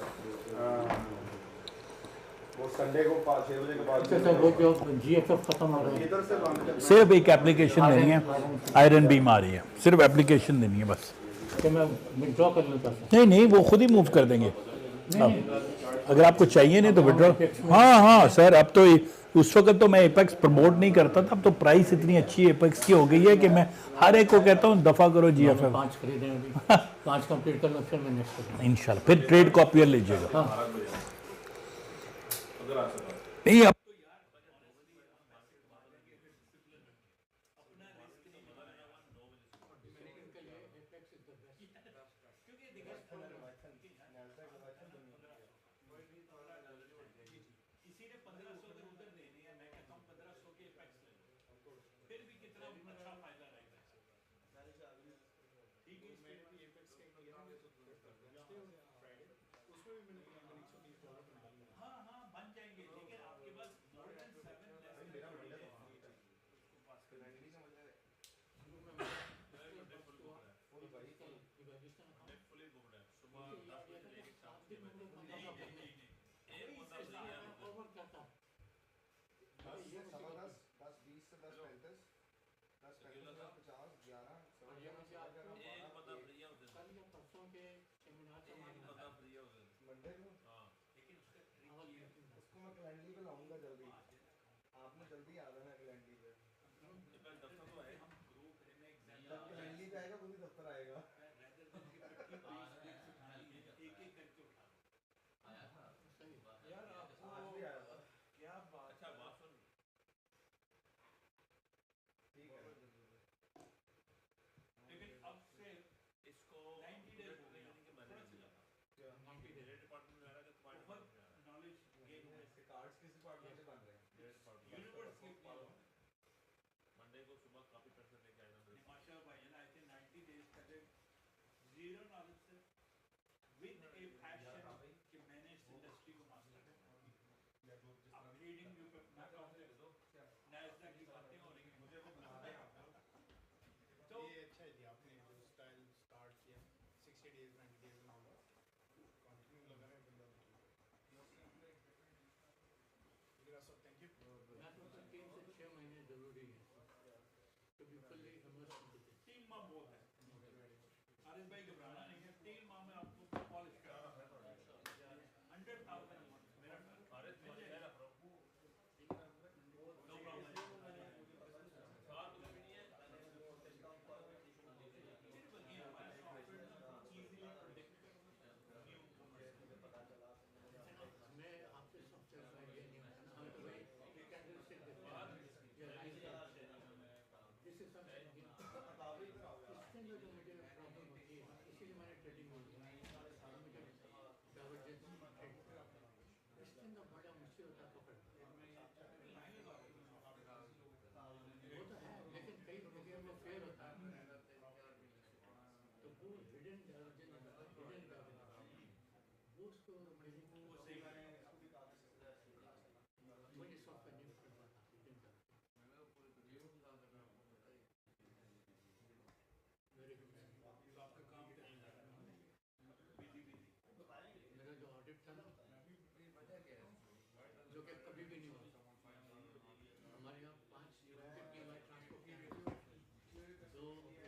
वो संडे को 6 बजे के बाद वो जो GFF खत्म हो रहा है, इधर से बांध सिर्फ एक एप्लीकेशन देनी है, आयरन बीम आ रही है, सिर्फ एप्लीकेशन देनी है बस। कि मैं विड्रॉ कर लूँ पैसा। नहीं नहीं, वो खुद ही मूव कर देंगे। अगर आपको चाहिए नहीं तो विड्रॉ। हाँ हाँ सर, अब तो उस वक्त तो मैं एपेक्स प्रमोट नहीं करता था, अब तो प्राइस इतनी अच्छी एपेक्स की हो गई है कि मैं हर एक को कहता हूँ दफा करो GFF। 5 खरीदे अभी, 5 कंप्लीट कर लो, फिर मैं नेक्स्ट करूँगा इंशाल्लाह, फिर ट्रेड कॉपियर लीजिएगा। नहीं अब आपने जल्दी आ जाना ग्लैंडी पे। जब ग्लैंडी पे आएगा वही दफ्तर आएगा। यार आपको आज भी आया था। क्या बात, अच्छा बात सुन, ठीक है। लेकिन अब से इसको 90 डेज हो गए कि मैंने नहीं किया था। क्या 90 डेज डिपार्टमेंट में आ रहा है, तुम्हारे बहुत नॉलेज गेन हुआ है। कार्ड्स किस डिपार्टमेंट से बन रहे हैं? यूनिवर्सिटी मंडे को सुबह कॉपी पेंसिल लेके आया था माशाल्लाह भाई, आई थिंक 90 डेज पहले जीरो नॉलेज से विद ए पैशन कि मैंने इस इंडस्ट्री को मास्टर करना है। अब रीडिंग जो मैं नैस्डैक की बातें हो रही हैं, मुझे वो पसंद है। तो ये अच्छा है जी, आपने जो स्टाइल स्टार्ट किया 60 डेज 90 डेज में ऑल कंटिन्यू लगा रहे हैं बंदा। Thank you. मैं तो 3 से 6 महीने जरूरी है to be fully immersed into this। 3 माह बहुत है। आरिफ भाई घबराना नहीं है, 3 माह में आपको पॉलिश करना है। 100,000 मेरा आरिफ मिल जाएगा। No problem. बात कुछ भी नहीं है, सिर्फ ये हमारा सॉफ्टवेयर इजीली प्रेडिक्ट करता है न्यू मैं आपके सॉफ्टवेयर का ये नहीं होता ना, हम तो भाई we can do sit with this is something इसके अंदर जो मुझे प्रॉब्लम होती है, इसीलिए मैंने ट्रेडिंग में मुझे डाइवर्जेंस ट्रेड, इसके अंदर बड़ा मुश्किल होता है पकड़। वो तो है, लेकिन कई प्रोग्राम में फेल होता है, तो वो हिडन डाइवर्जेंस, वो उसको मुझे सॉफ्टवेयर नहीं पकड़ पाता, वेरी गुड। आपका काम करने जा रहा है बिजी मेरा जो ऑडिट था ना, जो कि कभी भी नहीं हुआ,